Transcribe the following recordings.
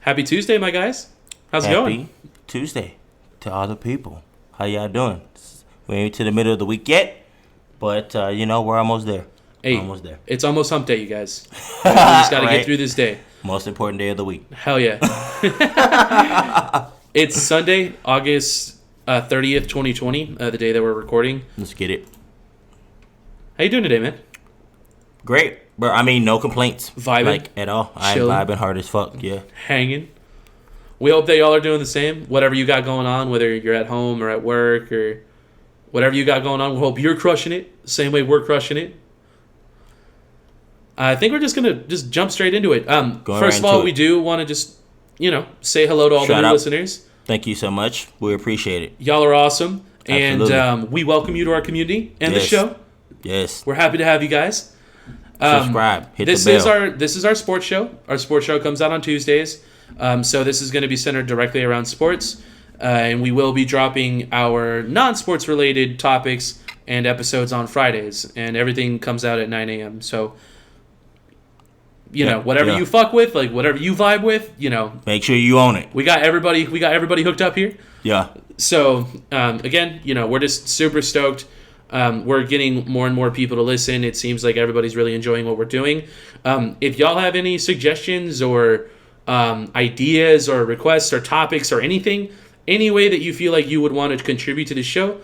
Happy Tuesday, my guys. How's it going? Happy Tuesday to all the people. How y'all doing? We ain't to the middle of the week yet, but we're almost there. Hey, almost there. It's almost hump day, you guys. We just got to Right? get through this day. Most important day of the week. Hell yeah. It's Sunday, August 30th, 2020, the day that we're recording. Let's get it. How you doing today, man? Great. Bro, I mean, no complaints. Vibing? Like, at all. Chilling? I'm vibing hard as fuck, yeah. Hanging. We hope that y'all are doing the same. Whatever you got going on, whether you're at home or at work or whatever you got going on, we hope you're crushing it the same way we're crushing it. I think we're just going to jump straight into it. First of all, we do want to just, say hello to all the new listeners. Thank you so much. We appreciate it. Y'all are awesome. Absolutely. And we welcome you to our community and the show. Yes. We're happy to have you guys. Subscribe. Hit the bell. This is our sports show. Our sports show comes out on Tuesdays. So this is going to be centered directly around sports. And we will be dropping our non-sports related topics and episodes on Fridays. And everything comes out at 9 a.m. So, whatever you fuck with, like whatever you vibe with, Make sure you own it. We got everybody hooked up here. Yeah. So, again, we're just super stoked. We're getting more and more people to listen. It seems like everybody's really enjoying what we're doing. If y'all have any suggestions or ideas or requests or topics or anything, any way that you feel like you would want to contribute to the show,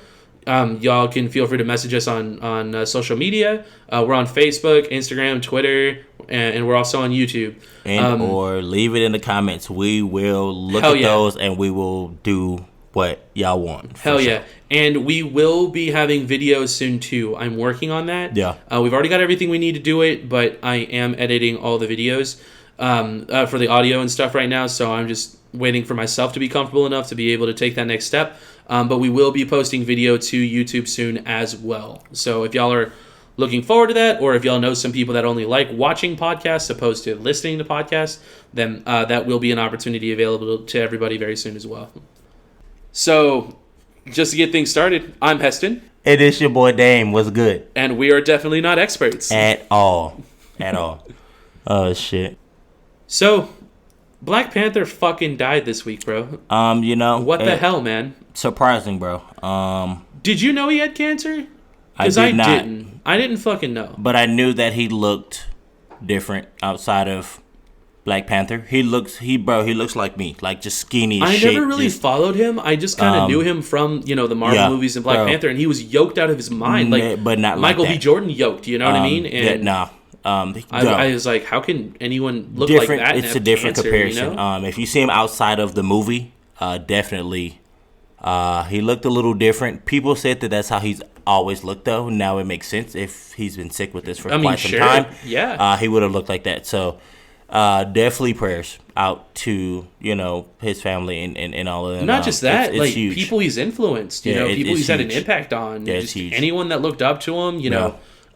y'all can feel free to message us on social media. We're on Facebook, Instagram, Twitter, and we're also on YouTube. Or leave it in the comments. We will look at those and we will do what y'all want. Hell yeah. Sure. And we will be having videos soon too. I'm working on that. Yeah. We've already got everything we need to do it, but I am editing all the videos for the audio and stuff right now. So I'm just waiting for myself to be comfortable enough to be able to take that next step. But we will be posting video to YouTube soon as well. So if y'all are looking forward to that, or if y'all know some people that only like watching podcasts opposed to listening to podcasts, then that will be an opportunity available to everybody very soon as well. So, just to get things started, I'm Heston. It is your boy Dame. What's good? And we are definitely not experts. At all. At all. Oh, shit. So, Black Panther fucking died this week, bro. What the hell, man? Surprising, bro. Did you know he had cancer? Because I not. I didn't fucking know. But I knew that he looked different outside of Black Panther. He looks like me, like just skinny. I never really followed him. I just kind of knew him from the Marvel movies and Black Panther, and he was yoked out of his mind, but not Michael like B. Jordan yoked. You know what I mean? And I was like, how can anyone look different, like that? It's a different cancer, comparison. If you see him outside of the movie, definitely, he looked a little different. People said that that's how he's always looked, though. Now it makes sense if he's been sick with this for quite some time. Yeah, he would have looked like that. So. Definitely prayers out to his family and all of them. Not just that, it's like huge. People he's influenced, people he's had an impact on. Yeah, just anyone that looked up to him,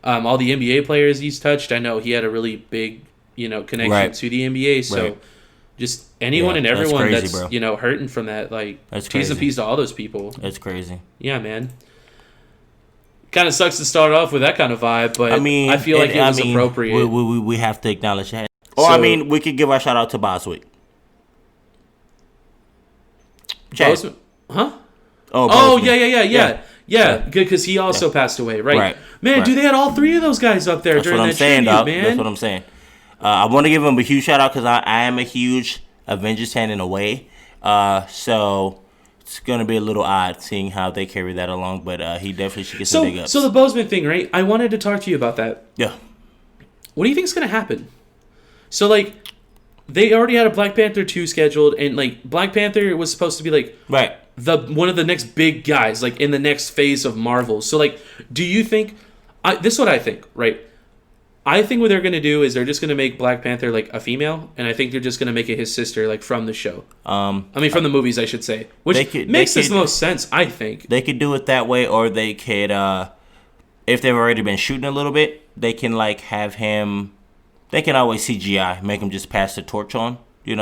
all the NBA players he's touched. I know he had a really big connection to the NBA. So just anyone and everyone that's hurting from that, like peace and peace to all those people. That's crazy. Yeah, man. Kind of sucks to start off with that kind of vibe, but I feel like it was appropriate. We have to acknowledge that. Or, we could give our shout out to Boswick. Boseman? Huh? Oh, yeah. Good, because he also passed away, right? Man, dude, they had all three of those guys up there during that tribute, man. That's what I'm saying. I want to give him a huge shout out because I am a huge Avengers fan in a way. So it's going to be a little odd seeing how they carry that along, but he definitely should get some big ups. So the Boseman thing, right? I wanted to talk to you about that. Yeah. What do you think is going to happen? So, they already had a Black Panther 2 scheduled, and, Black Panther was supposed to be, one of the next big guys, in the next phase of Marvel. So, do you think... this is what I think, right? I think what they're going to do is they're just going to make Black Panther, a female, and I think they're just going to make it his sister, from the show. From the movies, I should say. Which makes the most sense, I think. They could do it that way, or they could, if they've already been shooting a little bit, they can, have him... They can always CGI, make him just pass the torch on, to... I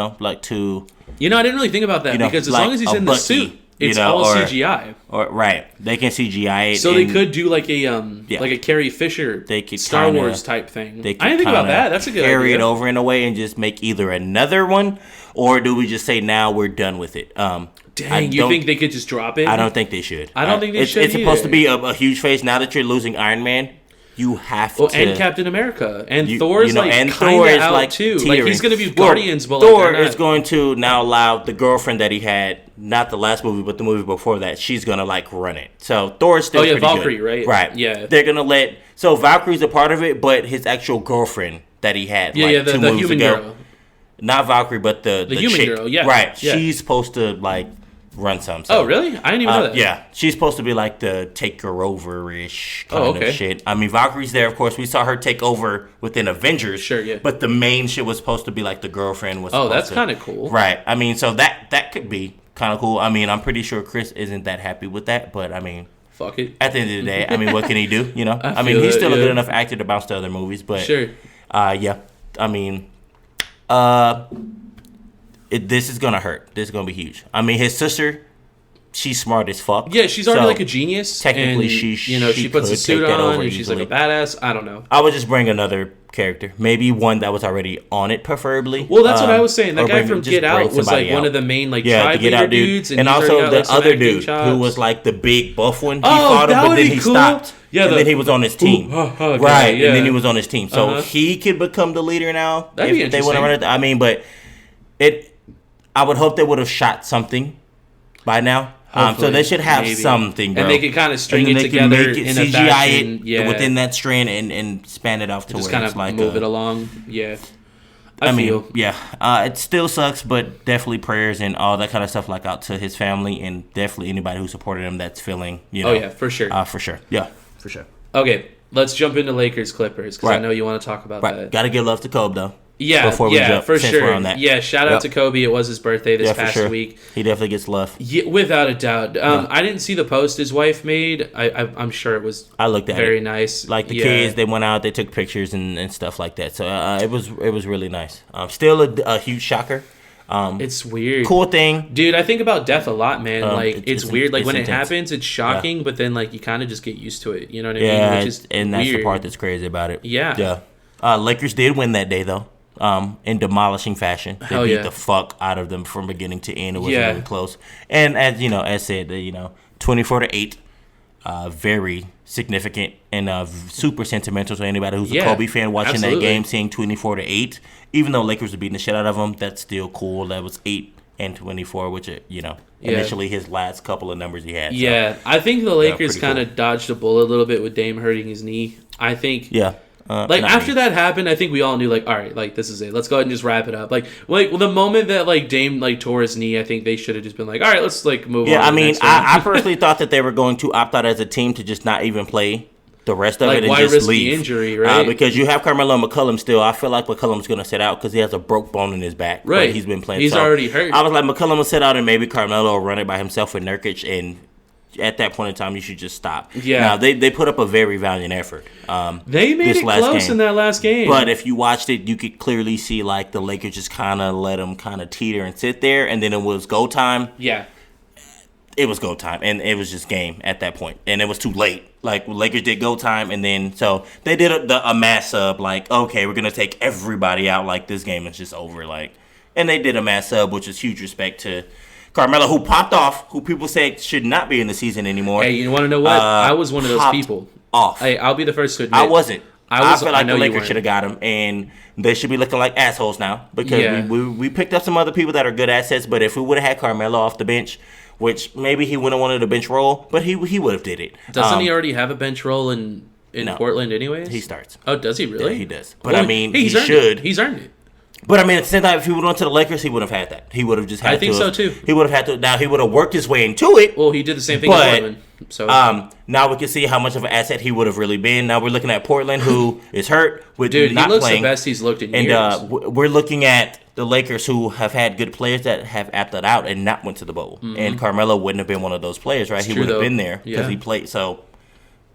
didn't really think about that, because as long as he's in the suit, It's all CGI. Or right, they can CGI it. So they could do like a Carrie Fisher Star Wars type thing. I didn't think about that. That's a good idea. Carry it over in a way and just make either another one, or do we just say now we're done with it? Dang, you think they could just drop it? I don't think they should. I don't think they should. It's supposed to be a huge phase. Now that you're losing Iron Man, you have to. And Captain America and Thor's kind of out too. Like he's going to be Guardians, but Thor is going to now allow the girlfriend that he had, not the last movie, but the movie before that. She's going to run it. So Thor's still pretty Valkyrie, good. right? Right. Yeah. They're going to let. So Valkyrie's a part of it, but his actual girlfriend that he had, the 2 movies human ago. girl. Not Valkyrie, but the human chick. girl. Yeah. Right. Yeah. She's supposed to run some. So. Oh, really? I didn't even know that. Yeah, she's supposed to be like the take her over-ish kind of shit. I mean, Valkyrie's there, of course. We saw her take over within Avengers. Sure, yeah. But the main shit was supposed to be like the girlfriend was. Oh, that's kind of cool. Right. I mean, so that could be kind of cool. I mean, I'm pretty sure Chris isn't that happy with that, but I mean, fuck it. At the end of the day, I mean, what can he do? I mean, he's still a good enough actor to bounce to other movies, but sure. Yeah. I mean, this is gonna hurt. This is gonna be huge. I mean, his sister. She's smart as fuck. Yeah, she's already like a genius. Technically, she puts a suit on and she's like a badass. I don't know. I would just bring another character, maybe one that was already on it, preferably. Well, that's what I was saying. That guy from Get Out was like one of the main tribe leader dudes, and also the other dude who was like the big buff one. He fought him, but then he stopped. Yeah, and then he was on his team. Right, and then he was on his team, so he could become the leader now. That'd be interesting. They want to run it. I mean, but I would hope they would have shot something by now. So they should have something, bro. And they can kind of string it together in a fashion. Within that strand and span it off to just where kind it's of like move it along. Yeah. I mean, it still sucks, but definitely prayers and all that kind of stuff out to his family and definitely anybody who supported him that's feeling, Oh, yeah, for sure. For sure. Yeah, for sure. Okay, let's jump into Lakers Clippers because I know you want to talk about that. Got to give love to Kobe, though. Yeah, before we jump, for sure. We're on that. Yeah, shout out to Kobe. It was his birthday this past week. He definitely gets love. Yeah, without a doubt. I didn't see the post his wife made. I'm sure it was. I looked at very nice. Like the kids, they went out, they took pictures and stuff like that. So it was really nice. Still a huge shocker. It's weird. Cool thing, dude. I think about death a lot, man. It's weird. Like when intense. It happens, it's shocking, but then you kind of just get used to it. You know what I mean? Yeah, Which is and that's weird. the part that's crazy about it. Yeah. Lakers did win that day though. In demolishing fashion, they beat the fuck out of them from beginning to end. It was really close, and as said, 24-8, very significant and super sentimental to anybody who's a Kobe fan watching that game. Seeing 24-8, even though Lakers were beating the shit out of them, that's still cool. That was 8-24, which initially his last couple of numbers he had. Yeah, I think the Lakers kind of dodged a bullet a little bit with Dame hurting his knee. I think. Yeah. After that happened, I think we all knew all right, this is it. Let's go ahead and just wrap it up. The moment that Dame tore his knee, I think they should have just been all right, let's move on. Yeah, I mean, I personally thought that they were going to opt out as a team to just not even play the rest of it and why just risk leave. The injury, right? Because you have Carmelo McCollum still. I feel like McCollum's going to sit out because he has a broke bone in his back. Right, he's been playing. He's already hurt. I was like, McCollum will sit out and maybe Carmelo will run it by himself with Nurkic and. At that point in time, you should just stop. Yeah. Now, they put up a very valiant effort. They made it close in that last game. But if you watched it, you could clearly see the Lakers just kind of let them kind of teeter and sit there, and then it was go time. Yeah. It was go time, and it was just game at that point, and it was too late. Lakers did go time, and then so they did a mass sub. Okay, we're gonna take everybody out. This game is just over. And they did a mass sub, which is huge respect to Carmelo, who popped off, who people say should not be in the season anymore. Hey, you want to know what? I was one of those people. Off. Hey, I'll be the first to admit. I wasn't. I feel like the Lakers Lakers should have got him, and they should be looking like assholes now because we picked up some other people that are good assets. But if we would have had Carmelo off the bench, which maybe he wouldn't have wanted a bench role, but he would have did it. Doesn't he already have a bench role in Portland anyways? He starts. Oh, does he really? Yeah, he does. But he should. He's earned it. But at the same time, if he would have went to the Lakers, he would have had that. He would have just had to. I think so too. He would have had to. Now he would have worked his way into it. Well, he did the same thing in Portland. So now we can see how much of an asset he would have really been. Now we're looking at Portland, who is hurt with he looks playing. The best he's looked in years. And we're looking at the Lakers, who have had good players that have opted out and not went to the bowl. Mm-hmm. And Carmelo wouldn't have been one of those players, right? He would have been there because he played. So.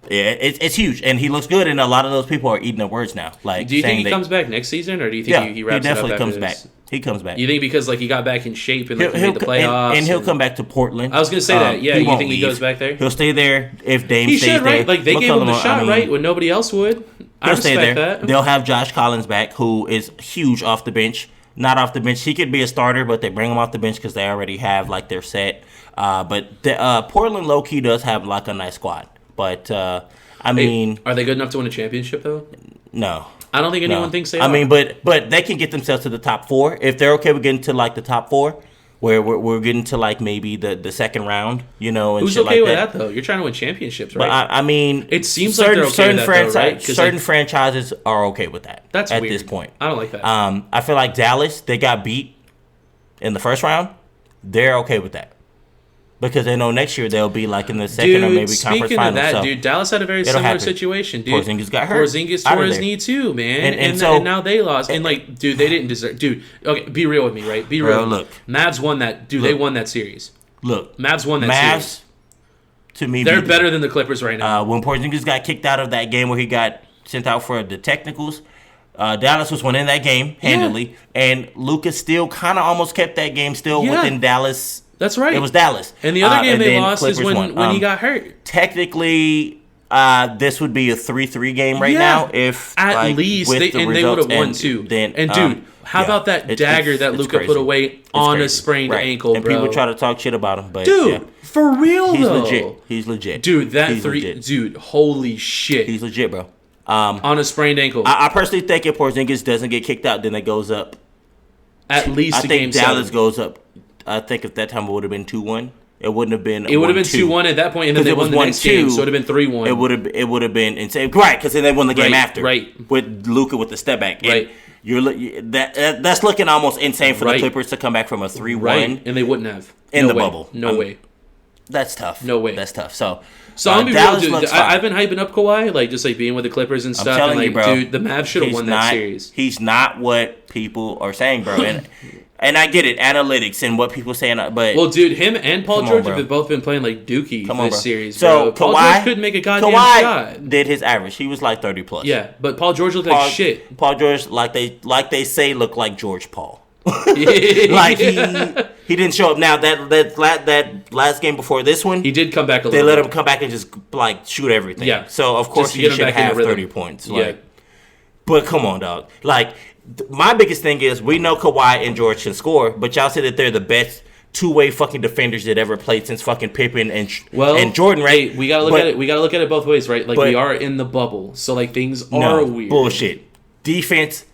Yeah, it's huge, and he looks good, and a lot of those people are eating their words now. Do you think he comes back next season, or do you think he wraps it up? He definitely comes back. He comes back. You think because like he got back in shape and like he made the playoffs, and he'll come back to Portland. I was gonna say that. Yeah, you think he goes back there? He'll stay there if Dame he stays should, right? there. Like they gave him the shot, right? When nobody else would. I respect that. They'll have Josh Collins back, who is huge off the bench. Not off the bench. He could be a starter, but they bring him off the bench because they already have like their set. But Portland low key does have like a nice squad. But I mean, are they good enough to win a championship though? No. I don't think anyone thinks they are. I mean, but they can get themselves to the top 4 if they're okay with getting to like the top 4, where we're getting to like maybe the second round, you know. And who's shit okay like with that though? You're trying to win championships, right? But I mean, it seems like they're okay with that, though, right? Certain franchises are okay with that. That's at weird. This point. I don't like that. I feel like Dallas, they got beat in the first round. They're okay with that. Because they know next year they'll be like in the second or maybe conference finals. Speaking of that, dude, Dallas had a very similar situation, dude. Porzingis got hurt. Porzingis tore his knee too, man. And now they lost. And like, dude, they didn't deserve. Dude, okay, be real with me, right? Be real. Look, Mavs won that. Dude, they won that series. Look, Mavs won that series. To me, they're better than the Clippers right now. When Porzingis got kicked out of that game where he got sent out for the technicals, Dallas was winning that game handily, and Luka still kind of almost kept that game still within Dallas. That's right. It was Dallas. And the other game they lost is when he got hurt. Technically, this would be a 3-3 game right now. If at least they would have won too. And dude, how about that dagger that Luka put away on a sprained ankle, and bro? people try to talk shit about him, but dude, for real though, he's legit. Dude, dude, holy shit, he's legit, bro. On a sprained ankle. I personally think if Porzingis doesn't get kicked out, then it goes up. At least I think Dallas goes up. I think if that time it would have been 2-1, it wouldn't have been. It would have been 2-1 at that point, and then they won the next game, so it would have been 3-1. It would have been insane, right? Because then they won the game after, right? With Luka with the step back, right? That's looking almost insane for the Clippers to come back from a 3-1, right? And they wouldn't have in the bubble. No way. That's tough. No way. That's tough. So I'm gonna be real, dude. I've been hyping up Kawhi, like just like being with the Clippers and stuff. I'm telling you, bro, dude, the Mavs should have won that series. He's not what people are saying, bro. And I get it, analytics and what people saying, but dude, him and Paul George have both been playing like dookie this series. So Paul George couldn't make a goddamn shot. Did his average? He was like 30 plus. Yeah, but Paul George looked like shit. Paul George, like they say, looked like George Paul. Like he didn't show up. Now that last game before this one, he did come back a little. They let him come back and just like shoot everything. Yeah. So of course he should have 30 points. Like, but come on, dog. Like. My biggest thing is we know Kawhi and George can score, but y'all say that they're the best two-way fucking defenders that ever played since fucking Pippen and Jordan, right? Hey, we gotta look at it. We gotta look at it both ways, right? Like we are in the bubble, so like things are weird. Bullshit. Defense,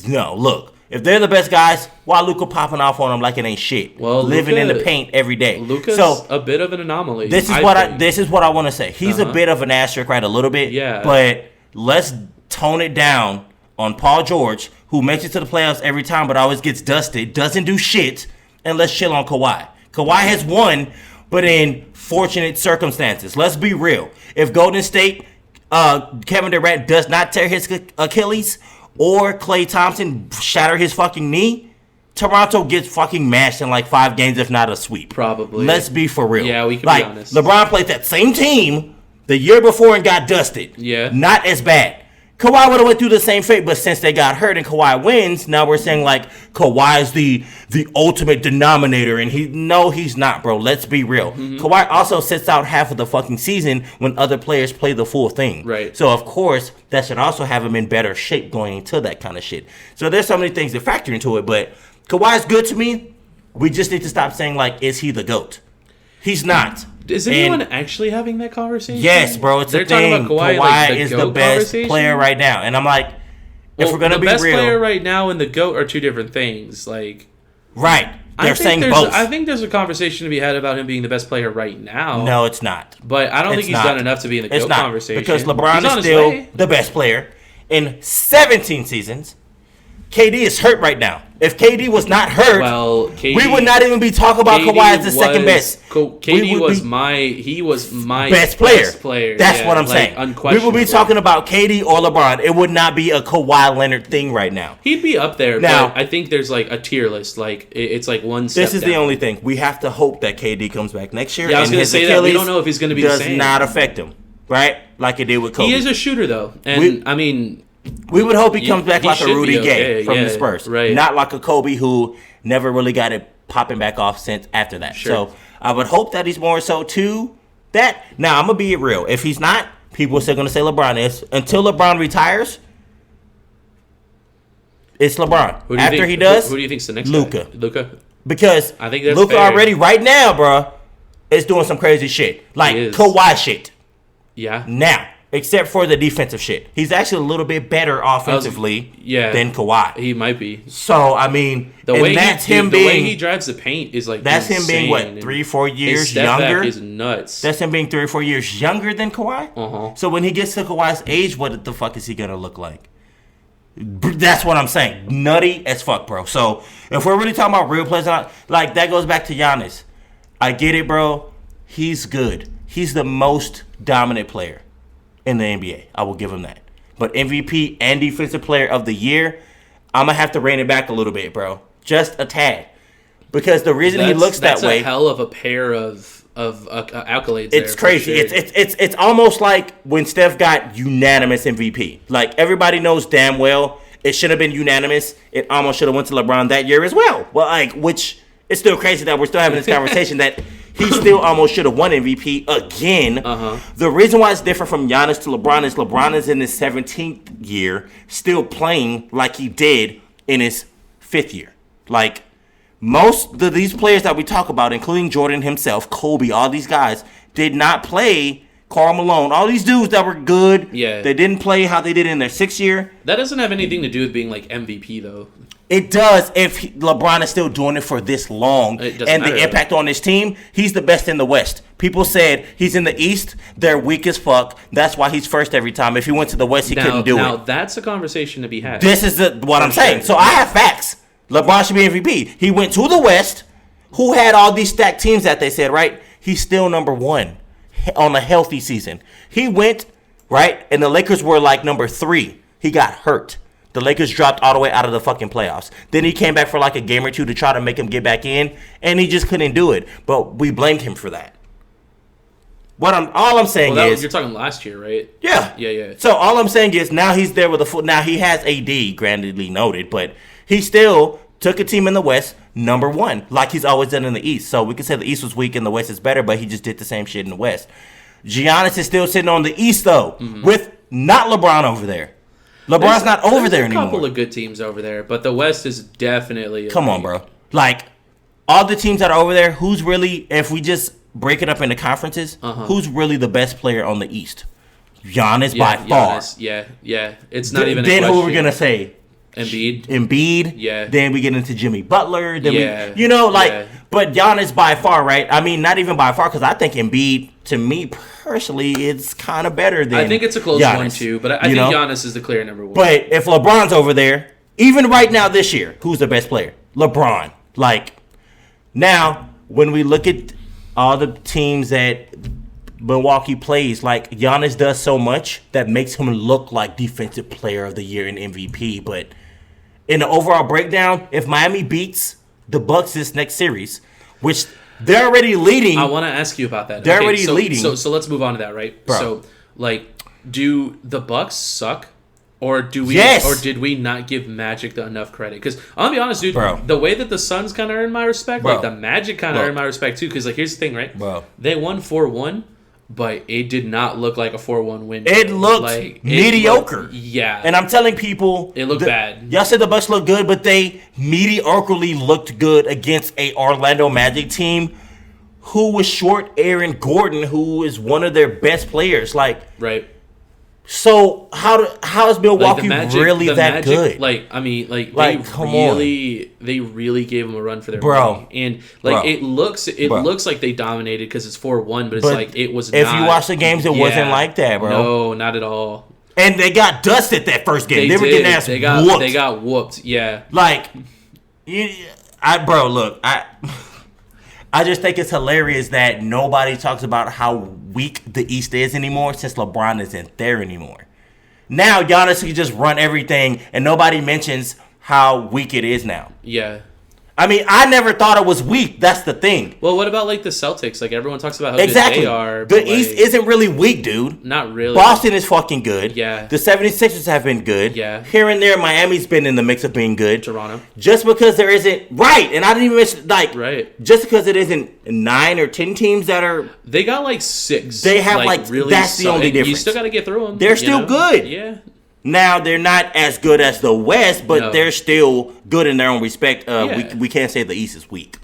no. Look, if they're the best guys, why Luka popping off on them like it ain't shit? Well, living in the paint every day. Luka's a bit of an anomaly. This is what I want to say. He's a bit of an asterisk, right? A little bit. Yeah. But let's tone it down on Paul George, who makes it to the playoffs every time but always gets dusted, doesn't do shit, and let's chill on Kawhi. Kawhi has won, but in fortunate circumstances. Let's be real. If Golden State, Kevin Durant does not tear his Achilles, or Klay Thompson shatter his fucking knee, Toronto gets fucking mashed in like 5 games, if not a sweep. Probably. Let's be for real. Yeah, we can be honest. LeBron played that same team the year before and got dusted. Yeah. Not as bad. Kawhi would have went through the same fate, but since they got hurt and Kawhi wins, now we're saying like Kawhi's the ultimate denominator, and he's not, bro. Let's be real. Mm-hmm. Kawhi also sits out half of the fucking season when other players play the full thing. Right. So of course that should also have him in better shape going into that kind of shit. So there's so many things that factor into it, but Kawhi's good to me. We just need to stop saying like, is he the GOAT? He's not. Is anyone actually having that conversation? Yes, bro. It's a thing. Kawhi is the best player right now. And I'm like, if we're going to be real. The best player right now and the GOAT are two different things. Like, right. They're saying both. I think there's a conversation to be had about him being the best player right now. No, it's not. But I don't think he's done enough to be in the GOAT conversation. Because LeBron is still the best player in 17 seasons. KD is hurt right now. If KD was not hurt, we would not even be talking about Kawhi as the second best. KD was my best player. That's what I'm saying. We would be talking about KD or LeBron. It would not be a Kawhi Leonard thing right now. He'd be up there. Now, but I think there's like a tier list. Like it's like one step This is down. the only thing. We have to hope that KD comes back next year. Yeah, I was going to say that. We don't know if he's going to be the same. Does not affect him, right? Like it did with Kobe. He is a shooter, though. And, I mean... We would hope he comes back like a Rudy Gay from the Spurs. Right. Not like a Kobe who never really got it popping back off since after that. Sure. So I would hope that he's more so to that. Now, I'm going to be real. If he's not, people are still going to say LeBron is. Until LeBron retires, it's LeBron. After he does, who do you think's the next Luka. Luka? Because I think that's Luka fair. already right now, bro, is doing some crazy shit. Like Kawhi shit. Yeah. Now, except for the defensive shit. He's actually a little bit better offensively than Kawhi. He might be. So, I mean, the way he drives the paint is like that's insane. him being, what, 3-4 years his step younger? Back is nuts. That's him being 3 or 4 years younger than Kawhi? Uh-huh. So, when he gets to Kawhi's age, what the fuck is he going to look like? That's what I'm saying. Nutty as fuck, bro. So, if we're really talking about real players, like, that goes back to Giannis. I get it, bro. He's good. He's the most dominant player in the NBA. I will give him that. But MVP and Defensive Player of the Year, I'm going to have to rein it back a little bit, bro. Just a tad. Because the reason he looks that way... That's a hell of a pair of accolades. It's crazy. Sure. It's almost like when Steph got unanimous MVP. Like, everybody knows damn well it should have been unanimous. It almost should have went to LeBron that year as well. Well, like, which it's still crazy that we're still having this conversation that he still almost should have won MVP again. Uh-huh. The reason why it's different from Giannis to LeBron is in his 17th year, still playing like he did in his 5th year. Like, most of these players that we talk about, including Jordan himself, Kobe, all these guys, did not play Karl Malone. All these dudes that were good, they didn't play how they did in their 6th year. That doesn't have anything to do with being like MVP, though. It does if LeBron is still doing it for this long. And the impact on his team, he's the best in the West. People said he's in the East, they're weak as fuck. That's why he's first every time. If he went to the West, he couldn't do it. Now, that's a conversation to be had. This is what I'm saying. So I have facts. LeBron should be MVP. He went to the West, who had all these stacked teams that they said, right? He's still number 1 on a healthy season. He went, right, and the Lakers were like number 3. He got hurt. The Lakers dropped all the way out of the fucking playoffs. Then he came back for like a game or two to try to make him get back in, and he just couldn't do it. But we blamed him for that. All I'm saying is you're talking last year, right? Yeah. So all I'm saying is now he's there with a foot. Now he has AD, grandly noted, but he still took a team in the West number 1, like he's always done in the East. So we could say the East was weak and the West is better, but he just did the same shit in the West. Giannis is still sitting on the East though, with not LeBron over there. LeBron's not over there anymore. There's a couple of good teams over there, but the West is definitely... Come on, bro. Like, all the teams that are over there, who's really, if we just break it up into conferences, who's really the best player on the East? Giannis by far. Yeah. It's not even a question. Then who are we going to say? Embiid. Yeah. Then we get into Jimmy Butler. Then but Giannis by far, right? I mean, not even by far, because I think Embiid, to me personally, it's kind of better than I think it's a close Giannis, one, too, but I think Giannis is the clear number 1. But if LeBron's over there, even right now this year, who's the best player? LeBron. Like, now, when we look at all the teams that Milwaukee plays, like, Giannis does so much that makes him look like Defensive Player of the Year and MVP, but in the overall breakdown, if Miami beats the Bucks this next series, which they're already leading. I want to ask you about that. They're already leading. So let's move on to that, right? Bro. So, like, do the Bucks suck? Or do we? Yes. Or did we not give Magic enough credit? Because I'm gonna be honest, dude. Bro. The way that the Suns kind of earned my respect, Bro. like the Magic kind of earned my respect too. Because like, here's the thing, right? Bro. They won 4-1, but it did not look like a 4-1 win. It looked like mediocre. Yeah. And I'm telling people, it looked bad. Y'all said the Bucks looked good, but they mediocrely looked good against a Orlando Magic team who was short Aaron Gordon, who is one of their best players. Like, right. So how is Milwaukee really that good? Like, I mean, like they really gave them a run for their money. And like it looks like they dominated because it's 4-1, but it's like it was. If you watch the games, it wasn't like that, bro. No, not at all. And they got dusted that first game. They were getting ass whooped. They got whooped. Yeah. Like, I just think it's hilarious that nobody talks about how weak the East is anymore since LeBron isn't there anymore. Now Giannis can just run everything, and nobody mentions how weak it is now. Yeah. I mean, I never thought it was weak. That's the thing. Well, what about like the Celtics? Like everyone talks about how Exactly. good they are. The East isn't really weak, dude. Not really. Boston is fucking good. Yeah. The 76ers have been good. Yeah. Here and there, Miami's been in the mix of being good. Toronto. Just because there isn't right, and I didn't even mention right. Just because it isn't 9 or 10 teams that are. They got like 6. They have like really. That's the only difference. You still got to get through them. They're still good. Yeah. Now, they're not as good as the West, but they're still good in their own respect. We can't say the East is weak.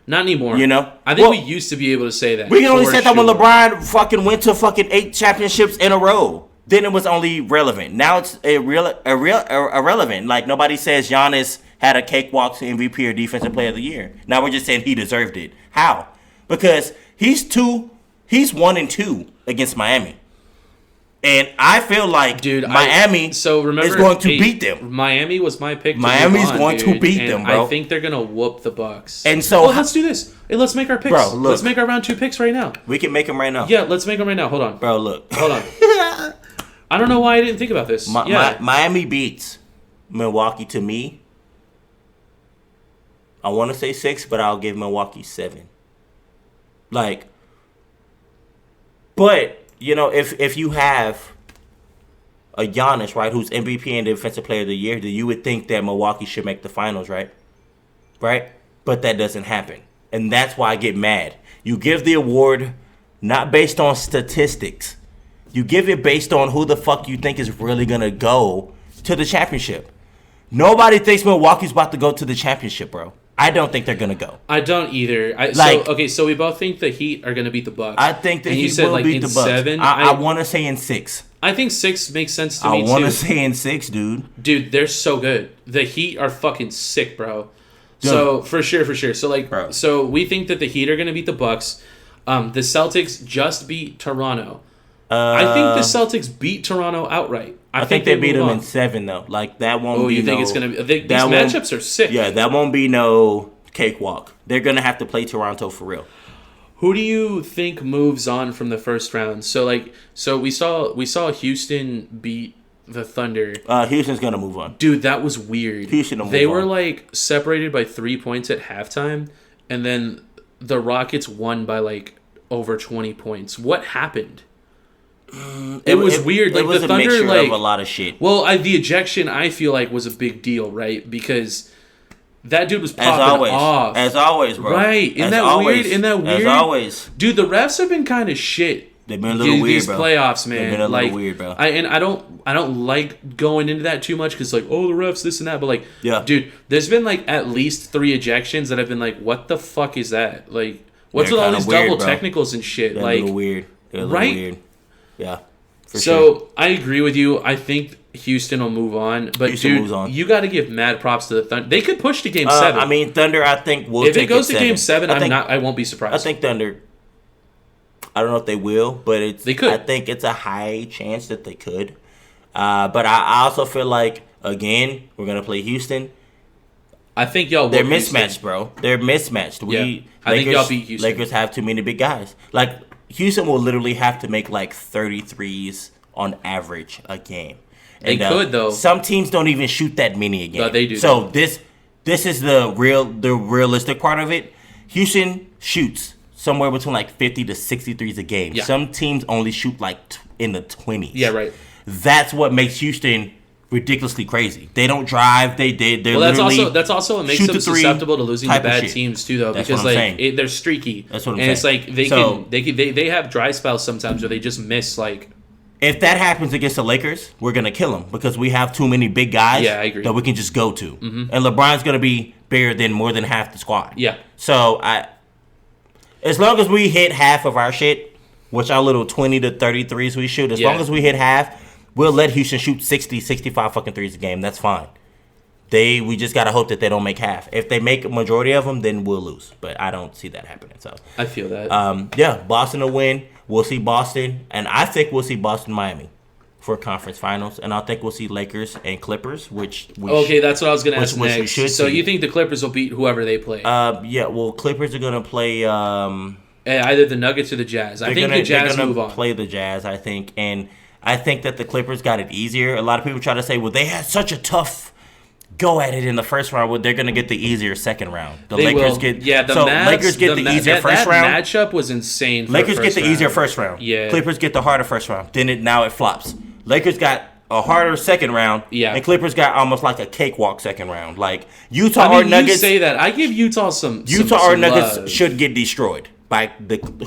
Not anymore. You know? I think we used to be able to say that. We can only say that when LeBron fucking went to fucking 8 championships in a row. Then it was only relevant. Now it's irrelevant. Like, nobody says Giannis had a cakewalk to MVP or Defensive Player of the Year. Now we're just saying he deserved it. How? Because he's 1-2 against Miami. And I feel like Miami is going to beat them. Miami was my pick. Miami's going to beat them, bro. I think they're going to whoop the Bucks. And so, let's do this. Hey, let's make our picks. Bro, look. Let's make our round 2 picks right now. We can make them right now. Yeah, let's make them right now. Hold on. Bro, look. Hold on. I don't know why I didn't think about this. Miami beats Milwaukee to me. I want to say 6, but I'll give Milwaukee 7. But... You know, if you have a Giannis, right, who's MVP and Defensive Player of the Year, then you would think that Milwaukee should make the finals, right? Right? But that doesn't happen. And that's why I get mad. You give the award not based on statistics. You give it based on who the fuck you think is really going to go to the championship. Nobody thinks Milwaukee's about to go to the championship, bro. I don't think they're going to go. I don't either. So we both think the Heat are going to beat the Bucks. I think the Heat will beat the Bucks. 7, I want to say in 6. I think 6 makes sense to me, too. I want to say in 6, dude. Dude, they're so good. The Heat are fucking sick, bro. Dude. So, for sure. So, so we think that the Heat are going to beat the Bucks. The Celtics just beat Toronto. I think the Celtics beat Toronto outright. I think they beat them in 7, though. Like, that won't be you think it's going to be... These matchups are sick. Yeah, that won't be no cakewalk. They're going to have to play Toronto for real. Who do you think moves on from the first round? So we saw Houston beat the Thunder. Houston's going to move on. Dude, that was weird. Houston will move on. They were, like, separated by 3 points at halftime, and then the Rockets won by, like, over 20 points. What happened? It was weird. Like, it was the a Thunder, mixture like, of a lot of shit. Well, the ejection, I feel like, was a big deal, right? Because that dude was popping off. As always, bro. Right. Isn't that weird? As always. Dude, the refs have been kind of shit. They've been a little weird, bro. These playoffs, man. They've been a little weird, bro. I don't like going into that too much because, like, the refs, this and that. But, like, yeah. Dude, there's been, like, at least 3 ejections that have been like, what the fuck is that? Like, what's with all these double technicals and shit? They're like, a little weird. They're a little weird. Yeah. So, I agree with you. I think Houston will move on. But, dude, you got to give mad props to the Thunder. They could push to Game 7. I mean, Thunder, I think, will take it 7. If it goes to Game 7, I won't be surprised. I think Thunder, I don't know if they will, but they could. I think it's a high chance that they could. But I also feel like, again, we're going to play Houston. I think y'all will. They're mismatched, bro. They're mismatched. I think y'all beat Houston. Lakers have too many big guys. Like, Houston will literally have to make like 33s on average a game. And, they could, though. Some teams don't even shoot that many a game. No, they do. So this is the realistic part of it. Houston shoots somewhere between like 50 to 63s a game. Yeah. Some teams only shoot like in the 20s. Yeah, right. That's what makes Houston ridiculously crazy. They don't drive. They're literally that's also what makes them susceptible to losing to bad teams too, though. That's because like they're streaky. That's what I'm saying. And it's like they have dry spells sometimes where they just miss like. If that happens against the Lakers, we're gonna kill them because we have too many big guys. Yeah, I agree. That we can just go to, mm-hmm. and LeBron's gonna be bigger than more than half the squad. Yeah. So as long as we hit half of our shit, which our little 20 to 33s we shoot, as long as we hit half. We'll let Houston shoot 60, 65 fucking threes a game. That's fine. We just got to hope that they don't make half. If they make a majority of them, then we'll lose. But I don't see that happening. So I feel that. Yeah, Boston will win. We'll see Boston. And I think we'll see Boston-Miami for conference finals. And I think we'll see Lakers and Clippers, which that's what I was going to ask next. We should so see. You think the Clippers will beat whoever they play? Yeah, well, Clippers are going to play... either the Nuggets or the Jazz. I think the Jazz move on. Play the Jazz, I think. And... I think that the Clippers got it easier. A lot of people try to say, well, they had such a tough go at it in the first round. Well, they're going to get the easier second round. The They Lakers will. get Lakers get the easier first that round. Matchup was insane. Lakers get the easier first round. Yeah. Clippers get the harder first round. Now it flops. Lakers got a harder second round. Yeah. And Clippers got almost like a cakewalk second round. Like Utah or Nuggets. You say that. I give Utah some Nuggets love. should get destroyed by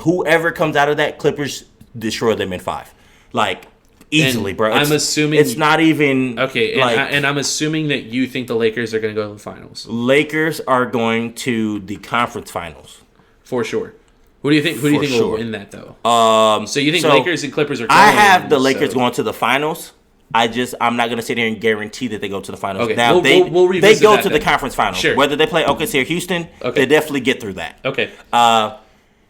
whoever comes out of that. Clippers destroy them in 5. Like easily, bro. I'm assuming it's not even okay. Like, and I'm assuming that you think the Lakers are going to go to the finals. Lakers are going to the conference finals For sure. Who do you think will win that though? So you think Lakers and Clippers are going? I have the Lakers going to the finals. I'm not gonna sit here and guarantee that they go to the finals. Okay. Now we'll they go to then. the conference finals. Sure. Whether they play OKC or Houston, they definitely get through that. Okay.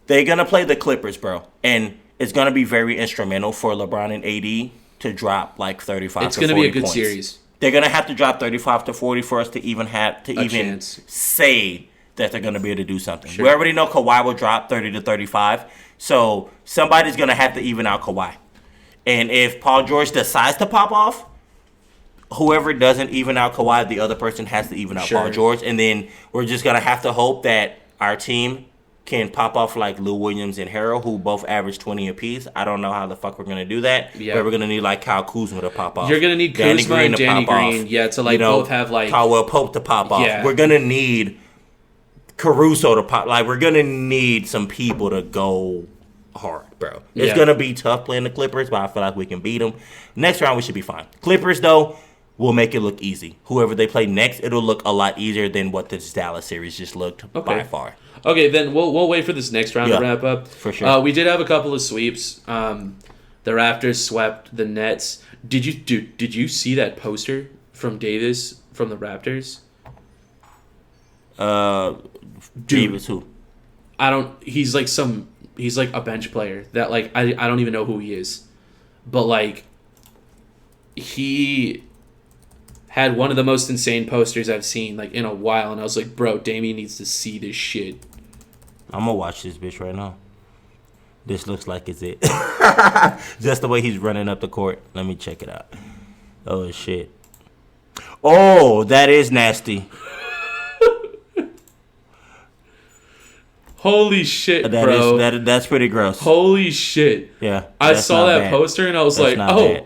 They're gonna play the Clippers, bro, and it's gonna be very instrumental for LeBron and AD to drop like 35. It's gonna be a good points. series. They're gonna have to drop 35 to 40 for us to even chance. say that they're gonna be able to do something. Sure. We already know Kawhi will drop 30 to 35, so somebody's gonna have to even out Kawhi. And if Paul George decides to pop off, whoever doesn't even out Kawhi, the other person has to even out Paul George. And then we're just going to have to hope that our team can pop off like Lou Williams and Harrell, who both average 20 apiece. I don't know how the fuck we're going to do that. Yeah. But we're going to need like Kyle Kuzma to pop off. You're going to need Kuzma and Danny Green. Yeah, to like both have like... Caldwell Pope to pop off. Yeah. We're going to need Caruso to pop. Like, we're going to need some people to go hard, bro. It's gonna be tough playing the Clippers, but I feel like we can beat them. Next round we should be fine. Clippers though will make it look easy. Whoever they play next, it'll look a lot easier than what this Dallas series just looked by far. Okay, then we'll wait for this next round to wrap up. For sure. We did have a couple of sweeps. The Raptors swept the Nets. Did you see that poster from Davis from the Raptors? Davis who? He's like a bench player that like I don't even know who he is, but like he had one of the most insane posters I've seen like in a while, and I was like, bro, Damian needs to see this shit. I'm gonna watch this bitch right now. This looks like it's it. Just the way he's running up the court. Let me check it out. Oh shit. Oh, that is nasty. Holy shit, bro. That's pretty gross. Holy shit. Yeah. I saw that poster and I was like, I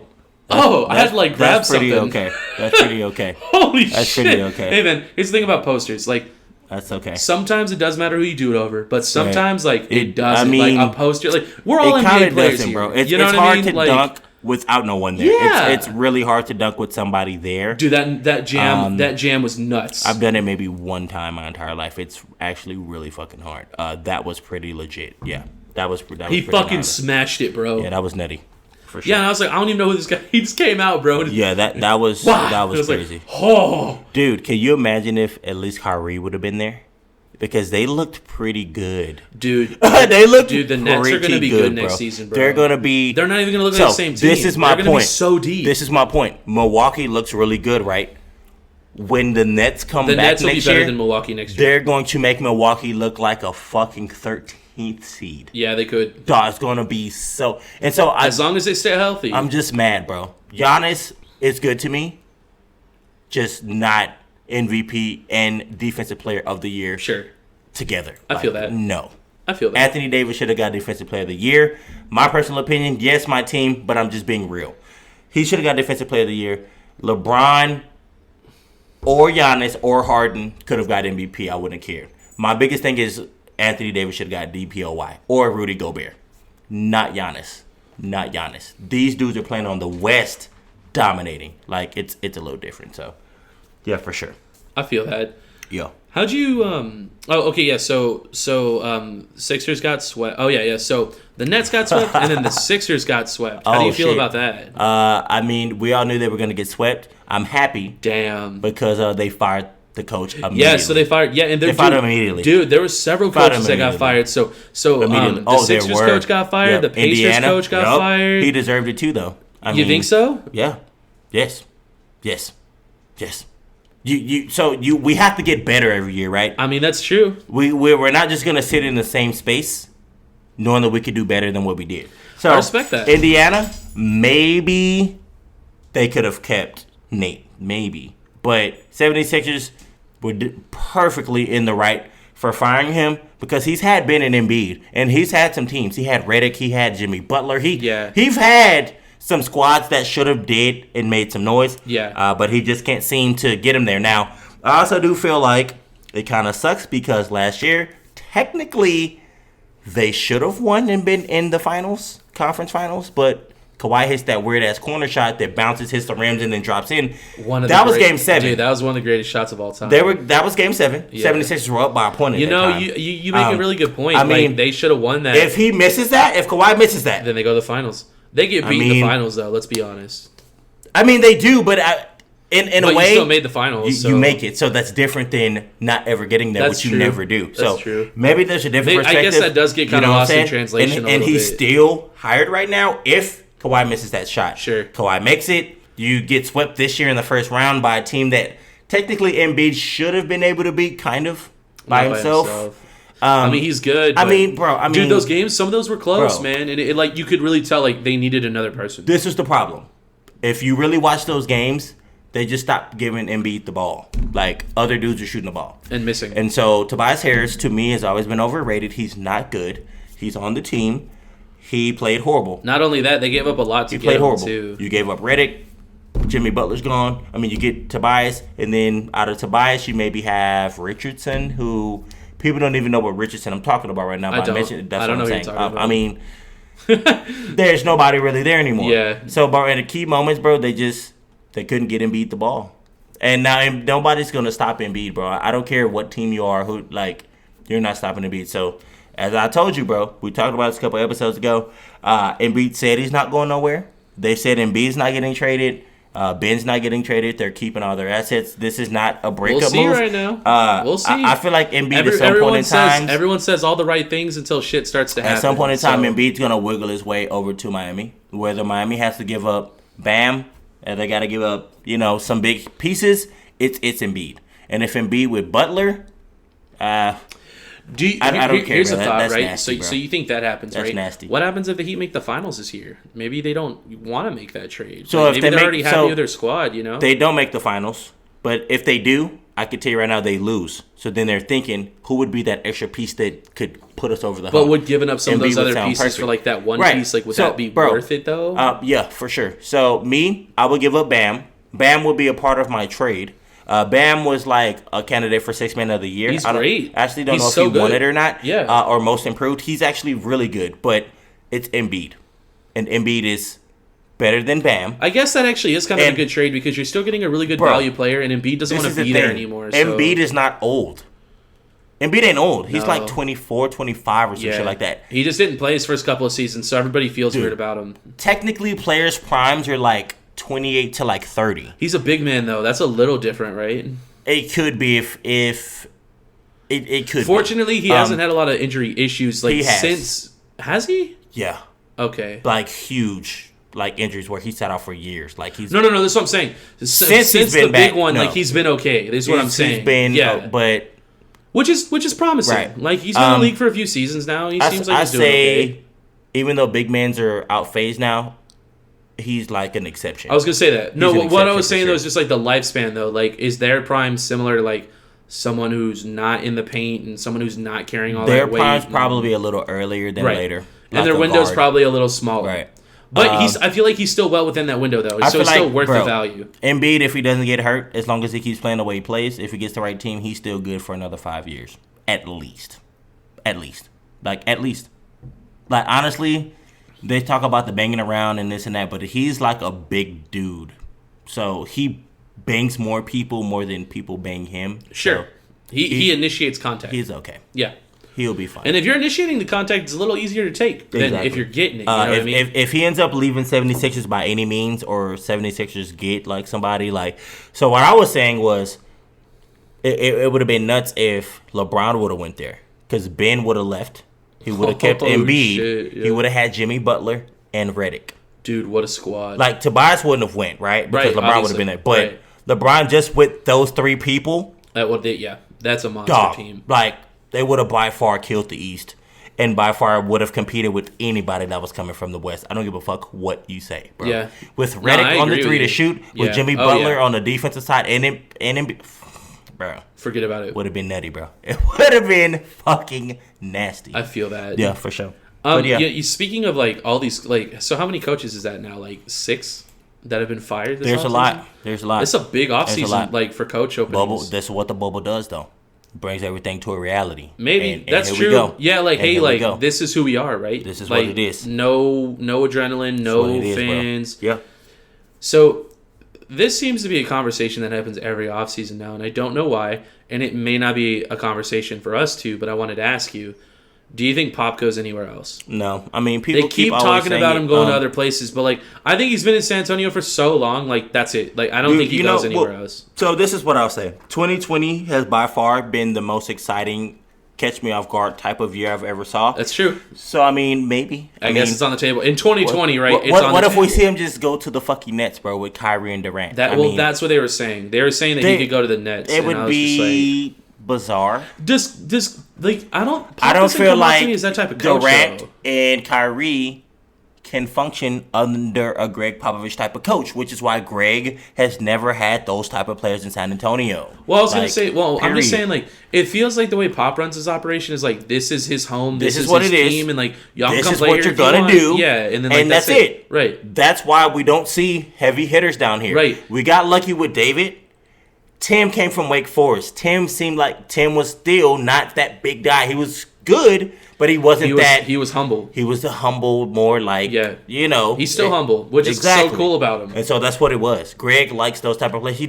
had to like grab something. That's pretty okay. That's pretty okay. Holy that's shit. Pretty okay. Hey man, here's the thing about posters. Like, that's okay. Sometimes it does matter who you do it over, but sometimes like it doesn't. I mean, like a poster, like we're all NBA players here, bro. It's you know hard what I mean? to dunk without no one there. Yeah. It's really hard to dunk with somebody there. Dude, that jam was nuts. I've done it maybe one time my entire life. It's actually really fucking hard. That was pretty legit. Yeah, that was he fucking smashed it, bro. Yeah, that was nutty. For sure. Yeah, and I was like, I don't even know who this guy. He just came out, bro. Yeah, that was crazy. Like, oh, dude, can you imagine if at least Kyrie would have been there? Because they looked pretty good, dude. The Nets are going to be good next season, bro. They're going to be. They're not even going to look like the same team. This is my point. Be so deep. This is my point. Milwaukee looks really good, right? When the Nets come back next year, the Nets will be better than Milwaukee next year. They're going to make Milwaukee look like a fucking 13th seed. Yeah, they could. Dog, it's going to be so. And so as long as they stay healthy, I'm just mad, bro. Giannis is good to me, just not MVP and Defensive Player of the Year. Sure. Together. I feel that. No. I feel that. Anthony Davis should have got Defensive Player of the Year. My personal opinion, yes, my team, but I'm just being real. He should have got Defensive Player of the Year. LeBron or Giannis or Harden could have got MVP. I wouldn't have cared. My biggest thing is Anthony Davis should have got DPOY or Rudy Gobert. Not Giannis. Not Giannis. These dudes are playing on the West, dominating. Like, it's a little different. So, yeah, for sure. I feel that. Yo. How'd you So Sixers got swept. Oh yeah. So the Nets got swept and then the Sixers got swept. How do you feel about that? I mean, we all knew they were going to get swept. I'm happy. Damn. Because they fired the coach immediately. Yeah, so they fired. Yeah, and they fired him immediately. Dude, there were several coaches that got fired. So the Sixers coach got fired. The Pacers coach got fired. He deserved it too, though. You think so? Yeah. Yes. We have to get better every year, right? I mean, that's true. We're not just gonna sit in the same space, knowing that we could do better than what we did. So I respect that. Indiana, maybe they could have kept Nate, maybe, But 76ers were perfectly in the right for firing him because he's had been an Embiid. And he's had some teams. He had Redick. He had Jimmy Butler. He's had some squads that should have did and made some noise. Yeah. But he just can't seem to get him there. Now, I also do feel like it kind of sucks because last year, technically, they should have won and been in the finals, conference finals, but Kawhi hits that weird-ass corner shot that bounces, hits the rims, and then drops in. That was Game 7. Dude, that was one of the greatest shots of all time. That was Game 7. Yeah. 76ers were up by a point at that time. You make a really good point. I mean, like, they should have won that. If Kawhi misses that. Then they go to the finals. They get beat in the finals, though, let's be honest. I mean, they do, but in a way, you still made the finals. You make it, so that's different than not ever getting there, which you never do. That's true. Maybe there's a different perspective. I guess that does get kind of lost in translation. And he's still hired right now if Kawhi misses that shot. Sure. Kawhi makes it. You get swept this year in the first round by a team that technically Embiid should have been able to beat kind of by himself. I mean, he's good. Dude, those games, some of those were close, man. And it like you could really tell like they needed another person. This was the problem. If you really watch those games, they just stopped giving Embiid the ball. Like, other dudes are shooting the ball. And missing. And so, Tobias Harris, to me, has always been overrated. He's not good. He's on the team. He played horrible. Not only that, they gave up a lot to get him, too. You gave up Redick. Jimmy Butler's gone. I mean, you get Tobias. And then, out of Tobias, you maybe have Richardson, who people don't even know what Richardson I'm talking about right now. But that's what I'm saying. I mean, there's nobody really there anymore. Yeah. So, bro, in the key moments, bro, they couldn't get Embiid the ball. And now nobody's going to stop Embiid, bro. I don't care what team you are. You're not stopping Embiid. So, as I told you, bro, we talked about this a couple episodes ago. Embiid said he's not going nowhere. They said Embiid's not getting traded. Ben's not getting traded. They're keeping all their assets. This is not a breakup move. We'll see right now. We'll see. I feel like Embiid at some point in time. Everyone says all the right things until shit starts to happen. At some point in time, Embiid's going to wiggle his way over to Miami. Whether Miami has to give up Bam, and they got to give up, some big pieces, it's Embiid. And if Embiid with Butler, I don't care. Here's a thought, that's right? nasty, So you think that happens, that's right? That's nasty. What happens if the Heat make the finals this year? Maybe they don't want to make that trade. So maybe they're already happy with their squad, They don't make the finals, but if they do, I can tell you right now they lose. So then they're thinking, who would be that extra piece that could put us over the hump? But would giving up some of those other pieces for like that one piece, like would that be worth it though? Yeah, for sure. So I would give up Bam. Bam would be a part of my trade. Bam was like a candidate for Sixth Man of the Year. He's great. I actually don't know if he won it or not. Yeah. Or Most Improved. He's actually really good, but it's Embiid. And Embiid is better than Bam. I guess that actually is kind of a good trade because you're still getting a really good value player, and Embiid doesn't want to be there anymore. So. Embiid is not old. Embiid ain't old. He's like 24, 25 or some shit like that. He just didn't play his first couple of seasons, so everybody feels weird about him. Technically, players' primes are like 28 to like 30. He's a big man, though. That's a little different, right? It could be if it could. Fortunately, he hasn't had a lot of injury issues since. Has he? Yeah. Okay. Like huge. Like injuries where he sat out for years. Like he's no. That's what I'm saying. Since he's been the back, big one, he's been okay. This is what I'm saying. He's been, but which is promising. Right. Like he's been in the league for a few seasons now. He seems like he's doing okay. Even though big mans are out phased now, he's like an exception. I was gonna say that. No, what I was saying though is just like the lifespan though. Like, is their prime similar to like someone who's not in the paint and someone who's not carrying all that weight? Their prime's probably a little earlier than later, and their window's probably a little smaller. Right. But I feel like he's still well within that window, though. So it's still worth the value. Embiid, if he doesn't get hurt, as long as he keeps playing the way he plays, if he gets the right team, he's still good for another 5 years. At least. Like, honestly, they talk about the banging around and this and that, but he's like a big dude. So he bangs more people more than people bang him. Sure. So he initiates contact. He's okay. Yeah. He'll be fine. And if you're initiating the contact, it's a little easier to take than if you're getting it. You know what I mean? If he ends up leaving 76ers by any means or 76ers get like somebody like... So what I was saying was it would have been nuts if LeBron would have went there. Because Ben would have left. He would have kept Embiid. Shit, yeah. He would have had Jimmy Butler and Redick. Dude, what a squad. Like Tobias wouldn't have went, right? Because LeBron would have been there. But LeBron just with those three people... That's a monster team. Like... They would have by far killed the East. and by far would have competed with anybody that was coming from the West. I don't give a fuck what you say, bro. Yeah. With Redick on the 3 to shoot, with Jimmy Butler on the defensive side, and bro. Forget about it. Would have been nutty, bro. It would have been fucking nasty. I feel that. Yeah, for sure. Speaking of like all these, like, so how many coaches is that now? Like 6 that have been fired this There's a lot. It's a big offseason, like, for coach openings. That's what the bubble does, though. Brings everything to a reality. Maybe and that's true. Yeah, like, hey, like, this is who we are, right? This is like, what it is. No adrenaline, no fans. Yeah. So this seems to be a conversation that happens every offseason now, and I don't know why. And it may not be a conversation for us too, but I wanted to ask you: do you think Pop goes anywhere else? No, I mean, people they keep talking about him going to other places, but like, I think he's been in San Antonio for so long. Like, that's it. Like, I don't think he goes anywhere else. So this is what I'll say: 2020 has by far been the most exciting, catch me off guard type of year I've ever saw. That's true. So I mean, maybe. I guess it's on the table in 2020, right? What if we see him just go to the fucking Nets, bro, with Kyrie and Durant? That's what they were saying. They were saying that he could go to the Nets. It would be bizarre. Just like I don't feel like is that type of coach, Durant though. and Kyrie can function under a Greg Popovich type of coach, which is why Greg has never had those type of players in San Antonio. Well, I was gonna say, I'm just saying, like, it feels like the way Pop runs his operation is like, this is his home, this is what his team, and like, y'all can come play here. This is what you're gonna do. Yeah, and then like, that's it. Right. That's why we don't see heavy hitters down here. Right. We got lucky with David. Tim came from Wake Forest. Tim was still not that big guy. He was good, but he wasn't that. He was humble. He was the humble, more like, He's still humble, which is so cool about him. And so that's what it was. Greg likes those type of players.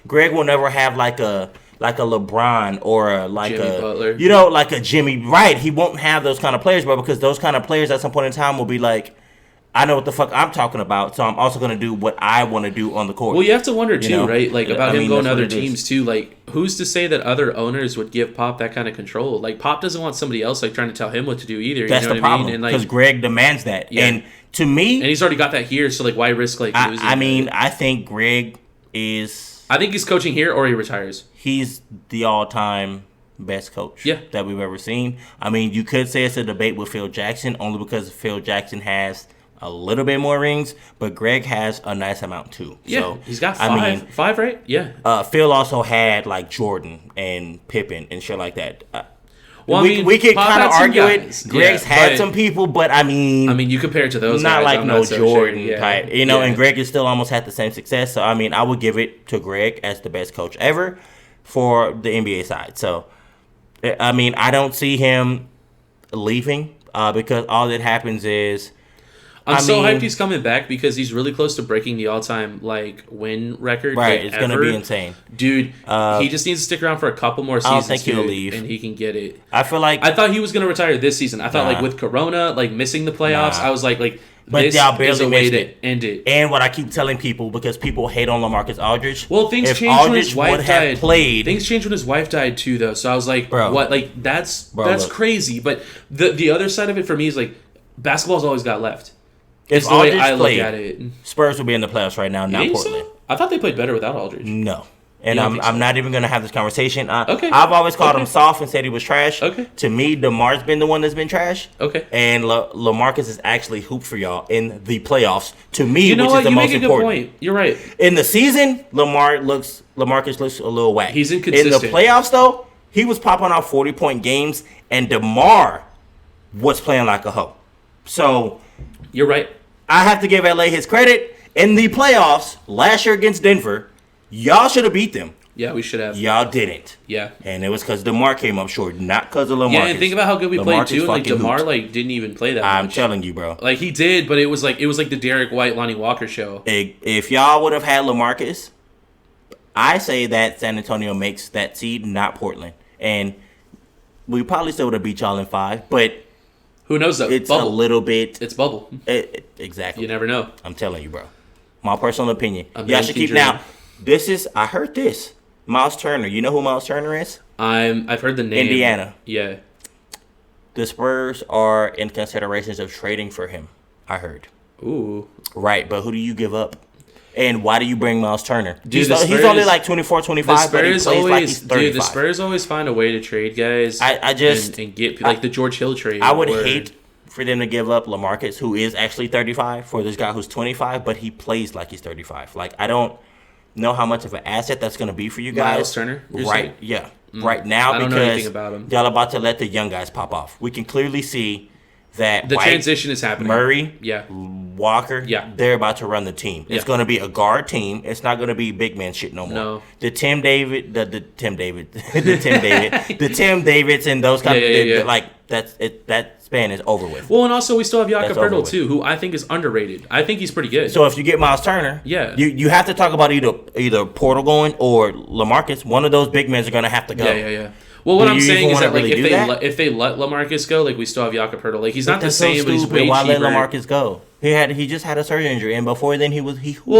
Greg will never have like a LeBron or Jimmy Butler. Like a Jimmy. Right. He won't have those kind of players, bro, because those kind of players at some point in time will be like, I know what the fuck I'm talking about, so I'm also going to do what I want to do on the court. Well, you have to wonder, too, right? Like, about him going to other teams, too. Like, who's to say that other owners would give Pop that kind of control? Like, Pop doesn't want somebody else, like, trying to tell him what to do either. That's the problem, because Greg demands that. Yeah. And to me... And he's already got that here, so, like, why risk, like, losing I think Greg is... I think he's coaching here or he retires. He's the all-time best coach that we've ever seen. I mean, you could say it's a debate with Phil Jackson, only because Phil Jackson has a little bit more rings, but Greg has a nice amount too. Yeah, so, he's got five, right? Yeah. Phil also had like Jordan and Pippen and shit like that. We could kind of argue it. Greg's had some people, but I mean, you compare it to those not guys, like no Jordan type, And Greg has still almost had the same success. So I mean, I would give it to Greg as the best coach ever for the NBA side. So I mean, I don't see him leaving because all that happens is. I'm so hyped he's coming back because he's really close to breaking the all-time like win record. Right, it's gonna be insane, dude. He just needs to stick around for a couple more seasons. I don't think he'll leave, and he can get it. I thought he was gonna retire this season. I thought like with Corona, like missing the playoffs, I was like. But this is a way to end it. And what I keep telling people, because people hate on LaMarcus Aldridge. Well, things changed when his wife died. Things changed when his wife died too, though. So I was like, what? Like that's crazy. But the other side of it for me is like basketball's always got left. It's the way I look at it. Spurs will be in the playoffs right now, not Portland. So? I thought they played better without Aldridge. No. And I'm not even going to have this conversation. I've always called him soft and said he was trash. Okay. To me, DeMar's been the one that's been trash. Okay. And LaMarcus is actually hooped for y'all in the playoffs. To me, which is the most important. You make a good point. You're right. In the season, LaMarcus looks a little whack. He's inconsistent. In the playoffs, though, he was popping off 40-point games, and DeMar was playing like a hoe. So you're right. I have to give LA his credit. In the playoffs, last year against Denver, y'all should have beat them. Yeah, we should have. Y'all didn't. Yeah. And it was because DeMar came up short, not because of LaMarcus. Yeah, and think about how good we played, too. Like, DeMar, didn't even play that much. I'm telling you, bro. Like, he did, but it was like the Derek White, Lonnie Walker show. If y'all would have had LaMarcus, I say that San Antonio makes that seed, not Portland. And we probably still would have beat y'all in 5, but... Who knows, though? It's bubble. A little bit... It's bubble. Exactly. You never know. I'm telling you, bro. My personal opinion. Y'all should keep... Now, I heard this. Miles Turner. You know who Miles Turner is? I've heard the name. Indiana. Yeah. The Spurs are in considerations of trading for him, I heard. Ooh. Right, but who do you give up? And why do you bring Miles Turner? Dude, he's only like 24, 25, but he plays like he's 35. Dude, the Spurs always find a way to trade guys. I just and get like the George Hill trade. I would hate for them to give up LaMarcus, who is actually 35, for this guy who's 25, but he plays like he's 35. Like, I don't know how much of an asset that's going to be for you guys. Miles Turner? Right, yeah. Right now, I don't know anything about him. Y'all about to let the young guys pop off. We can clearly see that the transition is happening. Murray, yeah, Walker, yeah, they're about to run the team. It's going to be a guard team. It's not going to be big man shit no more. No. The Tim Davids and those kind of like that's it. That span is over with. Well, and also we still have Jakob Poeltl too, who I think is underrated. I think he's pretty good. So if you get Miles Turner, you have to talk about either Portal going or LaMarcus. One of those big men are going to have to go. Yeah. Well, what I'm saying is that like if they let LaMarcus go, like we still have Jakob Poeltl. Like he's not the same, but he's way Why cheaper. let LaMarcus go? He just had a surgery injury, and before then he Well,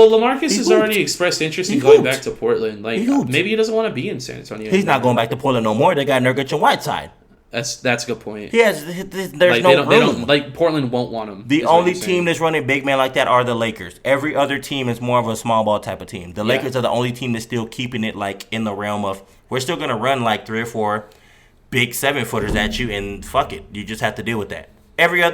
LaMarcus has already expressed interest in going back to Portland. Like maybe he doesn't want to be in San Antonio. He's not going back to Portland no more. They got Nurkic and Whiteside. That's a good point. There's like, no room. They don't, like Portland won't want him. The only team that's running big man like that are the Lakers. Every other team is more of a small ball type of team. The Lakers are the only team that's still keeping it like in the realm of we're still gonna run like 3 or 4 big 7-footers at you, and fuck it, you just have to deal with that.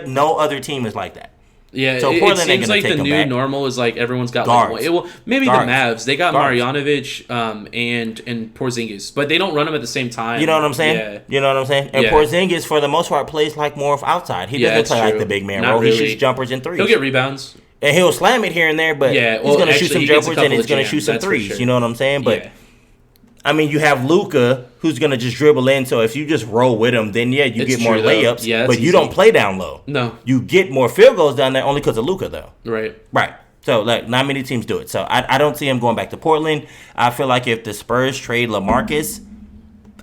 No other team is like that. Yeah, so it seems like the new normal is like everyone's got guards. Like, well, maybe guards. The Mavs they got Marjanovic and Porzingis, but they don't run them at the same time. You know what I'm saying? Yeah. You know what I'm saying? And Porzingis for the most part plays like more of outside. He doesn't play like the big man role. Really. He shoots jumpers and threes. He'll get rebounds. And he'll slam it here and there, but he's going to shoot some jumpers and he's going to shoot some threes. Sure. You know what I'm saying? But I mean, you have Luka, who's going to just dribble in. So if you just roll with him, then you get more layups. Yeah, but you don't play down low. No. You get more field goals down there only because of Luka, though. Right. So, like, not many teams do it. So I don't see him going back to Portland. I feel like if the Spurs trade LaMarcus,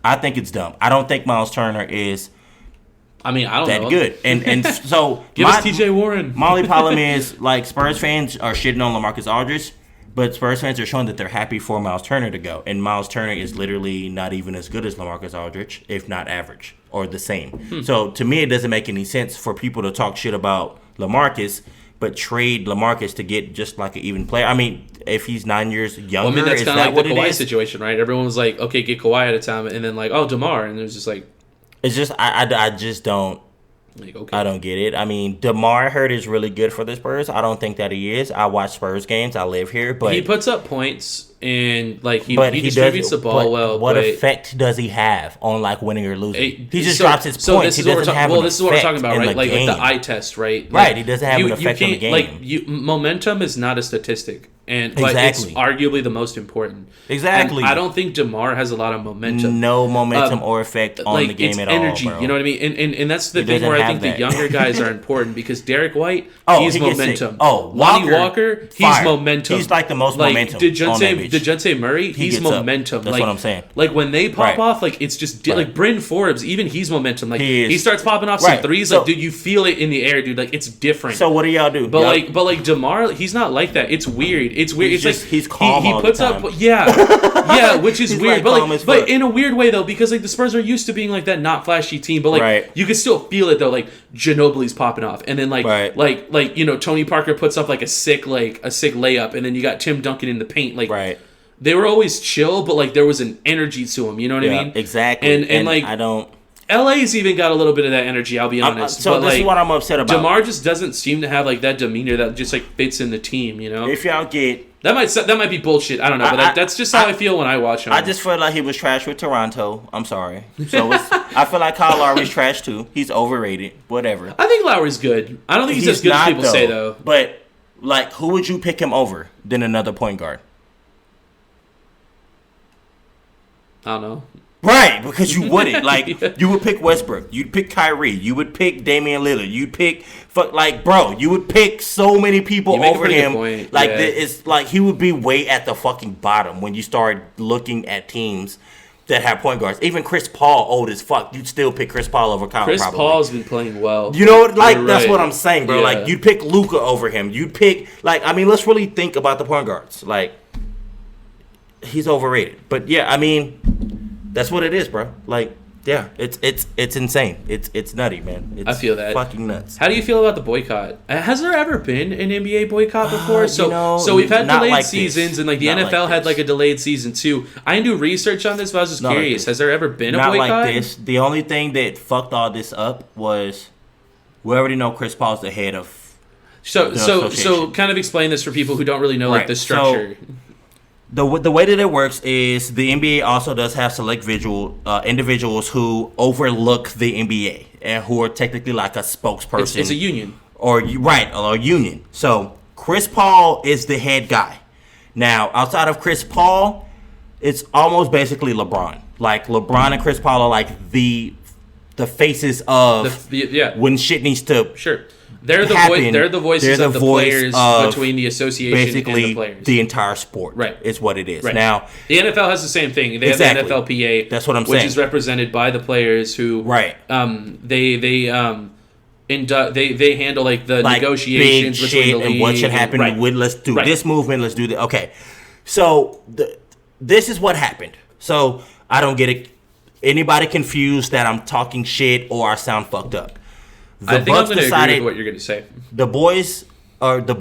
I think it's dumb. I don't think Miles Turner is I don't know. Good. And so give us TJ Warren. My only problem is, like, Spurs fans are shitting on LaMarcus Aldridge. But Spurs fans are showing that they're happy for Miles Turner to go. And Miles Turner is literally not even as good as LaMarcus Aldridge, if not average, or the same. So, to me, it doesn't make any sense for people to talk shit about LaMarcus, but trade LaMarcus to get just like an even player. I mean, if he's 9 years younger, that's kind of like the Kawhi situation, right? Everyone was like, okay, get Kawhi at a time. And then like, oh, DeMar. And it was just like... It's just, I just don't... Like, okay. I don't get it. I mean, DeMar Hurd is really good for the Spurs. I don't think that he is. I watch Spurs games. I live here, but he puts up points and like he distributes the ball well. What effect does he have on like winning or losing? He just drops his points. This is what we're talking about, right? Like the eye test, right? Right. He doesn't have an effect on the game. Like momentum is not a statistic. But it's arguably the most important. Exactly. And I don't think DeMar has a lot of momentum. No momentum or effect on the game at energy, all, bro. You know what I mean? And that's the thing where I think the younger guys are important because Derek White, he's momentum. Lonnie Walker, he's momentum. He's like the most momentum. DeJounte Murray, he's momentum. That's what I'm saying. Like when they pop off, like it's just like Bryn Forbes, even he's momentum. Like he starts popping off some threes, like dude, you feel it in the air, dude. Like it's different. So what do y'all do? But like DeMar, he's not like that. It's weird. It's weird. It's like he's calm. He puts all the time. up, yeah, which is weird. Like but in a weird way though, because like the Spurs are used to being like that not flashy team, but like you can still feel it though. Like Ginobili's popping off, and then like you know Tony Parker puts up like a sick layup, and then you got Tim Duncan in the paint. Like they were always chill, but like there was an energy to them. You know what I mean? Exactly. And like I don't. LA's even got a little bit of that energy, I'll be honest. So this is what I'm upset about. DeMar just doesn't seem to have like that demeanor that just like fits in the team, you know? If y'all get... That might be bullshit. I don't know, but that's just how I feel when I watch him. I just feel like he was trash with Toronto. I'm sorry. So I feel like Kyle Lowry's trash too. He's overrated. Whatever. I think Lowry's good. I don't think he's as good as people say though. But like, who would you pick him over than another point guard? I don't know. Right, because you wouldn't. Like, you would pick Westbrook. You'd pick Kyrie. You would pick Damian Lillard. You'd pick, you would pick so many people over him. Like, it's like he would be way at the fucking bottom when you start looking at teams that have point guards. Even Chris Paul, old as fuck, you'd still pick Chris Paul over Kyle. Chris Paul's been playing well. You know, like, that's what I'm saying, bro. Yeah. Like, you'd pick Luka over him. You'd pick, like, I mean, let's really think about the point guards. Like, he's overrated. But, yeah, I mean... That's what it is, bro. Like, Yeah, it's insane. It's nutty, man. It's I feel that. Fucking nuts. How do you feel about the boycott? Has there ever been an NBA boycott before? So we've had delayed seasons, and like the NFL had like a delayed season too. I didn't do research on this, but I was just curious. Has there ever been a boycott? Not like this. The only thing that fucked all this up was we already know Chris Paul's the head of. So kind of explain this for people who don't really know like the structure. So, the way that it works is the NBA also does have select individuals who overlook the NBA and who are technically like a spokesperson. It's a union. Or a union. So Chris Paul is the head guy. Now, outside of Chris Paul, it's almost basically LeBron. Like LeBron and Chris Paul are like the faces of when shit needs to They're the voices of the players between the association and the players. The entire sport, right? Is what it is. Right. Now, the NFL has the same thing. They have the NFLPA. That's what I'm saying. Which is represented by the players who, they handle like the negotiations between the league and what should happen. Let's do this movement. Let's do that. Okay, so this is what happened. So I don't get it. Anybody confused that I'm talking shit or I sound fucked up? I think I'm going to agree with what you're going to say. The boys on the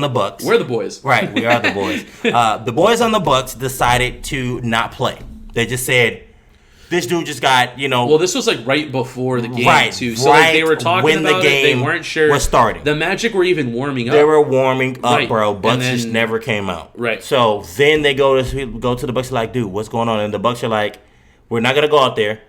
Bucks. We're the boys. Right, we are the boys. The boys on the Bucks decided to not play. They just said, this dude just got, Well, this was like right before the game, too. So like, they were talking about it. They weren't sure. Was starting. The Magic were even warming up. They were warming up, bro. Bucks just never came out. Right. So then they go to the Bucks like, dude, what's going on? And the Bucks are like, we're not going to go out there.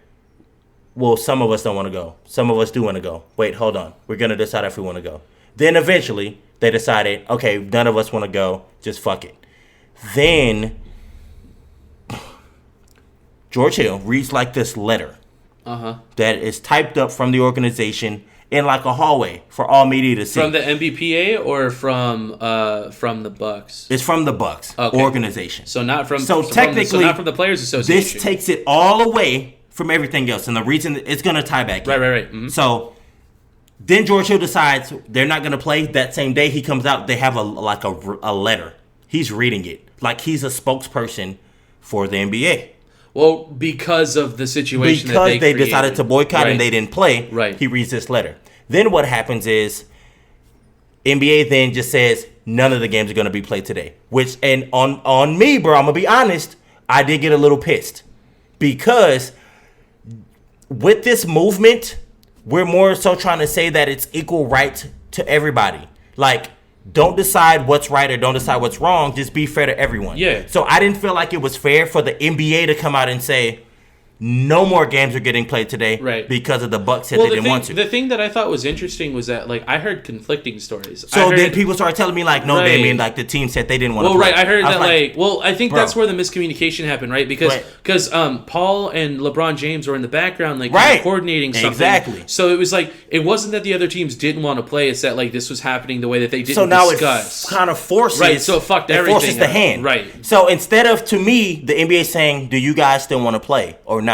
Well, some of us don't want to go. Some of us do want to go. Wait, hold on. We're going to decide if we want to go. Then eventually, they decided, okay, none of us want to go. Just fuck it. Then, George Hill reads like this letter that is typed up from the organization in like a hallway for all media to see. From the NBPA or from the Bucks? It's from the Bucks organization. So not from technically not from the Players Association. This takes it all away from everything else, and the reason it's going to tie back in. Right. Mm-hmm. So then George Hill decides they're not going to play. That same day he comes out, they have a letter. He's reading it like he's a spokesperson for the NBA. Well, because of the situation because they decided to boycott and they didn't play. Right. He reads this letter. Then what happens is NBA then just says none of the games are going to be played today. Which and on me, bro, I'm gonna be honest, I did get a little pissed because with this movement, we're more so trying to say that it's equal right to everybody. Like, don't decide what's right or don't decide what's wrong. Just be fair to everyone. Yeah. So I didn't feel like it was fair for the NBA to come out and say, no more games are getting played today because of the Bucks said they didn't want to. The thing that I thought was interesting was that, like, I heard conflicting stories. So then people started telling me, like, no, Damien, like, the team said they didn't want to play. Well, I heard that, I think that's where the miscommunication happened, right? Because Paul and LeBron James were in the background, like, coordinating something. Exactly. So it was like, it wasn't that the other teams didn't want to play, it's that, like, this was happening the way that they didn't discuss. So now it kind of forces. Right, so it fucked everything. It forces the hand. Right. So instead of, to me, the NBA saying, do you guys still want to play or not?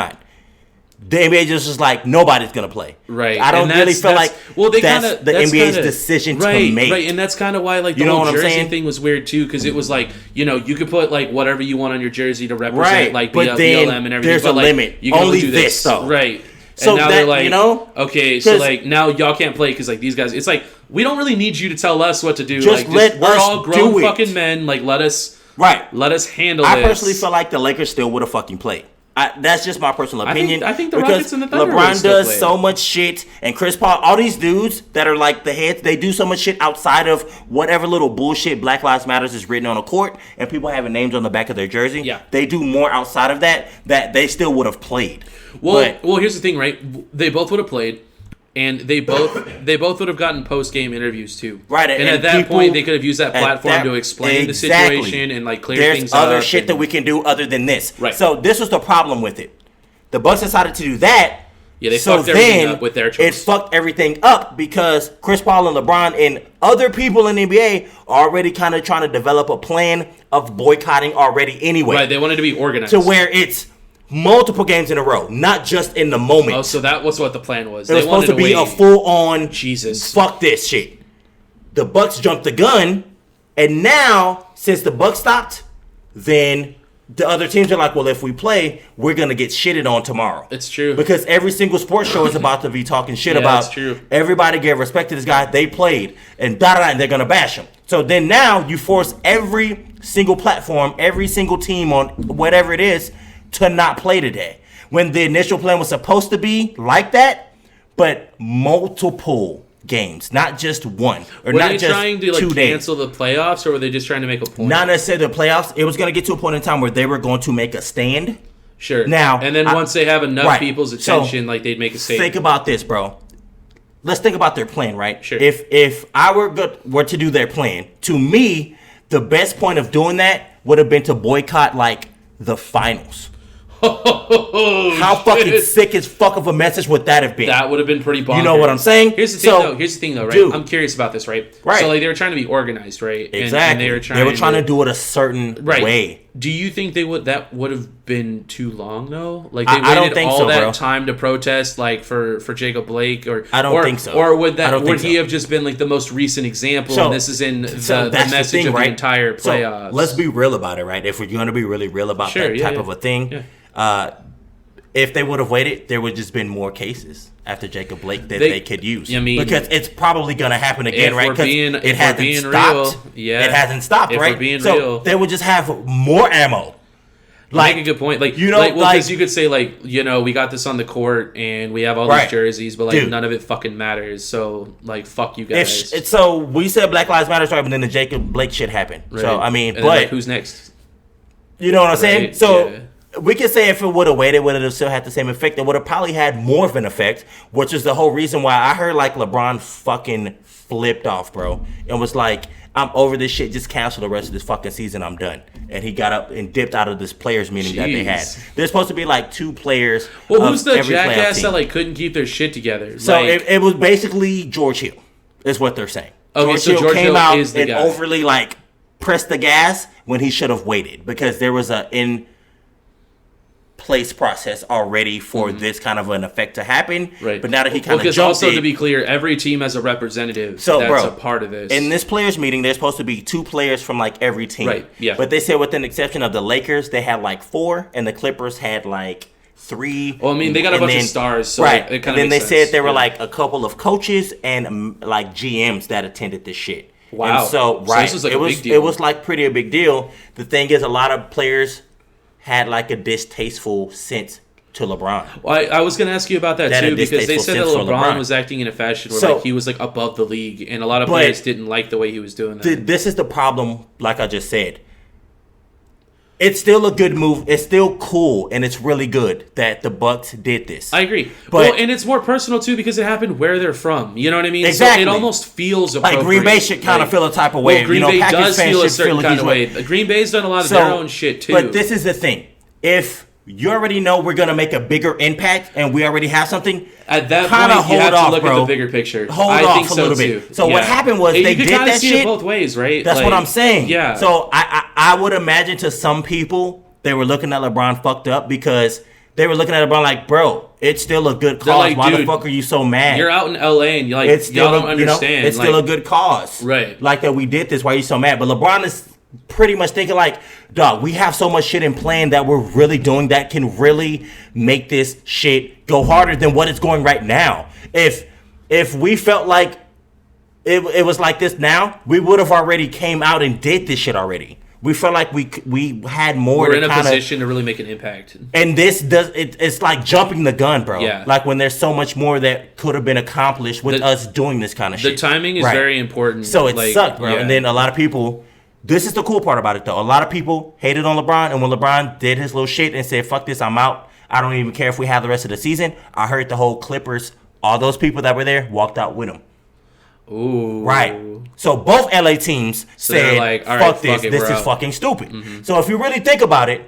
The NBA just is like, nobody's going to play. Right. I don't really feel like that's the NBA's decision to make. Right, and that's kind of why, like, the whole jersey thing was weird, too, because it was like, you could put, like, whatever you want on your jersey to represent, like, BLM and everything. There's a limit. You can only do this, though. Right. So and now they're like, okay, so, like, now y'all can't play because, like, these guys, it's like, we don't really need you to tell us what to do. Just let we're us all grown do it. fucking men. Like, let us handle this. I personally feel like the Lakers still would have fucking played. That's just my personal opinion. I think the Rockets and the Thunder LeBron does so much shit, and Chris Paul, all these dudes that are like the heads, they do so much shit outside of whatever little bullshit Black Lives Matters is written on a court, and people having names on the back of their jersey. Yeah. They do more outside of that they still would have played. Well, here's the thing, right? They both would have played. And they both would have gotten post-game interviews too, right? And at that point, they could have used that platform to explain the situation and like clear things up. There's other shit that we can do other than this, right? So this was the problem with it. The Bucks decided to do that. Yeah, they fucked everything up with their choice. It fucked everything up because Chris Paul and LeBron and other people in the NBA are already kind of trying to develop a plan of boycotting already anyway. Right, they wanted to be organized to where it's multiple games in a row, not just in the moment. Oh, so that was what the plan was. It was supposed to be a full-on, Jesus, fuck this shit. The Bucks jumped the gun, and now, since the Bucks stopped, then the other teams are like, well, if we play, we're going to get shitted on tomorrow. It's true. Because every single sports show is about to be talking shit about. That's true. Everybody gave respect to this guy. They played. And and they're going to bash him. So then now you force every single platform, every single team on whatever it is to not play today. When the initial plan was supposed to be like that, but multiple games, not just one or were not they just trying to 2 days. cancel the playoffs, or were they just trying to make a point? Not necessarily the playoffs. It was going to get to a point in time where they were going to make a stand. Sure. Now, and then once they have enough people's attention, so, like they'd make a statement. Think about this, bro. Let's think about their plan, right? Sure. If I were to do their plan, to me, the best point of doing that would have been to boycott like the finals. How fucking sick as fuck of a message would that have been? That would have been pretty bonkers. You know what I'm saying? Here's the thing, though, right? Dude, I'm curious about this, right? Right. So, like, they were trying to be organized, right? Exactly. And they were trying to do it a certain way. Do you think that would have been too long, though? Like, they I don't waited think all so, that bro. time to protest, like, for Jacob Blake? I don't think so. Or would he so. have just been, like, the most recent example, and this is in the message thing, of right? the entire playoffs? So, let's be real about it, right? If we're going to be really real about that type of a thing, if they would have waited, there would have just been more cases after Jacob Blake that they could use. I mean, because it's probably going to happen again, right? Because it hasn't stopped. It hasn't stopped, right? We're being so real. they would just have more ammo. Like, make a good point. Like, you know, because you could say, like, you know, we got this on the court and we have all these jerseys, but, like, none of it fucking matters. So, like, fuck you guys. So we said Black Lives Matter, right? But then the Jacob Blake shit happened. Right. So, I mean, and then, like, who's next? You know what I'm saying? So we could say if it would have waited, would it have still had the same effect? It would have probably had more of an effect, which is the whole reason why I heard, like, LeBron fucking flipped off, bro. And was like, I'm over this shit. Just cancel the rest of this fucking season. I'm done. And he got up and dipped out of this players meeting that they had. There's supposed to be like 2 players. Well, who's the jackass that like couldn't keep their shit together? So like, it was basically George Hill, is what they're saying. Okay, George Hill came Hill out is the and guy. overly like pressed the gas when he should have waited because there was a in place process already for this kind of an effect to happen. Right. But now that he kind of because jumped also it, to be clear, every team has a representative that's a part of this. In this players meeting, there's supposed to be 2 players from like every team. Right. Yeah. But they said with an exception of the Lakers, they had like 4, and the Clippers had like 3. Well, I mean, they got a bunch of stars, so right. it kind of then they makes said sense. there were like a couple of coaches and like GMs that attended this shit. Wow. And so this was like a big deal. It was like pretty a big deal. The thing is, a lot of players had like a distasteful sense to LeBron. Well, I was going to ask you about that too, because they said that LeBron was acting in a fashion where like he was like above the league, and a lot of players didn't like the way he was doing that. This is the problem, like I just said. It's still a good move. It's still cool, and it's really good that the Bucks did this. I agree. But, and it's more personal too because it happened where they're from. You know what I mean? Exactly. So it almost feels appropriate. Like Green Bay should kind of feel a type of way. Well, Green Bay does feel a certain kind of way. way. Green Bay's done a lot of their own shit too. But this is the thing: if you already know we're gonna make a bigger impact, and we already have something, at that point you have to look at the bigger picture. I think a little bit. Too. So what happened was they did that see shit it both ways, right? That's what I'm saying. Yeah. So I would imagine to some people they were looking at LeBron fucked up because they were looking at LeBron like, bro, it's still a good cause. Like, why the fuck are you so mad? You're out in LA and you're like, it's still y'all don't understand. It's still a good cause. Right. Like that we did this. Why are you so mad? But LeBron is pretty much thinking like, dog, we have so much shit in plan that we're really doing that can really make this shit go harder than what it's going right now. If we felt like it was like this now, we would have already came out and did this shit already. We felt like we had more. We're in a position to really make an impact. And this it's like jumping the gun, bro. Yeah. Like when there's so much more that could have been accomplished with us doing this kind of shit. The timing is very important. So it sucked, bro. Yeah. And then a lot of people. This is the cool part about it, though. A lot of people hated on LeBron, and when LeBron did his little shit and said, "Fuck this, I'm out. I don't even care if we have the rest of the season." I heard the whole Clippers, all those people that were there, walked out with him. Ooh. Right. So both LA teams said, like, all right, fuck this. This is fucking stupid. Mm-hmm. So if you really think about it,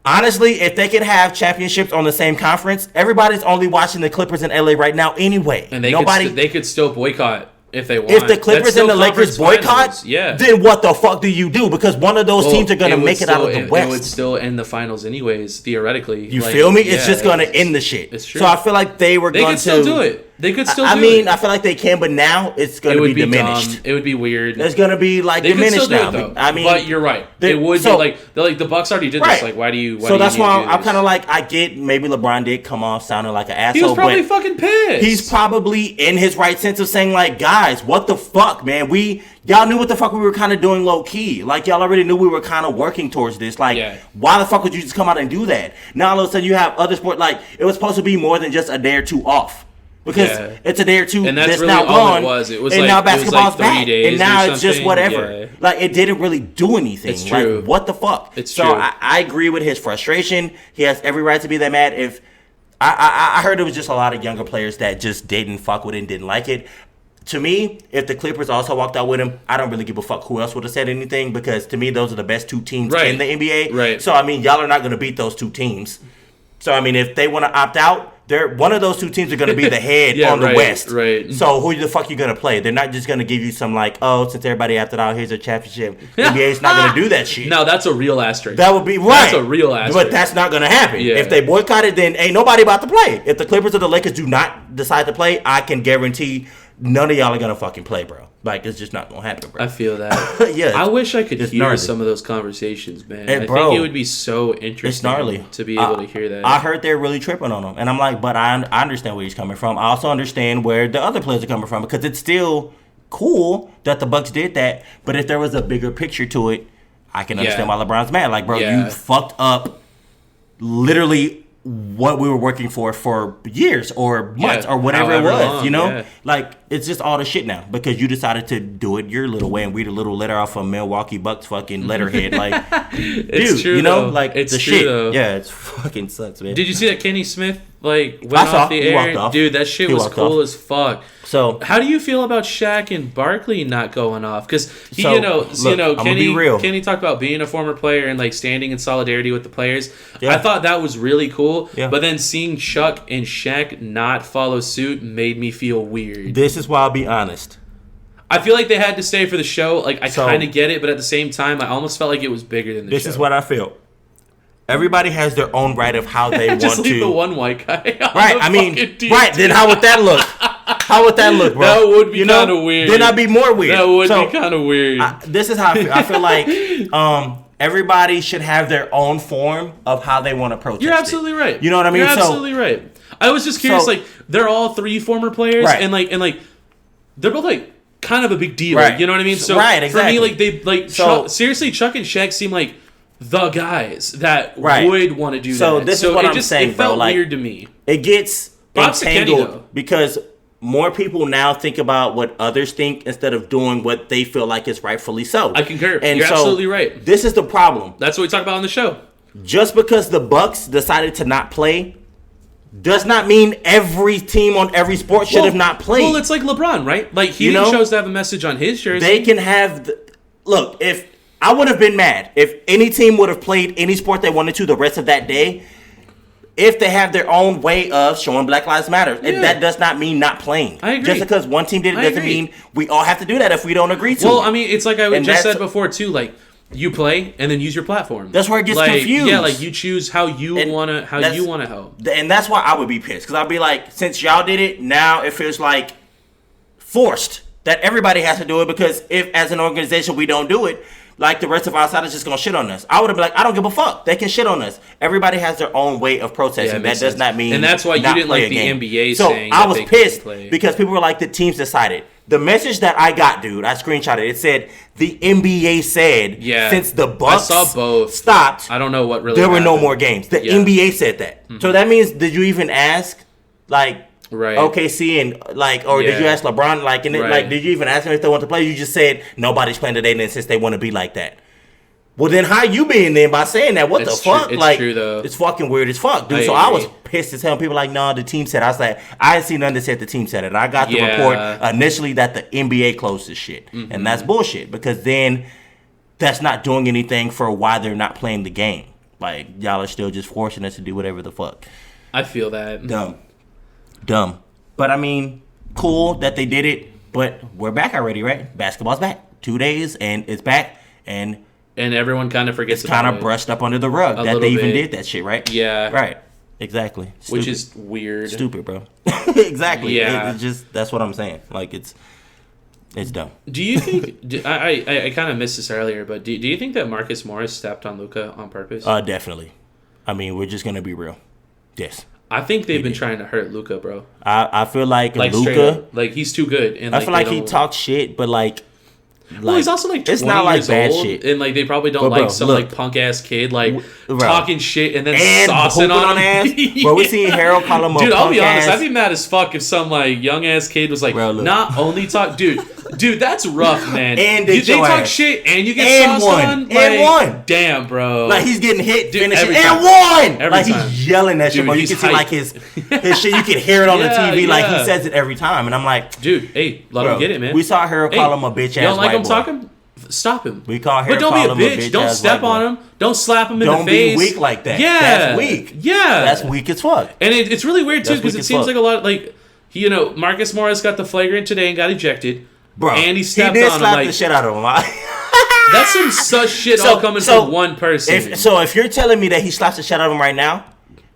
honestly, if they could have championships on the same conference, everybody's only watching the Clippers in LA right now anyway. And they could still boycott if they want. If the Clippers and the Lakers boycott, then what the fuck do you do? Because one of those teams are going to make it out of the West. It would still end the finals anyways, theoretically. You feel me? It's just going to end the shit. It's true. So I feel like they were going to... They could still do it. They could still. I mean, I feel like they can, but now it's going to be diminished. Dumb. It would be weird. It's going to be like they diminished now. I mean, but you're right. It would be like the Bucks already did this. Like, why do you? That's why I'm kind of like, I get maybe LeBron did come off sounding like an asshole. He was probably fucking pissed. He's probably in his right sense of saying like, guys, what the fuck, man? Y'all knew what the fuck we were kind of doing low key. Like, y'all already knew we were kind of working towards this. Like, why the fuck would you just come out and do that? Now all of a sudden you have other sports. Like, it was supposed to be more than just a day or two off. Because it's a day or two and that's really now all gone. It was and like, now basketball's back. And now it's just whatever. Yeah. Like, it didn't really do anything. It's true. Like, what the fuck? It's so true. I agree with his frustration. He has every right to be that mad. If I heard it was just a lot of younger players that just didn't fuck with it and didn't like it. To me, if the Clippers also walked out with him, I don't really give a fuck who else would have said anything, because to me, those are the best two teams in the NBA. Right. So, I mean, y'all are not going to beat those two teams. So, I mean, if they want to opt out, one of those two teams are going to be the head on the West. Right. So, who the fuck you going to play? They're not just going to give you some like, oh, since everybody opted out, here's a championship. The NBA's not going to do that shit. No, that's a real asterisk. That would be right. That's a real asterisk. But that's not going to happen. Yeah. If they boycott it, then ain't nobody about to play. If the Clippers or the Lakers do not decide to play, I can guarantee none of y'all are going to fucking play, bro. Like, it's just not going to happen, bro. I feel that. Yeah. I wish I could hear gnarly. some of those conversations, man. And I bro, think it would be so interesting it's gnarly. to be able to hear that. I heard they're really tripping on him. And I'm like, but I understand where he's coming from. I also understand where the other players are coming from, because it's still cool that the Bucks did that. But if there was a bigger picture to it, I can understand why LeBron's mad. Like, bro, you fucked up literally what we were working for years or months or whatever it was, long, you know? Like, it's just all the shit now because you decided to do it your little way, and we the little letter off of Milwaukee Bucks fucking letterhead. Like, it's dude, true, you know? though. Like, it's the true, shit. Though. Yeah, it's fucking sucks, man. Did you see that Kenny Smith, like, went off the air? Dude, that shit was cool as fuck. So, how do you feel about Shaq and Barkley not going off? Because Kenny talked about being a former player and like standing in solidarity with the players. Yeah. I thought that was really cool. Yeah. But then seeing Chuck and Shaq not follow suit made me feel weird. This is why I'll be honest. I feel like they had to stay for the show. Like, I kind of get it, but at the same time, I almost felt like it was bigger than the show. This is what I feel. Everybody has their own right of how they want to. Just leave the one white guy. Right. I mean, right. Then how would that look? How would that look, bro? That would be kind of weird. Then I'd be more weird. That would be kind of weird. This is how I feel. I feel like everybody should have their own form of how they want to protest. You're absolutely right. You know what I mean? You're absolutely right. I was just curious. Like, they're all three former players, and they're both like kind of a big deal. Right. You know what I mean? So exactly. For me, like seriously, Chuck and Shaq seem like the guys that would want to do that. So this is what I'm saying, it felt bro. Like, weird to me. It gets entangled Kenny, because more people now think about what others think instead of doing what they feel like is rightfully so. I concur. And you're absolutely right. This is the problem. That's what we talk about on the show. Just because the Bucks decided to not play does not mean every team on every sport should have not played. Well, it's like LeBron, right? Like, he chose to have a message on his jersey. They can have... Look, if I would have been mad if any team would have played any sport they wanted to the rest of that day, if they have their own way of showing Black Lives Matter. That does not mean not playing. I agree. Just because one team did it doesn't mean we all have to do that if we don't agree to it. Well, I mean, it's like I just said before, too, like, you play and then use your platform. That's where it gets confused. Yeah, like, you choose how you want to help. And that's why I would be pissed. Because I'd be like, since y'all did it, now it feels like forced that everybody has to do it. Because if, as an organization, we don't do it, like, the rest of outsiders just gonna shit on us. I would have been like, I don't give a fuck. They can shit on us. Everybody has their own way of protesting. That does not mean. And that's why you didn't like the NBA saying. So I was pissed because people were like, the teams decided. The message that I got, dude, I screenshotted. It said the NBA said since the Bucks stopped, I don't know what really there were happened. no more games. The NBA said that. Mm-hmm. So that means, did you even ask, like, OKC and like, or did you ask LeBron, like, and like, did you even ask them if they want to play? You just said nobody's playing today, and since they want to be like that. Well, then how you being then by saying that? What the fuck? It's like, true, though. It's fucking weird as fuck, dude. I was pissed as hell. People like, no, the team said. I was like, I didn't see nothing that said the team said it. I got the report initially that the NBA closed this shit, and that's bullshit because then that's not doing anything for why they're not playing the game. Like, y'all are still just forcing us to do whatever the fuck. I feel that dumb. But I mean, cool that they did it. But we're back already, right? Basketball's back. 2 days and it's back and everyone kind of forgets about it. Kind of brushed up under the rug that they even did that shit, right? Yeah. Right. Exactly. Which is weird. Stupid, bro. Exactly. Yeah. It's just, that's what I'm saying. Like, it's dumb. Do you think... I kind of missed this earlier, but do you think that Marcus Morris stepped on Luka on purpose? Definitely. I mean, we're just going to be real. Yes. I think they've been trying to hurt Luka, bro. I feel like Straight Luka... up. Like, he's too good. And I feel like he talks shit, but like... Well, he's also like 20 it's not like years bad old, shit. and like they probably don't But, like some like punk ass kid like bro. talking shit and then And saucing on ass. Bro, we seen Harold call him a Dude, I'll be punk honest, ass. I'd be mad as fuck if some like young ass kid was like, Bro, look. not only talk, dude, that's rough, man. And they your talk ass. shit and you get And sauced won. on, And like, won. damn, bro. Like he's getting hit, Dude, finishing, every and time. won. Every Like time. he's yelling that shit, Dude, bro. You he's can see hyped. like his shit. You can hear it on the Yeah, TV. Like he yeah. says it every time, and I'm like, dude, hey, let him get it, man. We saw Harold call him a bitch ass You don't like white him boy. talking? Stop him. We call But Harold don't call him be a a bitch. bitch Don't ass step white on boy. him. Don't slap him in Don't the face. be weak like that. Yeah, That's weak. Yeah, That's weak as fuck. And it's really weird too That's because weak it as seems fuck. like a lot like Marcus Morris got the flagrant today and got ejected. Bro, and he stepped did on him slap like the shit out of him. that's some such shit all coming from one person. If you're telling me that he slaps the shit out of him right now,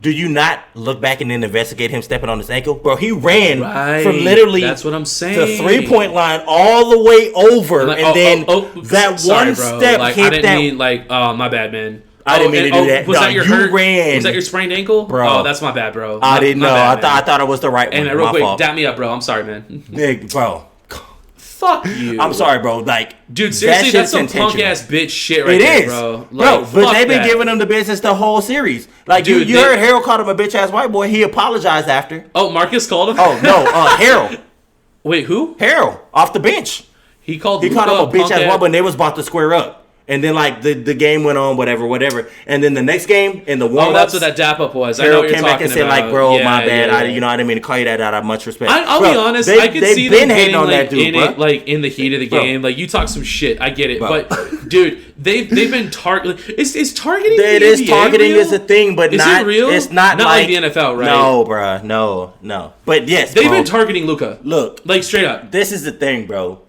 do you not look back and then investigate him stepping on his ankle? Bro, he ran from literally that's what I'm saying. the 3-point line all the way over, Like, and then that sorry, one bro. step like, hit I didn't that. mean like, oh my bad, man. I didn't mean to do that. Was No, that your you hurt? ran. Was that your sprained ankle? Bro. Oh, that's my bad, bro. I didn't know. Bad, I thought it was the right one. And real My quick, fault. dap me up, bro. I'm sorry, man. Big bro. Fuck you. I'm sorry, bro. Like, dude, seriously, that that's some shit's punk intentional. ass bitch shit right It there, is, bro. bro. Like, But fuck they've been that. giving him the business the whole series. Like, Dude, you heard Harold called him a bitch ass white boy. He apologized after. Oh, Marcus called him. Oh no, Harold. Wait, who? Harold off the bench. He called him a bitch ass white boy, and they was about to square up. And then like the game went on, whatever. And then the next game in the warm-ups, oh, that's what that dap up was. I know Harold what you're came back talking and said about. like, "Bro, Yeah, my bad. yeah. I didn't mean to call you that out of much respect." I'll bro, be honest. I could see been them hating getting on like that dude, in bro. it, like in the heat of the Bro. game. Like you talk some shit. I get it, Bro. but dude, they've been targeting. Is targeting? It the is NBA targeting real? is a thing, but is not. It real? It's not like the NFL, right? No, bro. No. But yes, they've bro. been targeting Luka. Look, like straight up. This is the thing, bro.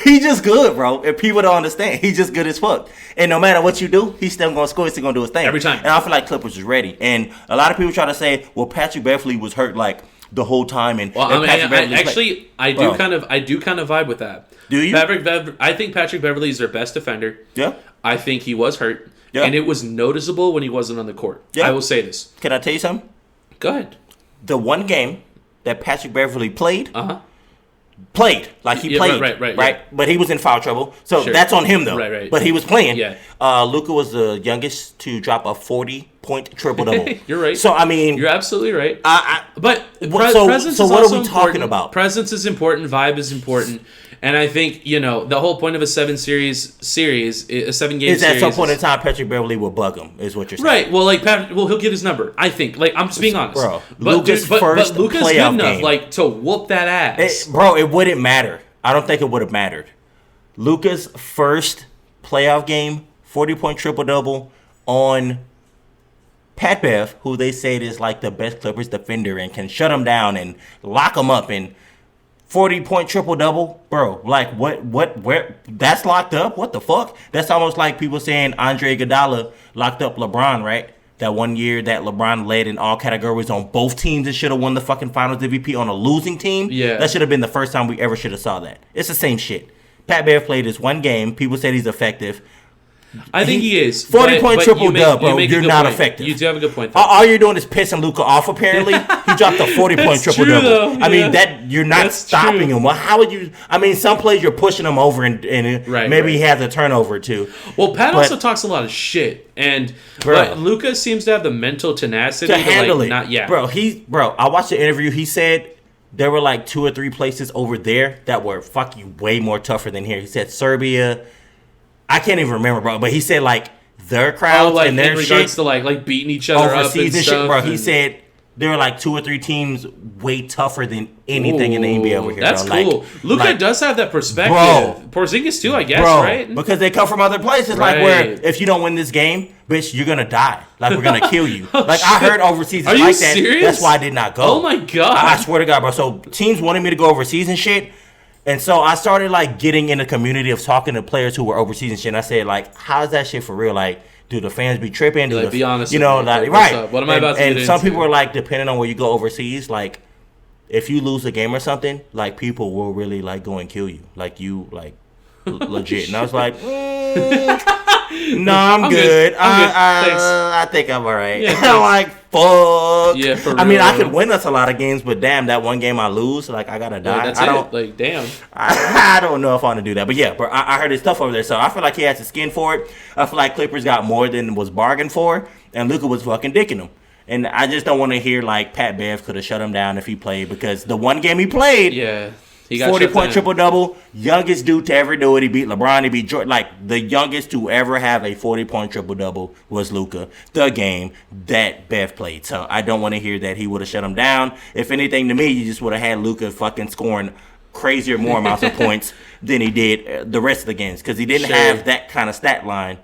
He just good, bro. If people don't understand, he's just good as fuck. And no matter what you do, he's still gonna score. He's still gonna do his thing Every time. And I feel like Clippers is ready. And a lot of people try to say, "Well, Patrick Beverley was hurt like the whole time." And Well, and Patrick Beverley's I do kind of vibe with that. Do you? I think Patrick Beverley is their best defender. Yeah. I think he was hurt. Yeah. And it was noticeable when he wasn't on the court. Yeah. I will say this. Can I tell you something? Go ahead. The one game that Patrick Beverley played. Right. Right. Yeah. But he was in foul trouble. So Sure. that's on him, though. Right. But he was playing. Yeah. Luka was the youngest to drop a 40-point triple-double. You're right. So, I mean... You're absolutely right. But so presence is what are also we talking important. about? Presence is important. Vibe is important. And I think, the whole point of a 7-game series is at some point in time, Patrick Beverley will bug him, is what you're saying. Right. Well, he'll get his number. I think. Like, I'm just being honest. Bro, but Luka's but first Luka's good playoff enough, game. like, to whoop that ass. It wouldn't matter. I don't think it would have mattered. Luka's first playoff game, 40-point triple-double on Pat Bev, who they said is like the best Clippers defender and can shut him down and lock him up, and 40-point triple-double, bro, like where that's locked up? What the fuck? That's almost like people saying Andre Iguodala locked up LeBron, right? That one year that LeBron led in all categories on both teams and should have won the fucking finals MVP on a losing team. Yeah. That should have been the first time we ever should have saw that. It's the same shit. Pat Bev played this one game. People said he's effective. I think he is. 40-point triple-double, bro. You're not effective. You do have a good point, though. All you're doing is pissing Luka off, apparently. He dropped a 40-point triple-double. Yeah. I mean, you're not That's stopping true. him. Well, how would you... I mean, some plays you're pushing him over and maybe he has a turnover, too. Well, Pat also talks a lot of shit. And but Luka seems to have the mental tenacity to handle it. Bro, I watched the interview. He said there were like 2 or 3 places over there that were fucking way more tougher than here. He said Serbia. I can't even remember, bro. But he said like their crowds and their in shit regards to like beating each other up overseas and and stuff. shit, bro. He said there were like 2 or 3 teams way tougher than anything in the NBA over here. That's bro. cool. Luka does have that perspective. Bro. Porzingis too, I guess, Bro, right? because they come from other places, like where if you don't win this game, bitch, you're gonna die. Like we're gonna kill you. Like I heard overseas Are is you like that. serious? That's why I did not go. Oh my god! I swear to God, bro. So teams wanted me to go overseas and shit. And so I started like getting in the community of talking to players who were overseas and shit. And I said, like, how is that shit for real? Like, Do the fans be tripping? Like, be honest. You know, like, right? What am I about to do? And some people are like, depending on where you go overseas, like if you lose a game or something, like people will really like go and kill you, like you like legit. And I was like, no, I'm good. I think I'm all right. Yeah, I'm like, fuck. Yeah, for real. I mean, I could win us a lot of games, but damn, that one game I lose, like I gotta die. That's it. Like, damn. I don't know if I want to do that, but yeah, but I heard his stuff over there, so I feel like he has the skin for it. I feel like Clippers got more than was bargained for, and Luka was fucking dicking him. And I just don't want to hear like Pat Bev could have shut him down if he played, because the one game he played, yeah. He got 40-point triple-double, youngest dude to ever do it. He beat LeBron, he beat Jordan. Like, the youngest to ever have a 40-point triple-double was Luka, the game that Bev played. So I don't want to hear that he would have shut him down. If anything, to me, you just would have had Luka fucking scoring crazier, more amounts of points than he did the rest of the games, because he didn't have that kind of stat line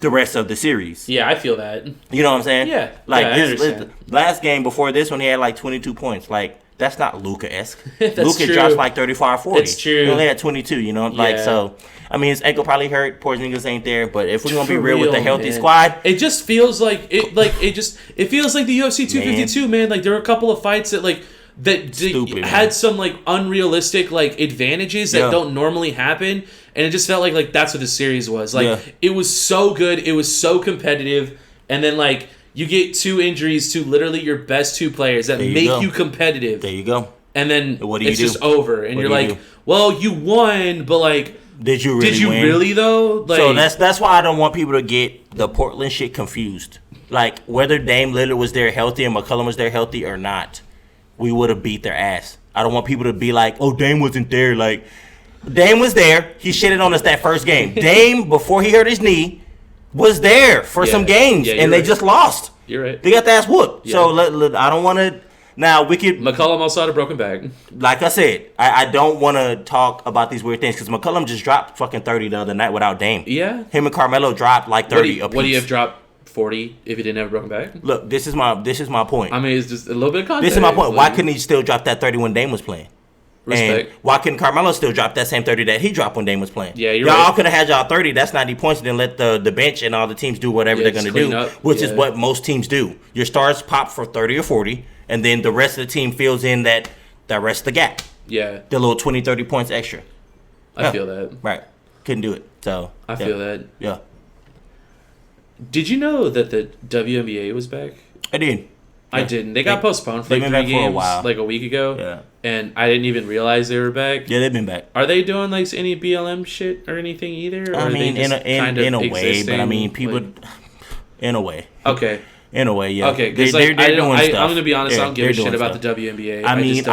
the rest of the series. Yeah, I feel that. You know what I'm saying? Yeah. Like, this last game before this one, he had like 22 points. Like, that's not Luka-esque. Luka drops like 35, 40. It's true. He only had 22, you know? Like, so, I mean, his ankle probably hurt. Porzingis ain't there. But if we're going to be real with the healthy squad. It just feels like, it feels like the UFC 252, man. Like, there were a couple of fights that, like, had some, like, unrealistic, like, advantages that don't normally happen. And it just felt like that's what the series was. Like, it was so good. It was so competitive. And then, like, you get 2 injuries to literally your best 2 players that make you competitive. There you go. And then what do you it's do? just over. And you're like, well, you won, but like, did you win? Really though? Like, so that's why I don't want people to get the Portland shit confused. Like, whether Dame Lillard was there healthy and McCollum was there healthy or not, we would have beat their ass. I don't want people to be like, oh, Dame wasn't there. Like, Dame was there. He shitted on us that first game. Dame, before he hurt his knee, was there for some games, and they just lost. You're right. They got their ass whooped. Yeah. So I don't want to. Now we could. McCollum also had a broken back. Like I said, I don't want to talk about these weird things because McCollum just dropped fucking 30 the other night without Dame. Yeah. Him and Carmelo dropped like 30 apiece. Would he have dropped 40 if he didn't have a broken back? Look, this is my point. I mean, it's just a little bit of context. This is my point. Why couldn't he still drop that 30 when Dame was playing? Respect. And why couldn't Carmelo still drop that same 30 that he dropped when Dame was playing? Yeah, y'all right. could have had y'all 30. That's 90 points. And then let the bench and all the teams do whatever they're going to do, which is what most teams do. Your stars pop for 30 or 40, and then the rest of the team fills in that rest of the gap. Yeah. The little 20, 30 points extra. I feel that. Right. Couldn't do it. So I feel that. Yeah. Did you know that the WNBA was back? I did. I didn't. They got postponed for like 3 games like a week ago. Yeah. And I didn't even realize they were back. Yeah, they've been back. Are they doing like any BLM shit or anything either? Or I mean, are they in a way, but I mean, people, in a way. Okay. In a way, yeah. Okay, because they're doing stuff. I'm gonna be honest. I don't give a shit about the WNBA. I mean,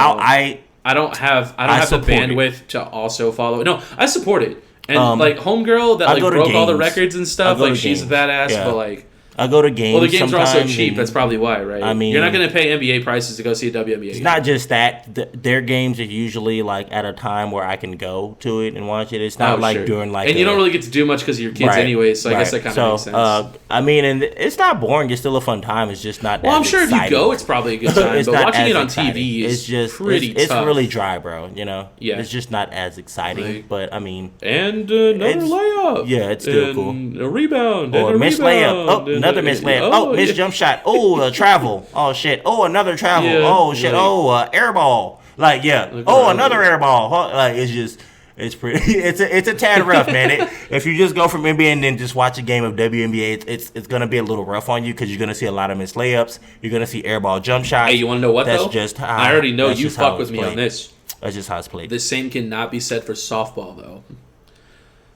I don't have the bandwidth to also follow. No, I support it. And like homegirl that like broke all the records and stuff. Like she's a badass, but like. I go to games. Well, the games are also cheap. That's probably why, right? I mean, you're not going to pay NBA prices to go see a WNBA. It's not just that. Their games are usually like at a time where I can go to it and watch it. It's not during like. And you don't really get to do much because of your kids anyway. So I guess that kind of makes sense. I mean, and it's not boring. It's still a fun time. It's just not. Well, I'm sure if you go, it's probably a good time. But watching it on TV is just pretty tough. It's really dry, bro. You know. Yeah. It's just not as exciting. But I mean. And another layup. Yeah, it's still cool. A rebound. Or a missed layup. Oh, another missed layup. Oh, missed jump shot. Oh, a travel. Oh shit. Oh, another travel. Yeah, oh shit. Like, air ball. Like another air ball. Like it's pretty. It's a tad rough, man. If you just go from NBA and then just watch a game of WNBA, it's gonna be a little rough on you because you're gonna see a lot of missed layups. You're gonna see air ball jump shots. Hey, you want to know what that's though? Just how, I already know you fuck with me on this. That's just how it's played. The same cannot be said for softball though.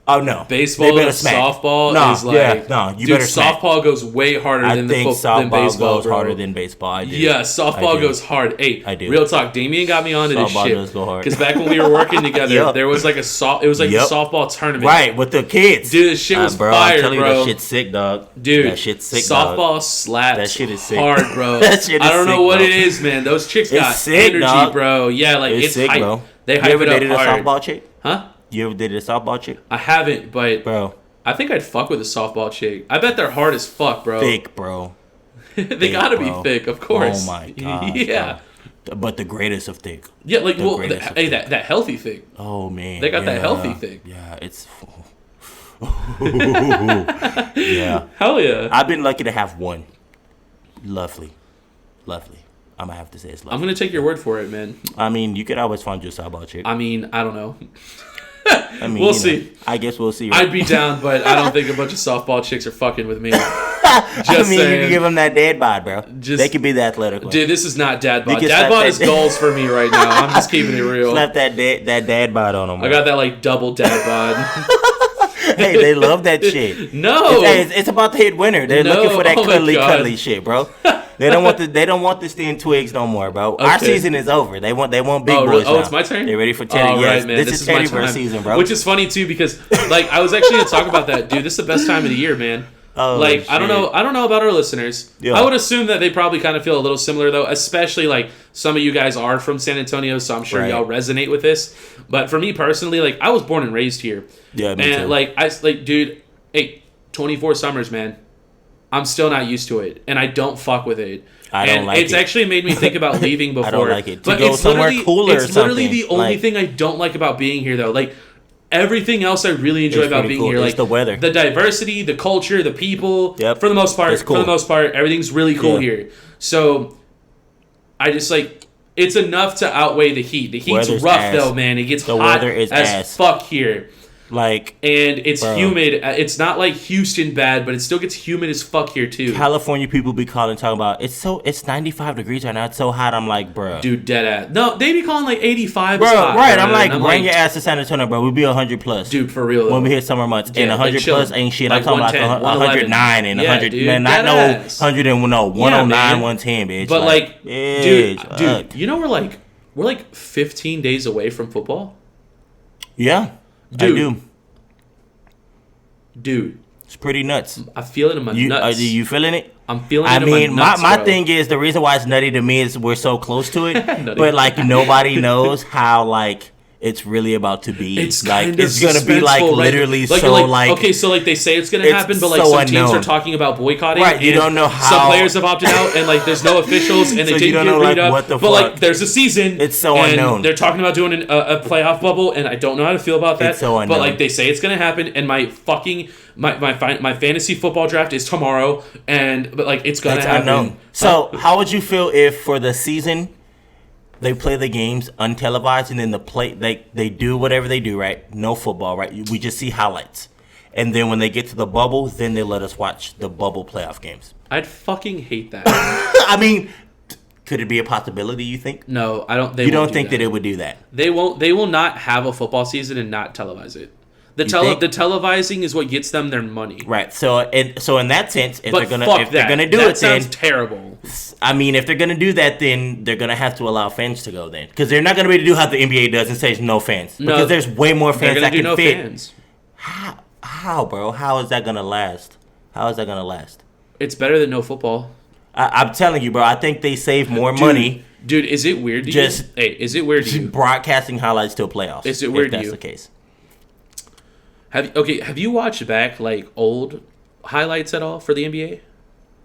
Oh no! Baseball and softball is like you better smack. Softball goes way harder than softball baseball. Goes harder than baseball. Yeah, softball goes hard. Hey, I do. Real talk. Damien got me onto this shit does go hard. because back when we were working together, there was like the softball tournament, right? With the kids, dude. This shit was fire, bro. That shit's sick, dog. Dude, that shit's sick. Softball slaps. That shit is sick, hard, bro. That shit is I don't know what bro. it is, man. Those chicks got sick, energy, dog. bro. Yeah, like it's sick, hype. Bro. They hype you ever it up dated hard. a softball chick? Huh? You ever dated a softball chick? I haven't, but bro, I think I'd fuck with a softball chick. I bet they're hard as fuck, bro. Thick, bro. They gotta be thick, of course. Oh my god. Yeah. Bro. But the greatest of thick. Yeah, like that healthy thick. Oh man. They got that healthy thick. Yeah, it's. Yeah. Hell yeah. I've been lucky to have one. Lovely. I'm gonna have to say it's lovely. I'm gonna take your word for it, man. I mean, you could always find your softball chick. I mean, I don't know. I mean, we'll see. I guess we'll see. Right? I'd be down, but I don't think a bunch of softball chicks are fucking with me. I mean, you can give them that dad bod, bro. They could be the athletic one. Dude, this is not dad bod. Dad bod is goals for me right now. I'm just keeping it real. Slap that dad bod on them. I got that like double dad bod. Hey, they love that shit. No, it's about to hit winter. They're looking for that cuddly shit, bro. They don't want the thin twigs no more, bro. Okay. Our season is over. They want big boys really? now. Oh, it's my turn. They're ready for Teddy. Yes, right, man. This is Teddyverse season, bro. Which is funny too because like I was actually gonna talk about that, dude. This is the best time of the year, man. Oh, like shit. I don't know about our listeners. Yeah. I would assume that they probably kind of feel a little similar though, especially like some of you guys are from San Antonio, so I'm sure y'all resonate with this. But for me personally, like I was born and raised here. Yeah, me too. And dude, hey, 24 summers, man. I'm still not used to it, and I don't fuck with it. I don't like it. It's actually made me think about leaving before. I don't like it. But go somewhere cooler or something. It's literally the only thing I don't like about being here, though. Like, everything else I really enjoy about being here. Like, it's the weather. The diversity, the culture, the people. Yep. For the most part, cool. Everything's really cool here. So, I just, like, it's enough to outweigh the heat. The heat's rough, though, man. It gets hot as fuck here. Like, and it's humid. It's not like Houston bad, but it still gets humid as fuck here too. California people be calling, talking about it's 95 degrees right now. It's so hot. I'm like, bro, dude, dead ass. No, they be calling like 85. Bro, hot, right? I'm like, bring your ass to San Antonio, bro. We'll be 100 plus, dude, for real. When we hit summer months, and 100 plus ain't shit. I'm talking like 109 and 100. Dude, man, not no 100 and 109, 110, bitch. But like dude, you know we're like 15 days away from football. Yeah, dude. I do. Dude, it's pretty nuts. I feel it in my nuts. Are you feeling it? I'm feeling it in my nuts, my thing is, the reason why it's nutty to me is we're so close to it, but like nobody knows how like it's really about to be. It's like it's gonna be like literally like okay, so like they say it's gonna happen, but like so some teams are talking about boycotting. Right, you don't know how. Some players have opted out, and like there's no officials, and they didn't get read up. What the but like there's a season. It's so unknown. They're talking about doing a playoff bubble, and I don't know how to feel about that. It's so unknown. But like they say it's gonna happen, and my fantasy football draft is tomorrow, but like it's gonna happen. Unknown. So how would you feel if for the season they play the games untelevised, and then they do whatever they do, right? No football, right? We just see highlights. And then when they get to the bubble, then they let us watch the bubble playoff games. I'd fucking hate that. I mean, could it be a possibility, you think? No, I don't. You don't think that it would do that? They won't. They will not have a football season and not televise it. The televising is what gets them their money. Right. So in that sense, if they're gonna do it, then that sounds terrible. I mean, if they're gonna do that, then they're gonna have to allow fans to go then, because they're not gonna be able to do how the NBA does and say no fans, because there's way more fans that can fit. Fans. How, bro? How is that gonna last? It's better than no football. I'm telling you, bro. I think they save more money. Dude, is it weird to you? Is it weird to you? Broadcasting highlights to a playoffs. Is it weird to you? If that's the case. Have you watched back like old highlights at all for the NBA?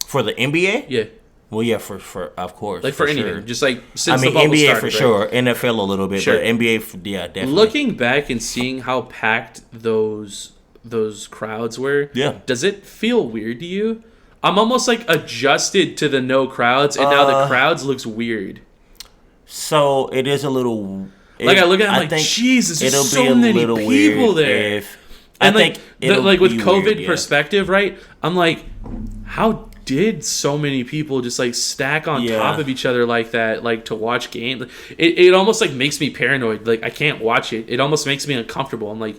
For the NBA? Yeah. Well, yeah, for of course. Like for anything, sure. just like since the bubble NBA started, for sure, NFL a little bit, but NBA, yeah, definitely. Looking back and seeing how packed those crowds were, does it feel weird to you? I'm almost like adjusted to the no crowds, and now the crowds looks weird. So it is a little. Like I look at it, I'm like, Jesus, there's so many people there. And like with COVID perspective, right? I'm like, how did so many people just like stack on top of each other like that, like to watch games? It almost like makes me paranoid. Like I can't watch it. It almost makes me uncomfortable. I'm like,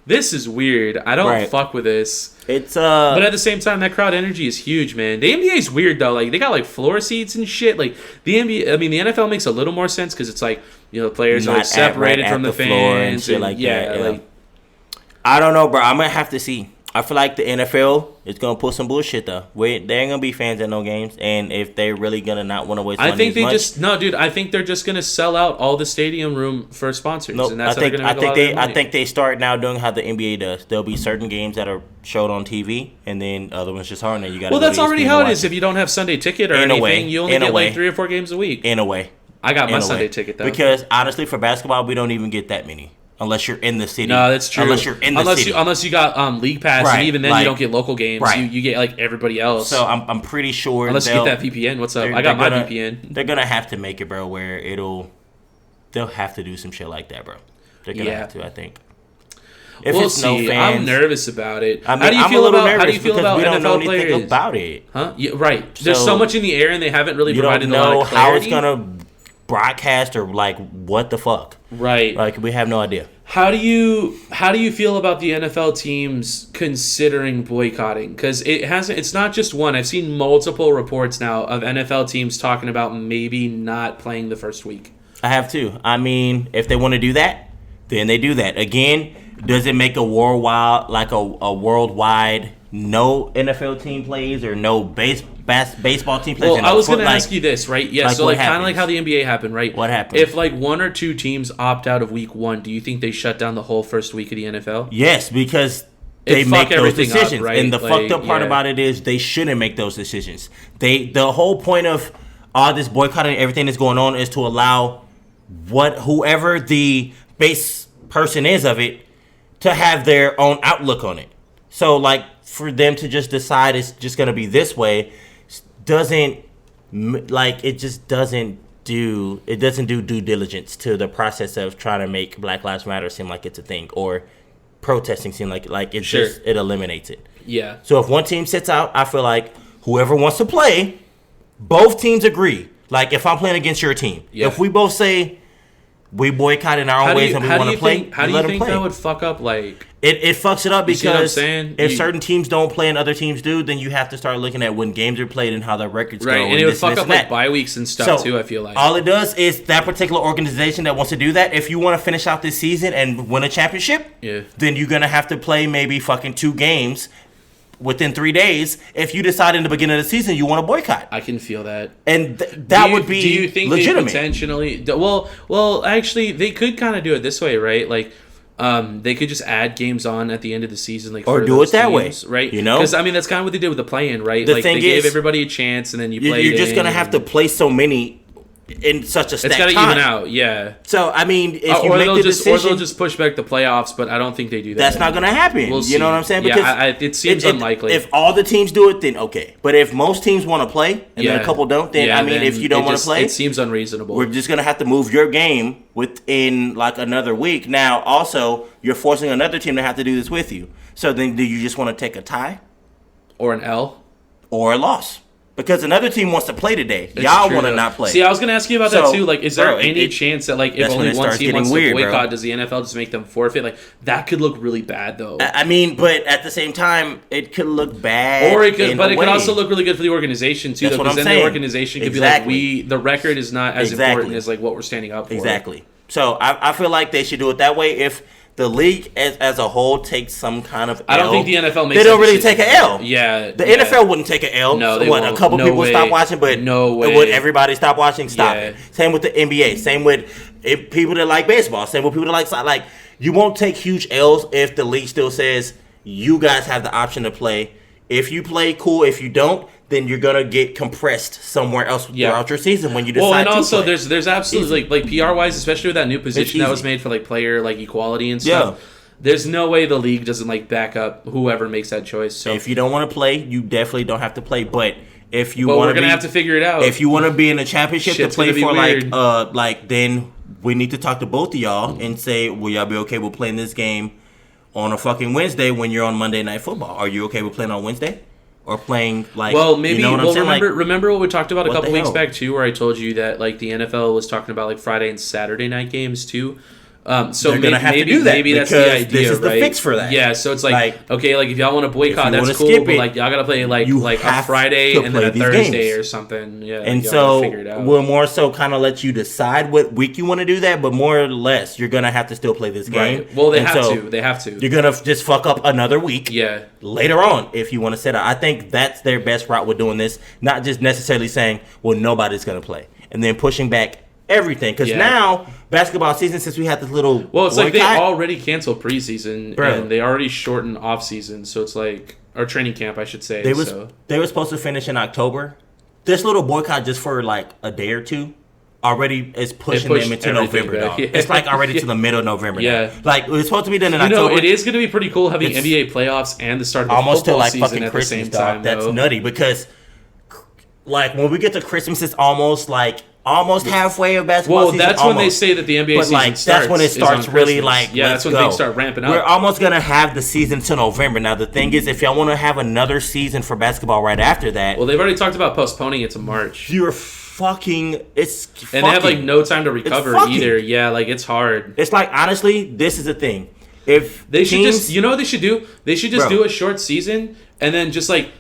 this is weird. I don't fuck with this. It's But at the same time, that crowd energy is huge, man. The NBA is weird though. Like they got like floor seats and shit. Like the NBA, I mean the NFL makes a little more sense because it's like, you know, the players are like separated from the fans and shit like that. Like, I don't know, bro. I'm gonna have to see. I feel like the NFL is gonna pull some bullshit though. There ain't gonna be fans at no games, and if they're really gonna not want to waste money, I think they're just gonna sell out all the stadium room for sponsors. Nope, and that's how they're gonna make a lot of their money. I think they start now doing how the NBA does. There'll be certain games that are showed on TV, and then other ones just aren't. You got. Well, that's already how it is. If you don't have Sunday ticket or anything, you only get like 3 or 4 games a week. In a way, I got my Sunday ticket though. Because honestly, for basketball, we don't even get that many. unless you're in the city. No, that's true. Unless you're in the city. Unless you got league pass, Right, and even then like, you don't get local games. right. You get like everybody else. So I'm pretty sure unless you get that VPN. What's up? I got my VPN. They're gonna have to make it, bro, where they'll have to do some shit like that, bro. They're gonna have to, I think. If we'll it's see. no fans, I'm nervous about it. I mean, how do you I'm feel a little about nervous because we don't know NFL anything players? about it. Huh? Yeah, right. There's so much in the air, and they haven't really you provided don't a lot know of clarity. how it's gonna broadcast or like what the fuck. Right. Like we have no idea. How do you feel about the NFL teams considering boycotting? Because it's not just one. I've seen multiple reports now of NFL teams talking about maybe not playing the first week. I have too. I mean, if they want to do that, then they do that. Again, does it make a worldwide no NFL team plays or no baseball team plays? Well, I was going to ask you this, right? Yeah, so kind of like how the NBA happened, right? What happened? If like one or two teams opt out of week 1, do you think they shut down the whole first week of the NFL? Yes, because they make those decisions. Up, right? And the fucked up part about it is they shouldn't make those decisions. The whole point of all this boycotting and everything that's going on is to allow whoever the base person is of it to have their own outlook on it. So like for them to just decide it's just going to be this way doesn't do due diligence to the process of trying to make Black Lives Matter seem like it's a thing or protesting seem like it's just it eliminates it. Yeah. So if one team sits out, I feel like whoever wants to play, both teams agree. Like if I'm playing against your team, if we both say we boycott in our own ways and we want to play, how do you think that would fuck up like it fucks it up because if you, certain teams don't play and other teams do, then you have to start looking at when games are played and how their records go. And it would fuck up like bye weeks and stuff too, I feel like. All it does is that particular organization that wants to do that, if you want to finish out this season and win a championship, then you're going to have to play maybe fucking 2 games within 3 days if you decide in the beginning of the season you want to boycott. I can feel that. And that would be legitimate. Do you think they potentially... Well, actually, they could kind of do it this way, right? Like, they could just add games on at the end of the season, like, or do it that way, right? You know, because I mean that's kind of what they did with the play-in, right? The like thing they gave everybody a chance, and then you're just gonna have to play so many in such a stacked time. It's got to even out, yeah. So I mean, if you make the decision, or they'll just push back the playoffs, but I don't think they do that. That's not gonna happen. We'll see. You know what I'm saying? Because it seems unlikely. If all the teams do it, then okay. But if most teams want to play and then a couple don't, then I mean, if you don't want to play, it seems unreasonable. We're just gonna have to move your game within like another week. Now, also, you're forcing another team to have to do this with you. So then, do you just want to take a tie, or an L, or a loss? Because another team wants to play today. Y'all want to not play. See, I was going to ask you about that too. Like, is there any chance that, like, if only one team wants to boycott, does the NFL just make them forfeit? Like, that could look really bad, though. I mean, but at the same time, it could look bad. Or it could also look really good for the organization too. Because then the organization could be like, the record is not as important as like what we're standing up for. Exactly. So I feel like they should do it that way. If the league as a whole takes some kind of L. I don't think the NFL makes. They don't really take an L. Yeah. The NFL wouldn't take an L. No, they won't. A couple people stop watching, but no way. Would everybody stop watching? Stop it. Same with the NBA. Same with people that like baseball. Same with people that like soccer. Like, you won't take huge L's if the league still says you guys have the option to play. If you play, cool. If you don't, then you're gonna get compressed somewhere else throughout your season when you decide. Well, and also there's absolutely like PR wise, especially with that new position that was made for like player like equality and stuff. Yeah. There's no way the league doesn't like back up whoever makes that choice. So if you don't want to play, you definitely don't have to play. But if you want to, we're gonna have to figure it out. If you want to be in a championship to play for like then we need to talk to both of y'all and say, will y'all be okay with playing this game on a fucking Wednesday when you're on Monday Night Football? Are you okay with playing on Wednesday? Or playing like maybe you know what I'm saying? Remember what we talked about a couple weeks back too, where I told you that like the NFL was talking about like Friday and Saturday night games too. So they're gonna have to do that. Maybe that's the idea, this is right? the fix for that. Yeah, so it's like okay, like if y'all want to boycott, that's cool. But like y'all gotta play like a Friday and then a Thursday or something. Yeah, and so we'll more so kind of let you decide what week you want to do that, but more or less you're gonna have to still play this game. Right. Well, they have to. You're gonna just fuck up another week. Yeah. Later on, if you want to set up, I think that's their best route with doing this. Not just necessarily saying, well, nobody's gonna play, and then pushing back everything, because now basketball season, since we had this little it's like they already canceled preseason and they already shortened off season, so it's like or training camp I should say. They were supposed to finish in October. This little boycott just for like a day or two already is pushing them into November, dog. Yeah. It's like already to the middle of November. Yeah. Now. Like it's supposed to be done in October. It is going to be pretty cool having NBA playoffs and the start of the almost football to like season fucking at Christmas, the same dog. time. That's nutty because like when we get to Christmas, it's almost halfway of basketball season. Well, that's when they say that the NBA season starts. That's when it starts really like, that's when things start ramping up. We're almost going to have the season till November. Now, the thing is, if y'all want to have another season for basketball right after that. Well, they've already talked about postponing it to March. You're fucking, and they have like no time to recover either. Yeah, like it's hard. It's like, honestly, this is the thing. If they should just, you know what they should do? They should just do a short season and then just like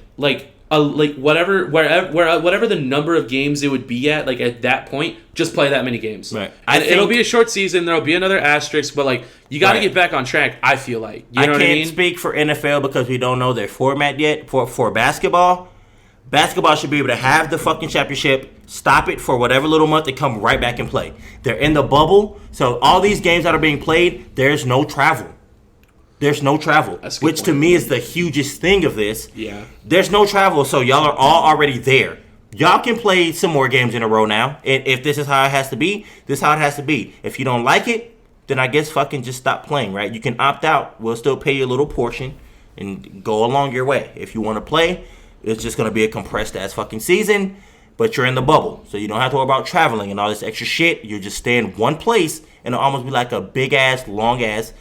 whatever the number of games it would be at, like at that point, just play that many games. Right. And it'll be a short season. There'll be another asterisk, but like you got to get back on track. I feel like you know what I mean. I can't speak for NFL because we don't know their format yet. For basketball should be able to have the fucking championship, stop it for whatever little month, and come right back and play. They're in the bubble, so all these games that are being played, there's no travel. There's no travel, which to me is the hugest thing of this. Yeah. There's no travel, so y'all are all already there. Y'all can play some more games in a row now. And if this is how it has to be, this is how it has to be. If you don't like it, then I guess fucking just stop playing, right? You can opt out. We'll still pay you a little portion and go along your way. If you want to play, it's just going to be a compressed-ass fucking season, but you're in the bubble. So you don't have to worry about traveling and all this extra shit. You just stay in one place, and it'll almost be like a big-ass, long-ass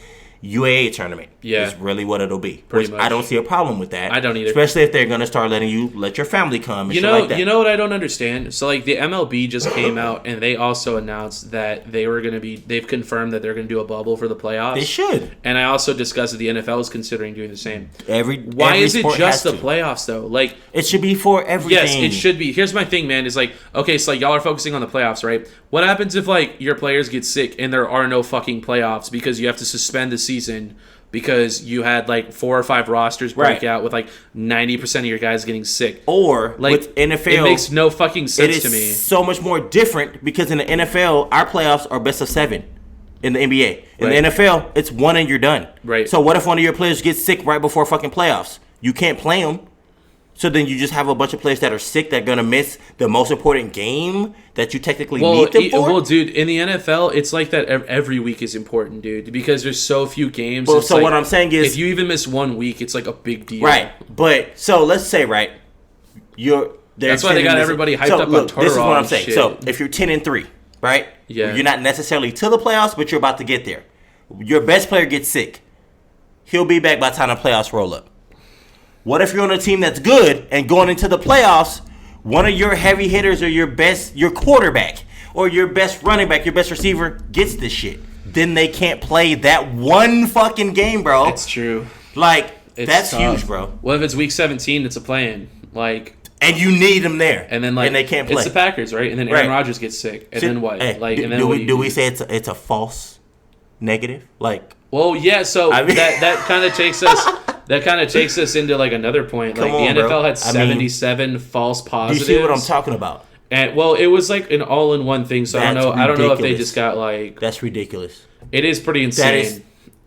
UAA tournament. Yeah. Is really what it'll be. Pretty much. I don't see a problem with that. I don't either. Especially if they're going to start letting you let your family come and shit like that. You know what I don't understand? So, like, the MLB just came out, and they also announced that they've confirmed that they're going to do a bubble for the playoffs. They should. And I also discussed that the NFL is considering doing the same. Why is it just the playoffs, though? Like, it should be for everything. Yes, it should be. Here's my thing, man, is like, okay, so like, y'all are focusing on the playoffs, right? What happens if, like, your players get sick and there are no fucking playoffs because you have to suspend the season because you had like 4 or 5 rosters break out with like 90% of your guys getting sick? Or like with NFL, it makes no fucking sense to me. It is so much more different because in the NFL, our playoffs are best of 7. In the NBA, in the NFL, it's 1 and you're done. Right. So what if one of your players gets sick right before fucking playoffs? You can't play them. So then you just have a bunch of players that are sick that are going to miss the most important game that you technically need them for? Well, dude, in the NFL, it's like that every week is important, dude, because there's so few games. Well, so like, what I'm saying is, if you even miss 1 week, it's like a big deal. Right. But, so let's say, right, that's why they got everybody hyped up on Toro. This is what I'm saying. Shit. So if you're 10-3, right? Yeah. You're not necessarily to the playoffs, but you're about to get there. Your best player gets sick. He'll be back by the time the playoffs roll up. What if you're on a team that's good and going into the playoffs, one of your heavy hitters or your quarterback or your best running back, your best receiver gets this shit? Then they can't play that one fucking game, bro. It's true. Like, it's that's tough. huge, bro. What if it's week 17, it's a play-in? Like, and you need them there. And then like, and they can't play. It's the Packers, right? And then Aaron Rodgers gets sick. And then what? Hey, like, and then do we say it's a false negative? Like, well, yeah, so that kind of takes us That kind of takes us into like another point. Like the NFL had 77 false positives. You see what I'm talking about? And well, it was like an all-in-one thing. So I don't know if they just got like. That's ridiculous. It is pretty insane.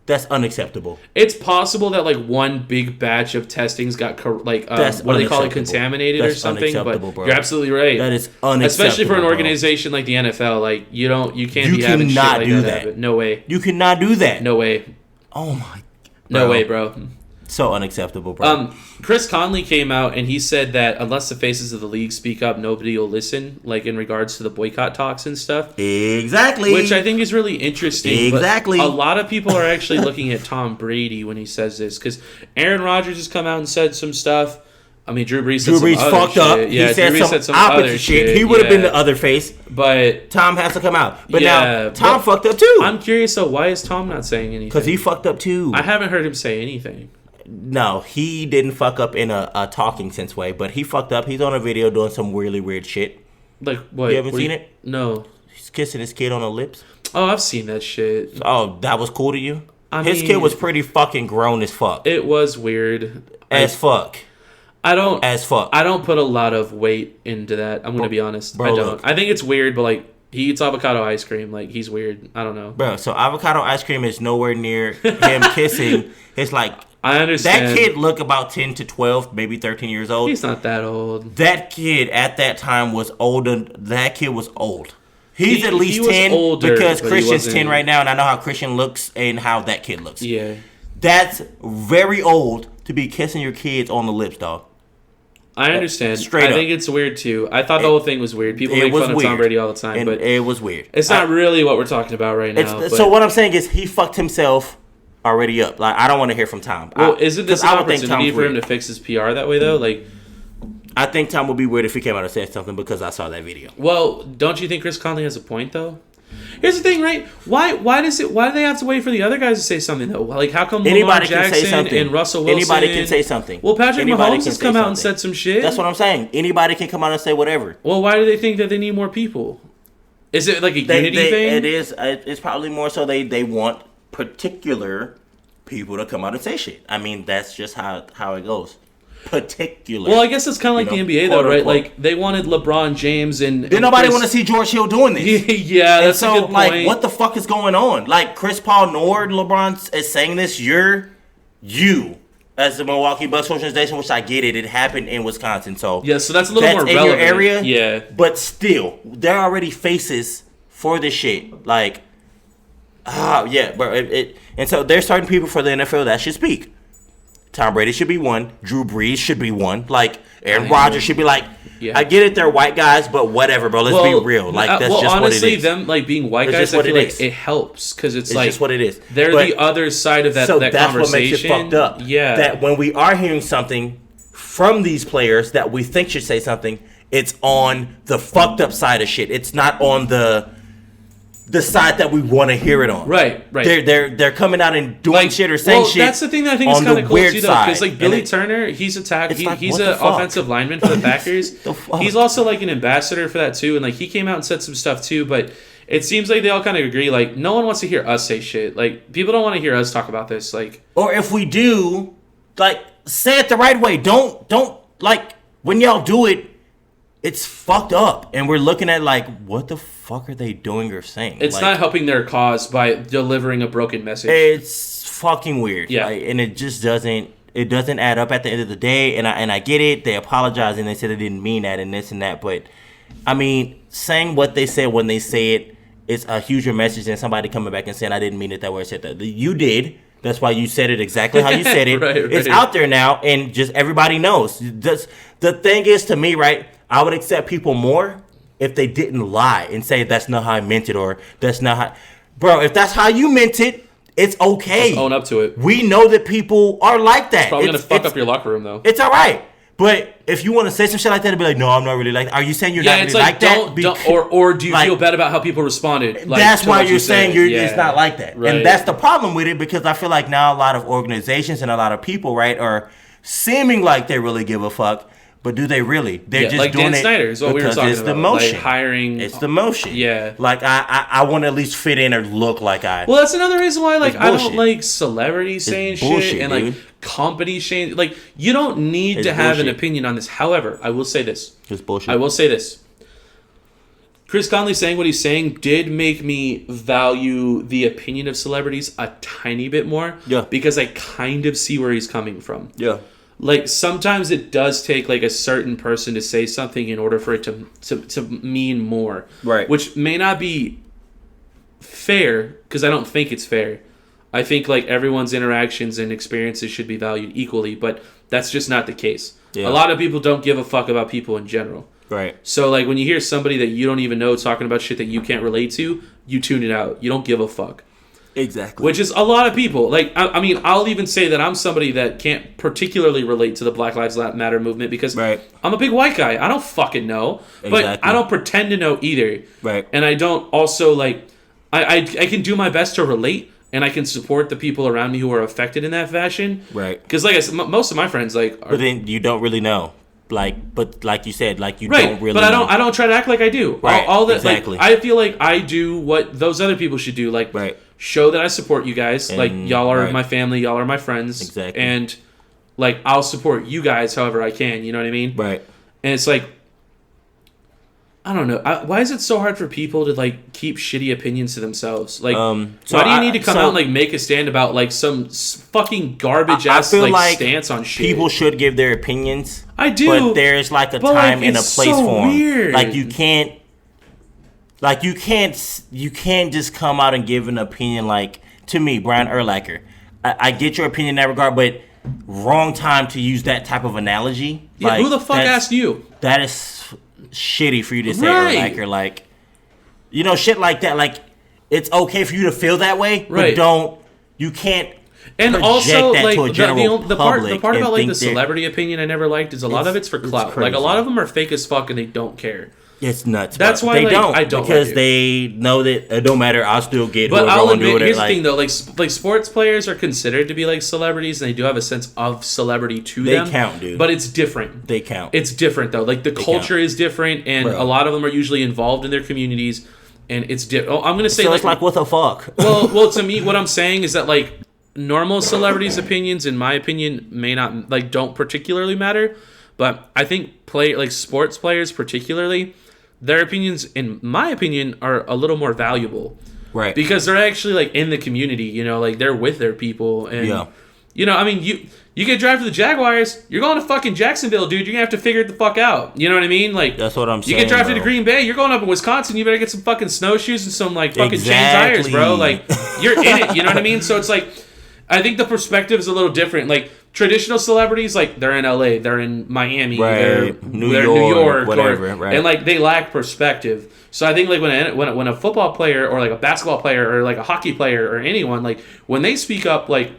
That's unacceptable. It's possible that like one big batch of testings got what do they call it, contaminated or something. But bro. You're absolutely right. That is unacceptable. Especially for an organization like the NFL, like you can't be having shit like that. No way. You cannot do that. No way. Oh my. No way, bro. So unacceptable, bro. Chris Conley came out and he said that unless the faces of the league speak up, nobody will listen, like in regards to the boycott talks and stuff. Exactly. Which I think is really interesting. Exactly. But a lot of people are actually looking at Tom Brady when he says this, because Aaron Rodgers has come out and said some stuff. I mean, Drew Brees fucked up. Yeah, he said some opposite shit. He would have been the other face. But Tom has to come out. But now Tom fucked up too. I'm curious, though, why is Tom not saying anything? Because he fucked up too. I haven't heard him say anything. No, he didn't fuck up in a talking sense way, but he fucked up. He's on a video doing some really weird shit. Like what? You haven't seen it? No. He's kissing his kid on the lips. Oh, I've seen that shit. Oh, that was cool to you? His mean, kid was pretty fucking grown as fuck. It was weird. Fuck. I don't put a lot of weight into that. I'm going to be honest. I don't. Look. I think it's weird, but like he eats avocado ice cream. Like he's weird. I don't know. Bro, so avocado ice cream is nowhere near him kissing. It's like I understand. That kid looked about 10 to 12, maybe 13 years old. He's not that old. That kid at that time was older. That kid was old. He's at least 10 older, because but he Christian's wasn't- 10 right now, and I know how Christian looks and how that kid looks. Yeah. That's very old to be kissing your kids on the lips, dog. I understand. Straight I up. think it's weird too. I thought the whole thing was weird. People make fun of Tom Brady all the time, and but it was weird. it's not really what we're talking about right now. So what I'm saying is he fucked himself already up. Like I don't want to hear from Tom. Well, isn't this an opportunity for him to fix his PR that way though? Like, I think Tom would be weird if he came out and said something because I saw that video. well, don't you think Chris Conley has a point though? Here's the thing, right? Why do they have to wait for the other guys to say something though? Like, how come Lamar Jackson and Russell Wilson? Anybody can say something. Well, Patrick Mahomes has come out and said some shit. That's what I'm saying. Anybody can come out and say whatever. Well, why do they think that they need more people? Is it like a unity thing? It is. It's probably more so they want particular people to come out and say shit. I mean, that's just how it goes. Particular. Well, I guess it's kind of like the NBA though, right? unquote. Like they wanted LeBron James and Did nobody want to see George Hill doing this? Yeah, that's and so, a good point. what the fuck is going on? Like Chris Paul nor LeBron is saying this. You as the Milwaukee Bucks organization, which I get it. It happened in Wisconsin, so yeah, so that's a little more in relevant. your area. Yeah, but still, they're already faces for this shit. Like, yeah, but and so there's certain people for the NFL that should speak. Tom Brady should be one. Drew Brees should be one. Like Aaron Rodgers should be like. Yeah. I get it, they're white guys, but whatever, bro. Let's be real. Like that's just honestly, what it is. them like being white guys, I feel like it helps because it's like just what it is. They're the other side of that. So that that's conversation. what makes it fucked up. Yeah, that when we are hearing something from these players that we think should say something, it's on the fucked up side of shit. It's not on the side that we want to hear it on. Right. They're coming out and doing shit or saying shit. That's the thing that I think is kind of cool too, though, because like Billy Turner, he's he's an offensive lineman for the Packers. He's also like an ambassador for that too, and like he came out and said some stuff too. But it seems like they all kind of agree. Like no one wants to hear us say shit. Like people don't want to hear us talk about this. Like, or if we do, like say it the right way. Don't like when y'all do it. It's fucked up, and we're looking at like, what the fuck are they doing or saying? It's like, not helping their cause by delivering a broken message. It's fucking weird, yeah, and it just doesn't add up at the end of the day. And I get it. They apologize and they said they didn't mean that and this and that, but I mean, saying what they said when they say it is a huger message than somebody coming back and saying I didn't mean it that way. I said that you did. That's why you said it exactly how you said it. Right. It's out there now, and just everybody knows. The thing is, to me, right? I would accept people more if they didn't lie and say that's not how I meant it or that's not how. Bro, if that's how you meant it, it's okay. Just own up to it. We know that people are like that. It's probably gonna fuck up your locker room though. It's all right. But if you want to say some shit like that and be like, no, I'm not really like that. Are you saying you're not really like that? Or do you feel bad about how people responded? Like, that's why you're saying it's not like that. Right. And that's the problem with it, because I feel like now a lot of organizations and a lot of people, right, are seeming like they really give a fuck. But do they really? They're just like doing Dan it Snyder is what we were talking it's about. The motion. Like hiring. It's the motion. Yeah. Like I want to at least fit in or look like I. Well, that's another reason why like I don't like celebrities saying shit and dude. like companies saying like you don't need to have an opinion on this. However, I will say this. It's bullshit. I will say this. Chris Conley saying what he's saying did make me value the opinion of celebrities a tiny bit more. Yeah. Because I kind of see where he's coming from. Yeah. Like sometimes it does take like a certain person to say something in order for it to mean more. Right. Which may not be fair because I don't think it's fair. I think like everyone's interactions and experiences should be valued equally, but that's just not the case. Yeah. A lot of people don't give a fuck about people in general. Right. So like when you hear somebody that you don't even know talking about shit that you can't relate to, you tune it out. You don't give a fuck. Exactly. Which is a lot of people. Like, I mean, I'll even say that I'm somebody that can't particularly relate to the Black Lives Matter movement because I'm a big white guy. I don't fucking know. But I don't pretend to know either. Right. And I don't also, like, I can do my best to relate and I can support the people around me who are affected in that fashion. Right. Because, like I said, most of my friends, like... But then you don't really know. But like you said, like you don't really. But I don't try to act like I do. Right. All that, exactly. Like, I feel like I do what those other people should do. Like, show that I support you guys. And, like, y'all are my family. Y'all are my friends. Exactly. And like, I'll support you guys however I can. You know what I mean? Right. And it's like, I don't know. Why is it so hard for people to like keep shitty opinions to themselves? Like, why do you need to come out and like make a stand about like some fucking garbage ass like stance on shit? People should give their opinions. I do, but there's like a time and a place for them. Weird. Like you can't Like you can't just come out and give an opinion like to me, Brian Urlacher. I get your opinion in that regard, but wrong time to use that type of analogy. Yeah, like, who the fuck asked you? That is shitty for you to say, right. Urlacher. Like, you know, shit like that. Like, it's okay for you to feel that way, right. But you can't. And also, that like to a the part about like the they're, celebrity opinion I never liked is a lot of it's for clout. Like a lot of them are fake as fuck and they don't care. It's nuts. That's why they don't. I don't because like they know that it don't matter. I'll still get. But I'll admit, here's the thing though, like sports players are considered to be like celebrities, and they do have a sense of celebrity to them. They count, dude. But it's different. They count. It's different though. Like the culture is different, and a lot of them are usually involved in their communities, and it's different. Oh, I'm gonna say so it's like what the fuck. well, to me, what I'm saying is that like normal celebrities' opinions, in my opinion, may not like don't particularly matter, but I think sports players particularly. Their opinions, in my opinion, are a little more valuable. Right. Because they're actually, like, in the community, you know? Like, they're with their people. And, you know, I mean, you get drafted to the Jaguars, you're going to fucking Jacksonville, dude. You're going to have to figure it the fuck out. You know what I mean? Like, that's what I'm saying, you get drafted to Green Bay, you're going up in Wisconsin, you better get some fucking snowshoes and some, like, fucking chain tires, bro. Like, you're in it, you know what I mean? So it's like, I think the perspective is a little different. Like, traditional celebrities, like, they're in LA, they're in Miami, they're New York, whatever, right. And like they lack perspective. So I think like when a football player or like a basketball player or like a hockey player or anyone, like when they speak up, like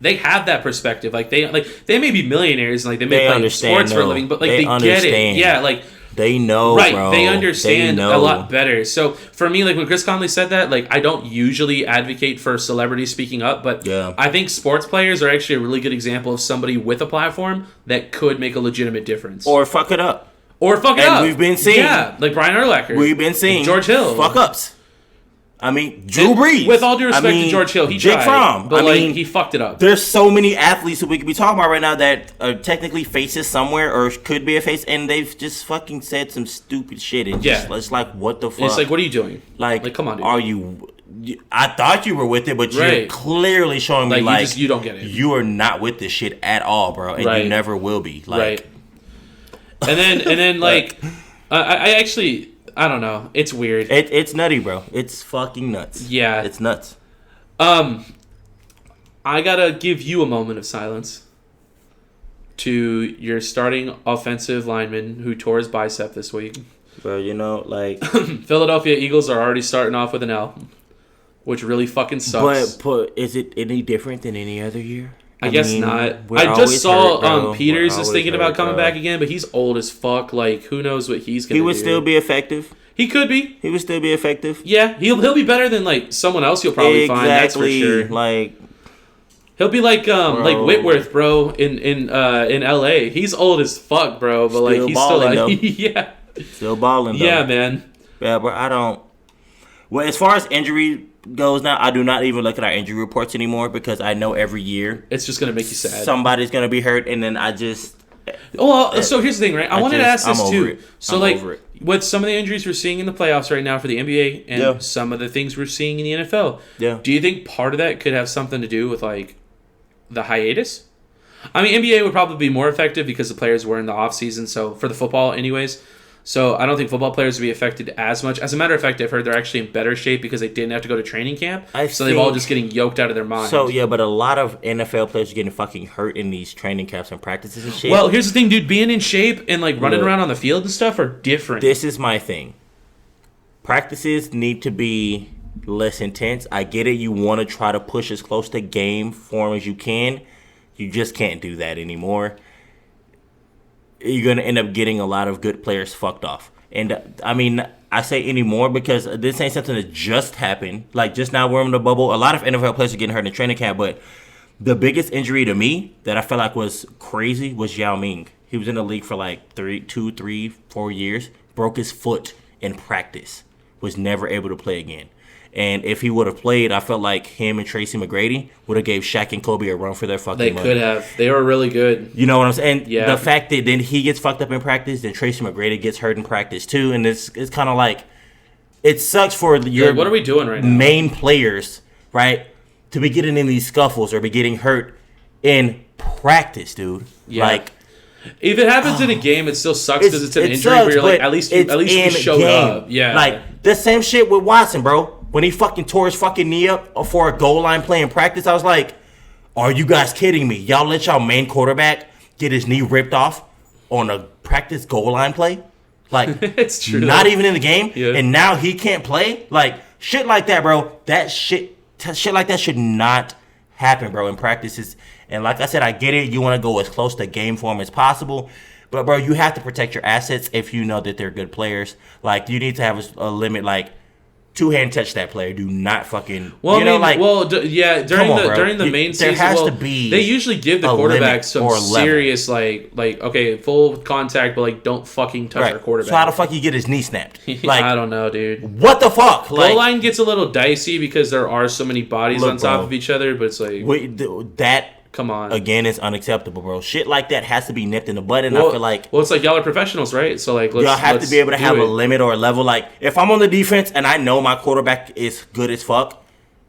they have that perspective. Like they may be millionaires and like they may play sports for a living, but like they get it. Yeah, like they know, right? Bro. They understand a lot better. So for me, like when Chris Conley said that, like I don't usually advocate for celebrities speaking up, but I think sports players are actually a really good example of somebody with a platform that could make a legitimate difference, or fuck it up, We've been seeing, like Brian Urlacher, we've been seeing George Hill, fuck ups. I mean, Drew Brees. With all due respect to George Hill, he Jake tried, Fromm. but he fucked it up. There's so many athletes who we could be talking about right now that are technically faces somewhere or could be a face, and they've just fucking said some stupid shit. And it's like, what the fuck? It's like, what are you doing? Like come on, dude. Are you? I thought you were with it, but you're clearly showing me like you don't get it. You are not with this shit at all, bro, and you never will be. Like, and then like, I actually. I don't know. It's weird. It's nutty, bro. It's fucking nuts. Yeah. It's nuts. I gotta give you a moment of silence to your starting offensive lineman who tore his bicep this week. Bro, you know, like... Philadelphia Eagles are already starting off with an L, which really fucking sucks. But is it any different than any other year? I guess not. I just saw Peters is thinking about coming back again, but he's old as fuck. Like, who knows what he's going to do. He would still be effective. He could be. He would still be effective. Yeah, he'll be better than, like, someone else you'll probably find, that's for sure. Like... He'll be like Whitworth, bro, in LA. He's old as fuck, bro, but like he's still like yeah. Still balling though. Yeah, man. Yeah, but I don't. Well, as far as injury goes now, I do not even look at our injury reports anymore because I know every year it's just gonna make you sad. Somebody's gonna be hurt, and then I just. Well, so here's the thing, right? I wanted to ask this too. So, like, over it. With some of the injuries we're seeing in the playoffs right now for the NBA and some of the things we're seeing in the NFL, do you think part of that could have something to do with like the hiatus? I mean, NBA would probably be more effective because the players were in the off season. So for the football, anyways. So I don't think football players would be affected as much. As a matter of fact, I've heard they're actually in better shape because they didn't have to go to training camp. They've all just getting yoked out of their mind. So, yeah, but a lot of NFL players are getting fucking hurt in these training camps and practices and shit. Well, here's the thing, dude. Being in shape and, like, running around on the field and stuff are different. This is my thing. Practices need to be less intense. I get it. You want to try to push as close to game form as you can. You just can't do that anymore. You're going to end up getting a lot of good players fucked off. And, I mean, I say anymore because this ain't something that just happened. Like, just now we're in the bubble. A lot of NFL players are getting hurt in training camp, but the biggest injury to me that I felt like was crazy was Yao Ming. He was in the league for like 2, 3, 4 years. Broke his foot in practice. Was never able to play again. And if he would have played, I felt like him and Tracy McGrady would have gave Shaq and Kobe a run for their fucking money. They could have. They were really good. You know what I'm saying? Yeah. The fact that then he gets fucked up in practice, then Tracy McGrady gets hurt in practice too, and it's kind of like it sucks for your what are we doing right now? Main players, right, to be getting in these scuffles or be getting hurt in practice, dude. Yeah. Like, If it happens in a game, it still sucks because it's an injury. Sucks, where you're like, at least you showed up. Yeah, like the same shit with Watson, bro. When he fucking tore his fucking knee up for a goal line play in practice, I was like, "Are you guys kidding me? Y'all let y'all main quarterback get his knee ripped off on a practice goal line play? Like, it's true. Not even in the game, yeah. And now he can't play. Like shit like that, bro. That shit like that should not happen, bro. In practices." And like I said, I get it. You want to go as close to game form as possible. But, bro, you have to protect your assets if you know that they're good players. Like, you need to have a limit, like, two-hand touch that player. Do not fucking, during the bro. main season, there has to be they usually give the quarterback some serious, like, okay, full contact, but, like, don't fucking touch our quarterback. So how the fuck you get his knee snapped? Like, I don't know, dude. What the fuck? Like, goal line gets a little dicey because there are so many bodies on top of each other, but it's like... Come on. Again, it's unacceptable, bro. Shit like that has to be nipped in the bud, and I feel like... Well, it's like y'all are professionals, right? So, like, y'all have to be able to have a limit or a level. Like, if I'm on the defense and I know my quarterback is good as fuck,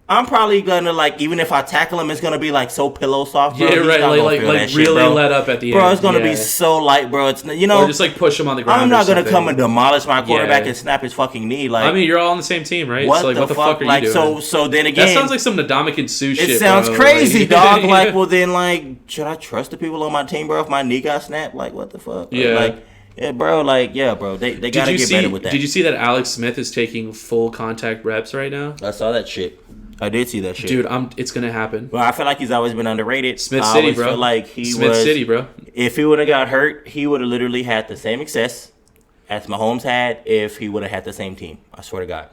I'm probably gonna, like, even if I tackle him, it's gonna be like so pillow soft, bro. Yeah, right. Like really let up at the end. Bro, it's gonna be so light, bro. It's, you know, or just like push him on the ground. I'm not gonna come and demolish my quarterback and snap his fucking knee. Like, I mean, you're all on the same team, right? What so, like, what the fuck are like, you doing? So then again, that sounds like some Ndamukong Suh shit. It sounds bro. crazy, dog. Like, well, then, like, should I trust the people on my team, bro? If my knee got snapped, like, what the fuck? Yeah. Like, yeah, bro. Like, yeah, bro. They gotta get better with that. Did you see that Alex Smith is taking full contact reps right now? I saw that shit. I did see that shit. Dude, it's gonna happen. Well, I feel like he's always been underrated. Smith City, bro. I feel like City, bro. If he would have got hurt, he would have literally had the same success as Mahomes had if he would have had the same team. I swear to God.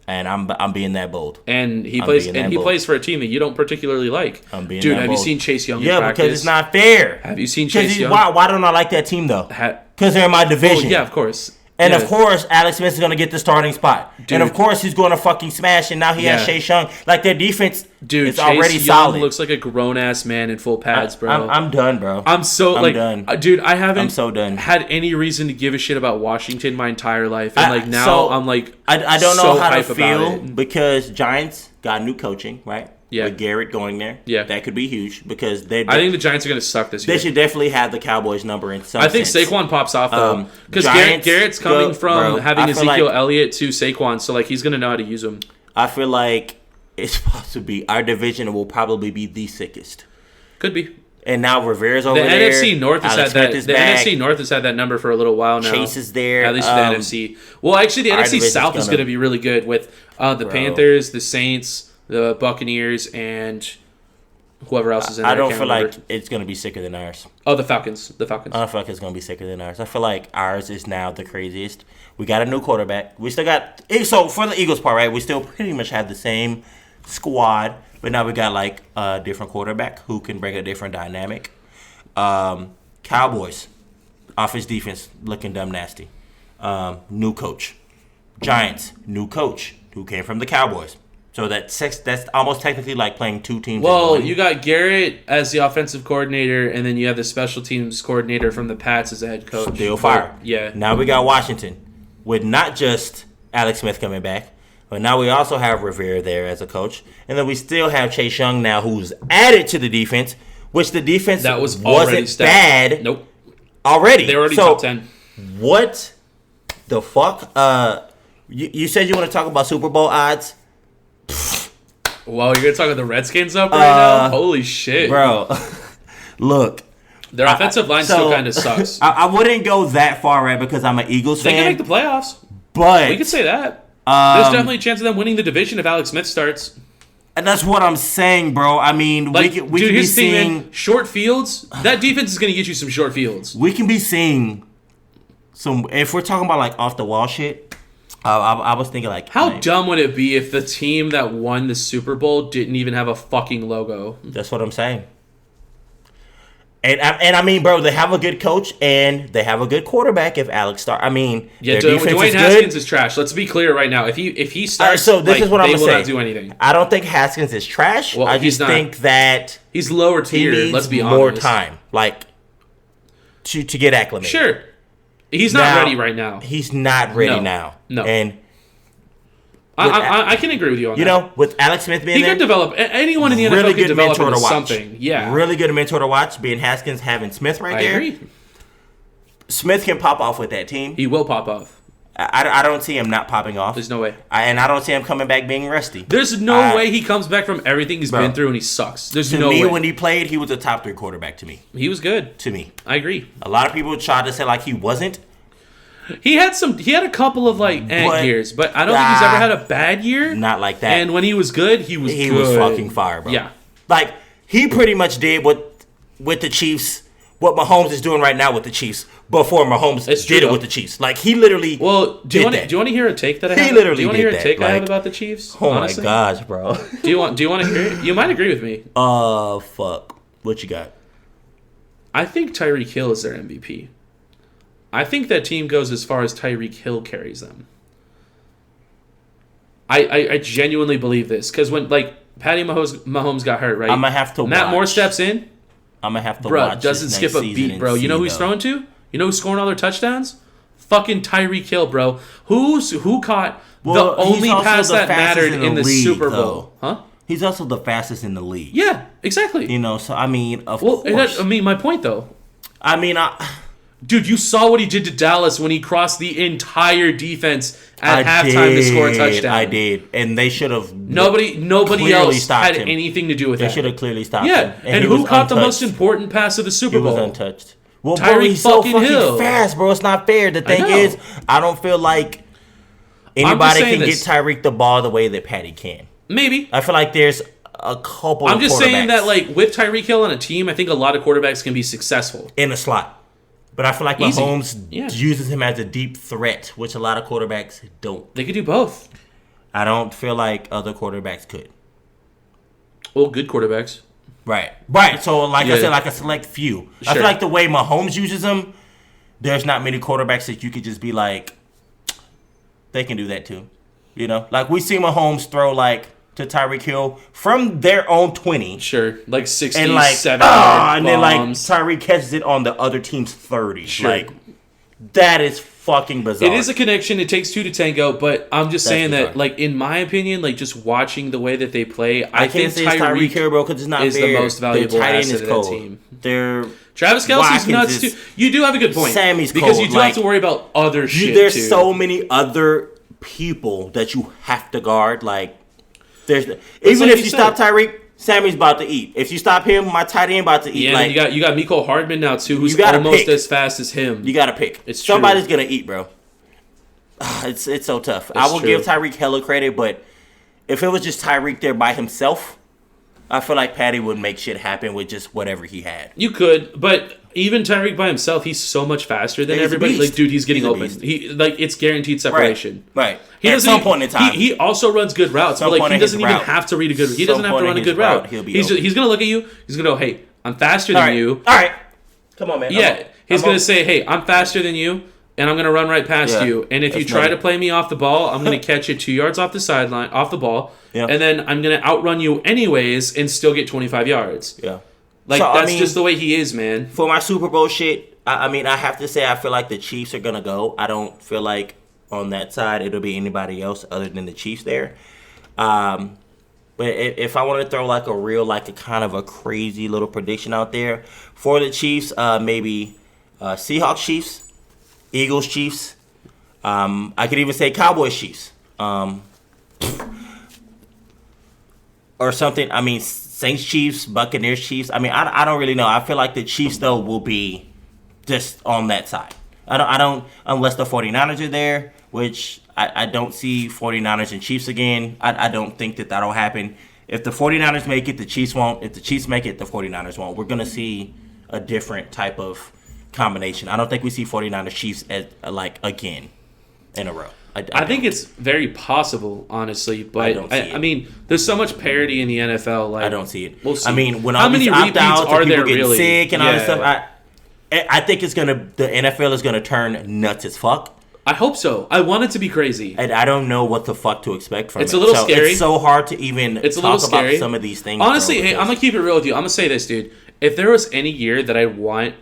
And I'm being that bold. And he plays for a team that you don't particularly like. I'm being Dude, that have bold. you seen Chase Young? Yeah, in practice? because it's not fair. Have you seen Chase Young? Why don't I like that team though? Because they're in my division. Oh, yeah, of course. And of course, Alex Smith is going to get the starting spot. Dude. And of course, he's going to fucking smash. And now he has Chase Young. Like, their defense is already Chase solid. Young looks like a grown-ass man in full pads, bro. I'm done, bro. I'm done. Dude, I haven't I'm so done. had any reason to give a shit about Washington my entire life. And, I'm like, I don't know how to feel it. because Giants got new coaching, right? Yeah. With Garrett going there. Yeah. That could be huge because I think the Giants are going to suck this year. They should definitely have the Cowboys number in some I think sense. Saquon pops off, though. Because Garrett's coming from having Ezekiel Elliott to Saquon, so, like, he's going to know how to use him. I feel like it's supposed to be our division will probably be the sickest. Could be. And now Rivera's over there. The NFC North has had that. The NFC North has had that number for a little while now. Chase is there. At least for the NFC. Well, actually, the NFC South is going to be really good with the Panthers, the Saints, the Buccaneers, and whoever else is in there. I don't feel like it's going to be sicker than ours. Oh, the Falcons. I don't feel like it's going to be sicker than ours. I feel like ours is now the craziest. We got a new quarterback. We still got... So, for the Eagles part, right, we still pretty much have the same squad, but now we got, like, a different quarterback who can bring a different dynamic. Cowboys. Offense, defense, looking dumb nasty. New coach. Giants. New coach who came from the Cowboys. So that's almost technically like playing two teams. Well, you got Garrett as the offensive coordinator, and then you have the special teams coordinator from the Pats as the head coach. Still fire. Yeah. Now we got Washington with not just Alex Smith coming back, but now we also have Rivera there as a coach, and then we still have Chase Young now, who's added to the defense, which the defense that wasn't bad. Nope. Already. They were already top 10. What the fuck? You said you want to talk about Super Bowl odds. Well, you're going to talk about the Redskins up right now? Holy shit. Bro, look. Their offensive line still kind of sucks. I wouldn't go that far, right, because I'm an Eagles fan. They can make the playoffs. But we could say that. There's definitely a chance of them winning the division if Alex Smith starts. And that's what I'm saying, bro. I mean, we can be seeing... short fields, that defense is going to get you some short fields. We can be seeing some... If we're talking about, like, off-the-wall shit... I was thinking, like... How dumb would it be if the team that won the Super Bowl didn't even have a fucking logo? That's what I'm saying. And I mean, bro, they have a good coach and they have a good quarterback if Alex starts. I mean, yeah, Dwayne Haskins is trash. Let's be clear right now. If he starts, so this is what I'm going to say. Not do anything. I don't think Haskins is trash. Well, I just think that... He's lower tier, let's be honest. More time, like, to get acclimated. Sure. He's not ready right now. He's not ready now. No. And I can agree with you on that. You know, with Alex Smith being there, he could develop. Anyone in the NFL could develop into something. Yeah. Really good mentor to watch. Being Haskins, having Smith there. I agree. Smith can pop off with that team. He will pop off. I don't see him not popping off. There's no way. And I don't see him coming back being rusty. There's no way he comes back from everything he's been through and he sucks. There's no way. To me, when he played, he was a top 3 quarterback to me. He was good. To me. I agree. A lot of people tried to say like he wasn't. He had a couple of like years, but I don't think he's ever had a bad year. Not like that. And when he was good, he was fucking fire, bro. Yeah. Like, he pretty much did what with the Chiefs, what Mahomes is doing right now with the Chiefs before Mahomes did it with the Chiefs. Like, he literally do you want to hear a take that I have? He literally do you want to hear a take I have about the Chiefs? Oh honestly? My gosh, bro. Do you want to hear it? You might agree with me. Fuck. What you got? I think Tyreek Hill is their MVP. I think that team goes as far as Tyreek Hill carries them. I genuinely believe this because when like Patty Mahomes got hurt, right? I'm gonna have to. Matt Moore steps in. I'm gonna have to. Bro, watch doesn't skip a beat, bro. You know who he's throwing to? You know who's scoring all their touchdowns? Fucking Tyreek Hill, bro. Who caught the only pass that mattered in the Super Bowl? Huh? He's also the fastest in the league. Yeah, exactly. You know, so I mean, of course. My point though. I mean, dude, you saw what he did to Dallas when he crossed the entire defense at halftime to score a touchdown. I did, and they should have. Nobody else had anything to do with that. They should have clearly stopped him. Yeah, and who caught the most important pass of the Super Bowl? He was untouched. Well, Tyreek bro, he's so fucking Hill. fast, bro. It's not fair. The thing is, I don't feel like anybody can get Tyreek the ball the way that Patty can. Maybe. I feel like there's a couple I'm just saying that, like, with Tyreek Hill on a team, I think a lot of quarterbacks can be successful. In a slot. But I feel like Mahomes uses him as a deep threat, which a lot of quarterbacks don't. They could do both. I don't feel like other quarterbacks could. Well, good quarterbacks. Right. So, like I said, like a select few. Sure. I feel like the way Mahomes uses them, there's not many quarterbacks that you could just be like, they can do that too. You know? Like, we see Mahomes throw, like, to Tyreek Hill from their own 20. Sure. Like 60, and like, 70 and then, like, Tyreek catches it on the other team's 30. Sure. Like, that is fucking bizarre. It is a connection. It takes two to tango, but I'm just saying that, like, in my opinion, like, just watching the way that they play, I think Tyreek Hill, bro, because it's not is fair. the most valuable asset of that team. Travis Kelce's nuts, too. You do have a good point. Sammy's because cold. you do have to worry about other shit, there's so many other people that you have to guard. Like, there's even if you stop Tyreek, Sammy's about to eat. If you stop him, my tight end about to eat. Yeah, like, you got Mecole Hardman now too, who's almost as fast as him. You got to pick. It's true. Somebody's gonna eat, bro. It's so tough. I will give Tyreek hella credit, but if it was just Tyreek there by himself, I feel like Patty would make shit happen with just whatever he had. You could, but even Tyreek by himself, he's so much faster than everybody. Like, dude, he's getting open. It's guaranteed separation. Right. At some point in time. He also runs good routes, but like he doesn't even have to read a good. He doesn't have to run a good route. He's gonna look at you. He's gonna go, "Hey, I'm faster than you." All right. Come on, man. Yeah. He's gonna say, "Hey, I'm faster than you." And I'm gonna run right past you. And if you try to play me off the ball, I'm gonna catch you 2 yards off the sideline, off the ball, and then I'm gonna outrun you anyways and still get 25 yards. Yeah, like that's just the way he is, man. For my Super Bowl shit, I mean, I have to say I feel like the Chiefs are gonna go. I don't feel like on that side it'll be anybody else other than the Chiefs there. But if I want to throw like a kind of a crazy little prediction out there for the Chiefs, maybe Seahawks Chiefs. Eagles, Chiefs. I could even say Cowboys, Chiefs. Or something. I mean, Saints, Chiefs, Buccaneers, Chiefs. I mean, I don't really know. I feel like the Chiefs, though, will be just on that side. I don't unless the 49ers are there, which I don't see 49ers and Chiefs again. I don't think that'll happen. If the 49ers make it, the Chiefs won't. If the Chiefs make it, the 49ers won't. We're going to see a different type of combination. I don't think we see 49ers Chiefs again in a row. I think it's very possible, honestly, but I mean, there's so much parity in the NFL. Like, I don't see it. We'll see. I mean, when how all many these repeats opt-outs are and there people really? getting sick and all this stuff, I think the NFL is gonna turn nuts as fuck. I hope so. I want it to be crazy. And I don't know what the fuck to expect from it. It's a little scary. It's so hard to even talk about some of these things. Honestly, hey, I'm going to keep it real with you. I'm going to say this, dude. If there was any year that I want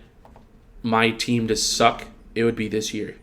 my team to suck, it would be this year.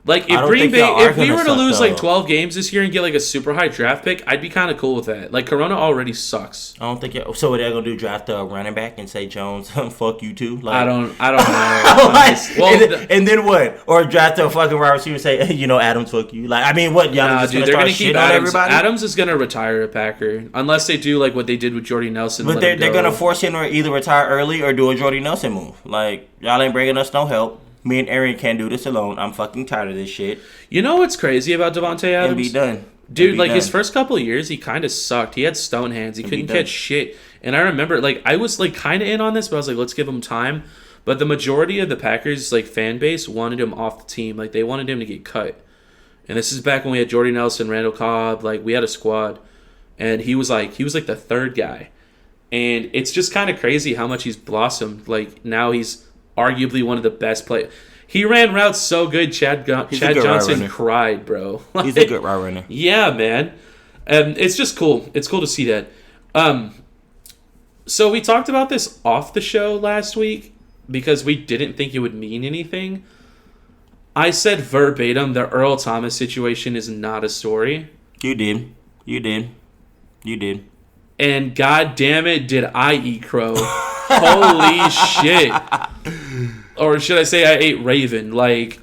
Like, if if we were to lose like 12 games this year and get like a super high draft pick, I'd be kind of cool with that. Like, Corona already sucks. I don't think so. What they're gonna do? Draft a running back and say Jones, fuck you too? Like, I don't know. and then what? Or draft a fucking wide receiver and say, Adams, fuck you. Like, I mean, what? Y'all just they're gonna keep Adams. Adams is gonna retire a Packer unless they do like what they did with Jordy Nelson. But they're gonna force him to either retire early or do a Jordy Nelson move. Like, y'all ain't bringing us no help. Me and Aaron can't do this alone. I'm fucking tired of this shit. You know what's crazy about Devontae Adams? And be done. Dude, like, his first couple of years, he kind of sucked. He had stone hands. He couldn't catch shit. And I remember, like, I was, like, kind of in on this, but I was like, let's give him time. But the majority of the Packers, like, fan base wanted him off the team. Like, they wanted him to get cut. And this is back when we had Jordy Nelson, Randall Cobb. Like, we had a squad. And he was like the third guy. And it's just kind of crazy how much he's blossomed. Like, now he's arguably one of the best players. He ran routes so good, Chad Johnson cried, bro. Like, he's a good route runner. Yeah, man. It's just cool. It's cool to see that. So we talked about this off the show last week because we didn't think it would mean anything. I said verbatim the Earl Thomas situation is not a story. You did. And god damn it, did I eat crow. Holy shit. Or should I say I ate Raven? Like,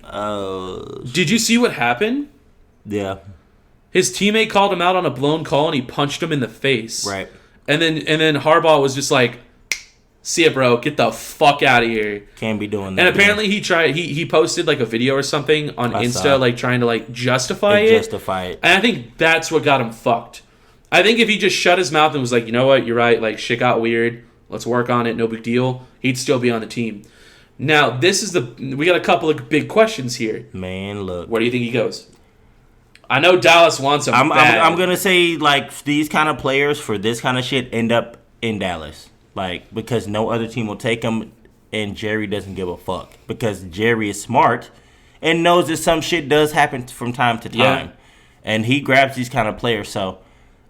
did you see what happened? Yeah. His teammate called him out on a blown call and he punched him in the face. Right. And then Harbaugh was just like, see ya, bro. Get the fuck out of here. Can't be doing that. And apparently he posted like a video or something on Insta, like trying to like justify it. And I think that's what got him fucked. I think if he just shut his mouth and was like, you know what, you're right, like shit got weird. Let's work on it. No big deal. He'd still be on the team. Now, we got a couple of big questions here. Man, look. Where do you think he goes? I know Dallas wants him bad. I'm going to say, like, these kind of players for this kind of shit end up in Dallas. Like, because no other team will take him, and Jerry doesn't give a fuck. Because Jerry is smart and knows that some shit does happen from time to time. Yeah. And he grabs these kind of players, so...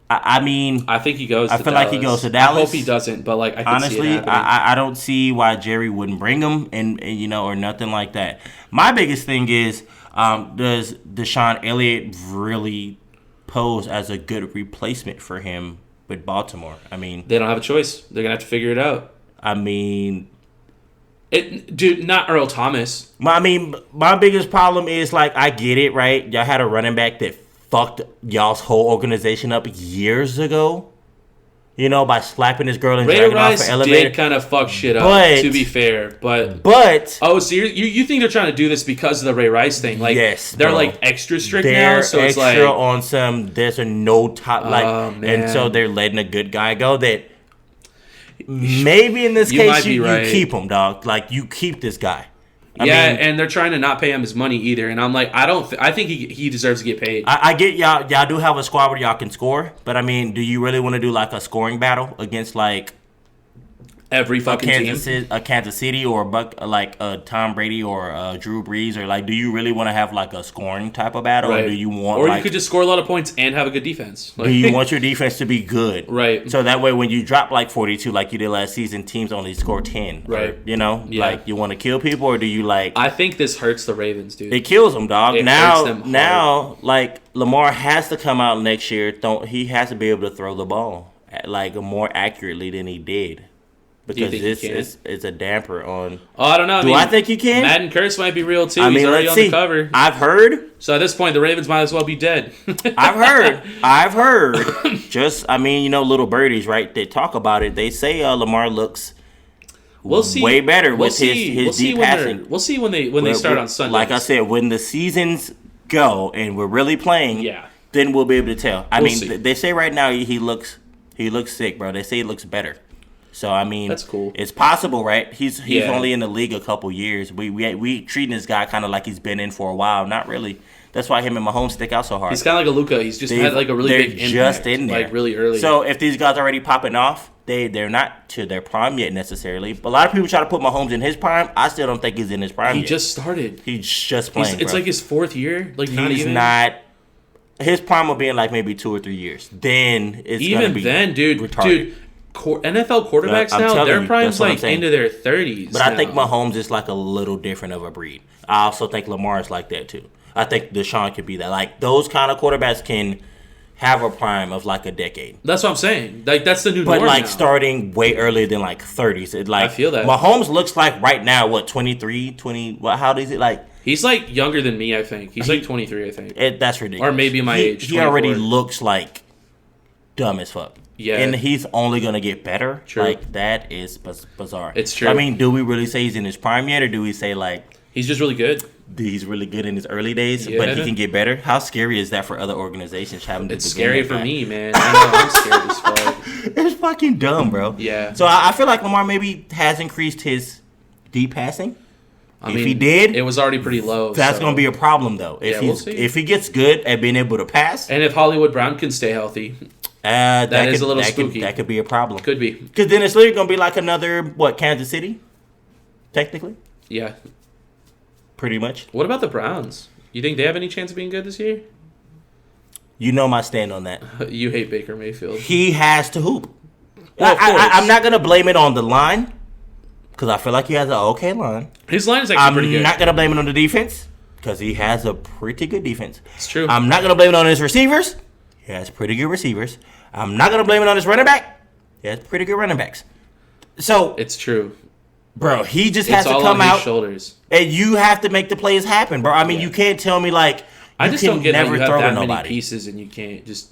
I mean, I think he goes. I feel like he goes to Dallas. I hope he doesn't, but like, I can honestly, see it happening. I don't see why Jerry wouldn't bring him, and or nothing like that. My biggest thing is, does Deshaun Elliott really pose as a good replacement for him with Baltimore? I mean, they don't have a choice. They're gonna have to figure it out. I mean, dude, not Earl Thomas. My biggest problem is, like, I get it, right? Y'all had a running back that fucked y'all's whole organization up years ago, by slapping this girl and dragging her off the elevator. Ray Rice did kind of fuck shit up, to be fair. But oh, so you think they're trying to do this because of the Ray Rice thing? Like, yes, they're like extra strict now, so it's like extra on some. There's a no top and so they're letting a good guy go. That maybe in this case you keep him, dog. Like, you keep this guy. I mean, and they're trying to not pay him his money either. And I'm like, I think he deserves to get paid. I get y'all. Y'all do have a squad where y'all can score, but I mean, do you really want to do like a scoring battle against like every fucking team? A Kansas City or a Tom Brady or Drew Brees, or like, do you really want to have like a scoring type of battle, or do you want? Or you could just score a lot of points and have a good defense. Do you want your defense to be good? Right. So that way, when you drop like 42, like you did last season, teams only score 10. Right. Or, like, you want to kill people, or do you like? I think this hurts the Ravens, dude. It kills them, dog. It hurts them hard. Now, like, Lamar has to come out next year. He has to be able to throw the ball like more accurately than he did. Because this is a damper on... Oh, I don't know. I think you can? Madden Curse might be real, too. He's already on the cover. I've heard. So at this point, the Ravens might as well be dead. I've heard. Just, little birdies, right? They talk about it. They say Lamar looks way better with his deep passing. We'll see when they start on Sunday. Like I said, when the seasons go and we're really playing, then we'll be able to tell. They say right now he looks sick, bro. They say he looks better. So, that's cool. It's possible, right? He's only in the league a couple years. We treating this guy kind of like he's been in for a while. Not really. That's why him and Mahomes stick out so hard. He's kind of like a Luka. He's just had like a really big impact. They're just in there. Like really early. So, if these guys are already popping off, they're not to their prime yet necessarily. But a lot of people try to put Mahomes in his prime. I still don't think he's in his prime yet. He just started. He's just playing, It's like his fourth year. Like, he's not. His prime will be in like maybe 2 or 3 years. Then it's going to be retarded. Dude. NFL quarterbacks now, their prime's like into their 30s. But I think Mahomes is like a little different of a breed. I also think Lamar is like that too. I think Deshaun could be that. Like, those kind of quarterbacks can have a prime of like a decade. That's what I'm saying. Like, that's the new But norm like now. starting way earlier than like 30s. It, like, I feel that. Mahomes looks like right now, what, 23, 20, what, how old is it? Like, He's like younger than me, I think. He's like 23, I think. that's ridiculous. Or maybe my age, He already 24. looks like dumb as fuck. Yeah. And he's only going to get better. True. Like, that is bizarre. It's true. I mean, do we really say he's in his prime yet? Or do we say, like, He's just really good. he's really good in his early days, Yeah. but he can get better? How scary is that for other organizations having to It's begin scary that for guy? me, man. I know I'm scared as fuck. It's fucking dumb, bro. Yeah. So I feel like Lamar maybe has increased his deep passing. I If mean, he did, it was already pretty low. that's so. going to be a problem, though. If Yeah, we'll see. if he gets good at being able to pass, And if Hollywood Brown can stay healthy, that is a little spooky. That could be a problem. could be. Because then it's literally going to be like another, Kansas City? Technically? Yeah. Pretty much. What about the Browns? You think they have any chance of being good this year? You know my stand on that. You hate Baker Mayfield. He has to hoop. Well, of course. I'm not going to blame it on the line. Because I feel like he has an okay line. His line is actually pretty I'm good. not going to blame it on the defense. Because he has a pretty good defense. It's true. I'm not going to blame it on his receivers. He has pretty good receivers. I'm not going to blame it on his running back. He has pretty good running backs. So, It's true. bro, he just has It's to all come on his out. shoulders. And you have to make the plays happen, bro. I mean, Yeah. you can't tell me, like, I you just can don't get how never you have throw to that many nobody. pieces and you can't just...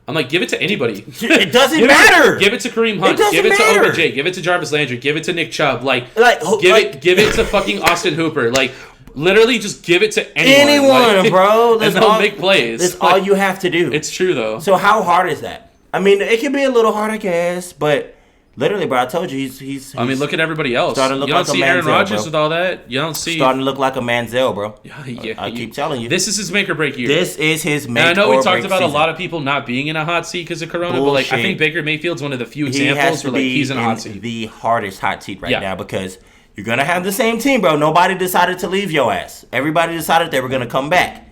I'm like, give it to anybody. It doesn't Give matter. Give it to Kareem Hunt. doesn't Give it matter. to OBJ. Give it to Jarvis Landry. Give it to Nick Chubb. Give it to fucking Austin Hooper. Like, literally, just give it to anyone. Like, bro. And they'll make plays. That's Like, all you have to do. It's true, though. So how hard is that? I mean, it can be a little hard, I guess, but literally, bro, I told you, he's I mean, look at everybody else. starting to look You don't like a see Aaron Manziel, Rodgers bro. with all that. You don't see... starting to look like a Manziel, bro. Yeah, I keep telling you. This is his make or break year. This is his make And I know we or talked break about season. a lot of people not being in a hot seat because of Corona, but like I Bullshit. think Baker Mayfield's one of the few He has examples to where like be he's in a hot in seat. the hardest hot seat right Yeah. now because you're going to have the same team, bro. Nobody decided to leave your ass. Everybody decided they were going to come back.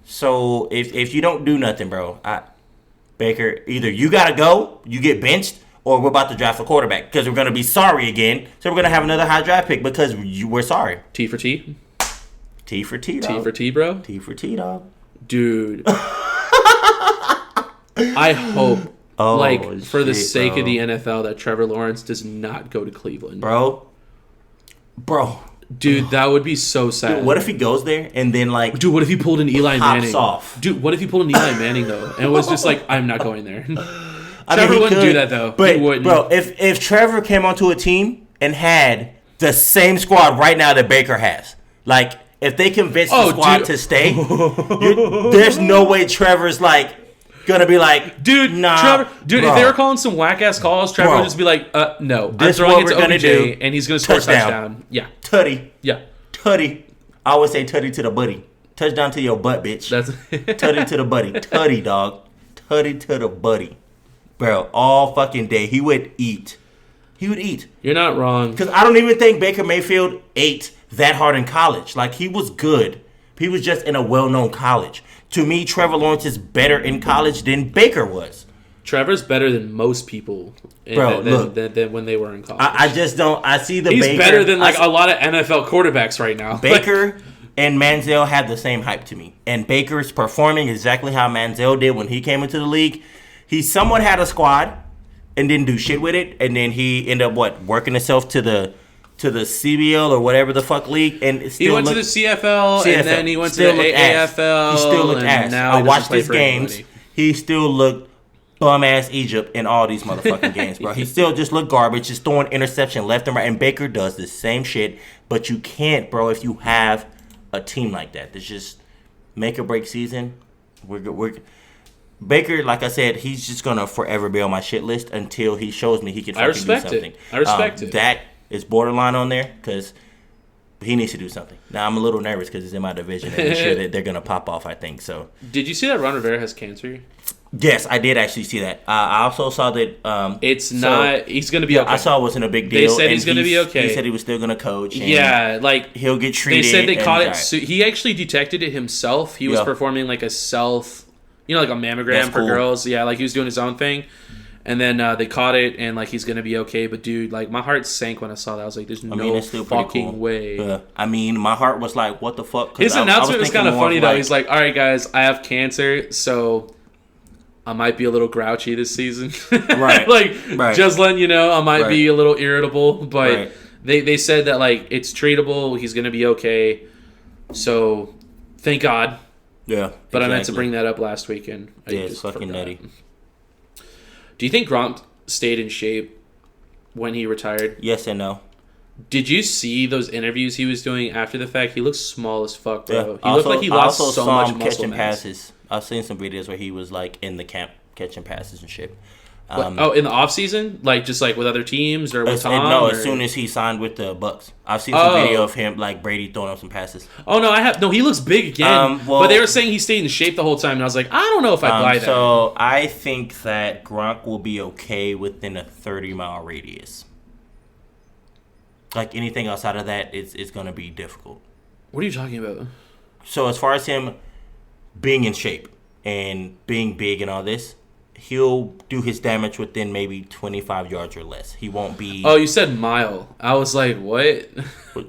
So if you don't do nothing, bro, Baker, either you got to go, you get benched, or we're about to draft a quarterback because we're going to be sorry again. So we're going to have another high draft pick because we're sorry. T for T? T for T, dog. T for T, bro? T for T, dog. Dude. I hope, for the shit, sake bro. of the NFL, that Trevor Lawrence does not go to Cleveland. Bro. Dude, that would be so sad. Dude, what if he goes there and then, like, Dude, what if he pulled an Eli pops Manning? off? Dude, what if he pulled an Eli Manning, though? And was just like, I'm not going there. I Trevor he wouldn't could, do that, though. But, He wouldn't. bro, if Trevor came onto a team and had the same squad right now that Baker has, like, if they convince the squad dude. to stay, there's no way Trevor's, like, gonna be like, Dude, nah, Trevor, dude, bro. if they were calling some whack ass calls, Trevor Bro. would just be like, no. This I'm is throwing what it we're to gonna OBJ, do. and he's gonna score a Touchdown. touchdown. Yeah. Tutty, Yeah. Tutty. I always say Tutty to the buddy. Touchdown to your butt, bitch. That's Tutty to the buddy. Tutty, dog. Tutty to the buddy. Bro, all fucking day. He would eat. You're not wrong. Because I don't even think Baker Mayfield ate that hard in college. Like, he was good. He was just in a well-known college. To me, Trevor Lawrence is better in college than Baker was. Trevor's better than most people Bro, look. than when they were in college. I just don't. I see the He's Baker. better than like a lot of NFL quarterbacks right now. Baker and Manziel have the same hype to me. And Baker's performing exactly how Manziel did when he came into the league. He somewhat had a squad and didn't do shit with it. And then he ended up, working himself to the CBL or whatever the fuck league. And it still he went to the CFL, and then he went to the AAFL. He still looked and ass. Now I he doesn't watched play his for games. anybody. He still looked bum ass Egypt in all these motherfucking games, bro. He still just looked garbage, just throwing interception left and right. And Baker does the same shit, but you can't, bro, if you have a team like that. It's just make or break season. We're Baker, like I said, he's just gonna forever be on my shit list until he shows me he can fucking do something. I respect it. Dak is borderline on there because he needs to do something. Now I'm a little nervous because it's in my division and I'm sure that they're gonna pop off. I think so. Did you see that Ron Rivera has cancer? Yes, I did actually see that. I also saw that. It's not. He's gonna be okay. I saw it wasn't a big deal. They said and he's gonna be okay. He said he was still gonna coach. And Yeah, like he'll get treated. they said they caught it. and- So he actually detected it himself. He was Yeah. performing like a self, like a mammogram That's for cool. girls. Yeah, like he was doing his own thing. And then they caught it, and like he's gonna be okay. But dude, like my heart sank when I saw that. I was like, "There's no fucking way." Yeah. I mean, my heart was like, "What the fuck?" His announcement was kind of funny though. He's like, "All right, guys, I have cancer, so I might be a little grouchy this season." Right. Just letting you know, I might be a little irritable, but they said that like it's treatable. He's gonna be okay. So, thank God. Yeah. But I meant to bring that up last weekend. It's fucking nutty. Do you think Gronk stayed in shape when he retired? Yes and no. Did you see those interviews he was doing after the fact? He looks small as fuck, bro. He looked like he lost so much muscle catching mass. passes. I've seen some videos where he was like in the camp catching passes and shit. In the off season, like just like with other teams or with Tom? No, as soon as he signed with the Bucks, I've seen some video of him like Brady throwing up some passes. Oh no, I have no. He looks big again, but they were saying he stayed in shape the whole time, and I was like, I don't know if I buy that. So I think that Gronk will be okay within a 30-mile radius. Like anything outside of that, it's going to be difficult. What are you talking about? So as far as him being in shape and being big and all this, he'll do his damage within maybe 25 yards or less. He won't be... Oh, you said mile. I was like, what?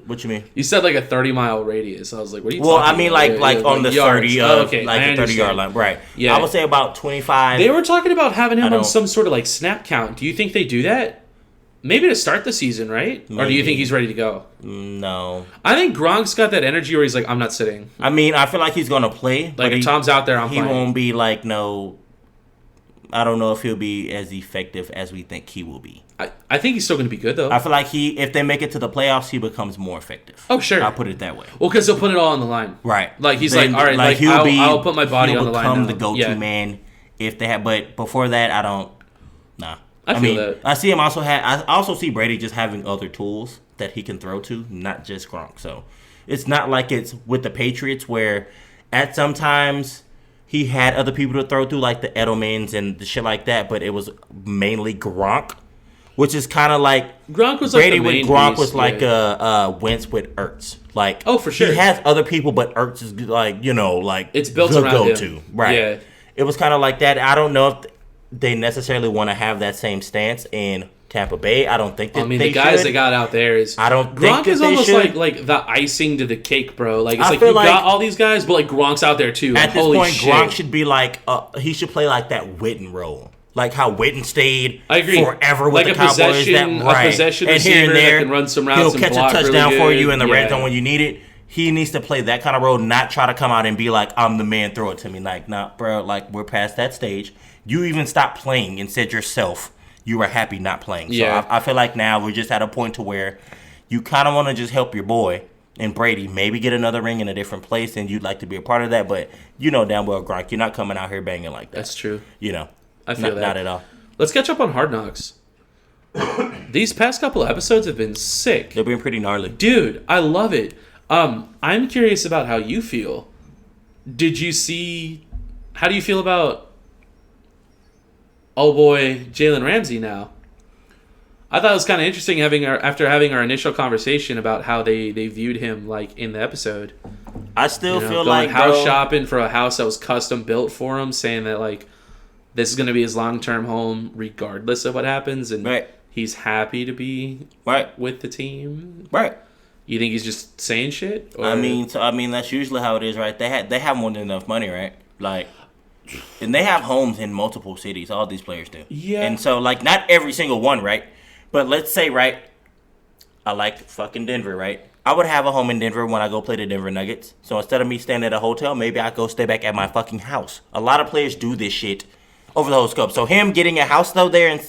What you mean? You said like a 30-mile radius. I was like, what are you talking about? I mean like on the yards. 30 okay, like the 30-yard line. Right. Yeah. I would say about 25. They were talking about having him on some sort of like snap count. Do you think they do that? Maybe to start the season, right? Maybe. Or do you think he's ready to go? No. I think Gronk's got that energy where he's like, I'm not sitting. I mean, I feel like he's going to play. Like if Tom's out there, I'm playing. He won't be like, no... I don't know if he'll be as effective as we think he will be. I think he's still going to be good, though. I feel like if they make it to the playoffs, he becomes more effective. Oh, sure. I'll put it that way. Well, because he'll put it all on the line. Right. Like, he's like, all right, like I'll put my body on the line now. He'll become the go-to man if they have... But before that, I don't... Nah. I feel that. I see him I also see Brady just having other tools that he can throw to, not just Gronk. So, it's not like it's with the Patriots where at sometimes... He had other people to throw to, like the Edelmans and the shit like that, but it was mainly Gronk, which is kind of like Gronk was Brady like the main with Gronk beast, was like a Wentz with Ertz. Like, oh, for sure, he has other people, but Ertz is like like it's built the around go-to, him. right? Yeah, it was kind of like that. I don't know if they necessarily want to have that same stance in Tampa Bay. I don't think that the guys they got out there is... I don't Gronk think is that almost should. like the icing to the cake, bro. Like, it's like you got all these guys, but like Gronk's out there too. At like, this point, shit. Gronk should be like... he should play like that Witten role. Like how Witten stayed forever with the Cowboys. A possession and receiver here and there, that can run some routes he'll catch a touchdown for you in the red zone when you need it. He needs to play that kind of role, not try to come out and be like, I'm the man, throw it to me. Like, nah, bro, like, we're past that stage. You even stopped playing and said yourself you were happy not playing. So I feel like now we're just at a point to where you kind of want to just help your boy and Brady maybe get another ring in a different place, and you'd like to be a part of that. But you know damn well, Gronk, you're not coming out here banging like that. That's true. You know, I feel that. Not at all. Let's catch up on Hard Knocks. These past couple episodes have been sick. They've been pretty gnarly. Dude, I love it. I'm curious about how you feel. How do you feel about oh boy Jalen Ramsey now? I thought it was kind of interesting after having our initial conversation about how they viewed him like in the episode. I still feel going like house shopping for a house that was custom built for him, saying that like this is going to be his long-term home regardless of what happens, and he's happy to be with the team. Right. You think he's just saying shit? Or? I mean, that's usually how it is, right? They have more than enough money, right? Like, and they have homes in multiple cities. All these players do. Yeah. And so, like, not every single one, right? But let's say, right, I like fucking Denver, right? I would have a home in Denver when I go play the Denver Nuggets. So instead of me staying at a hotel, maybe I go stay back at my fucking house. A lot of players do this shit over the whole scope. So him getting a house though there, and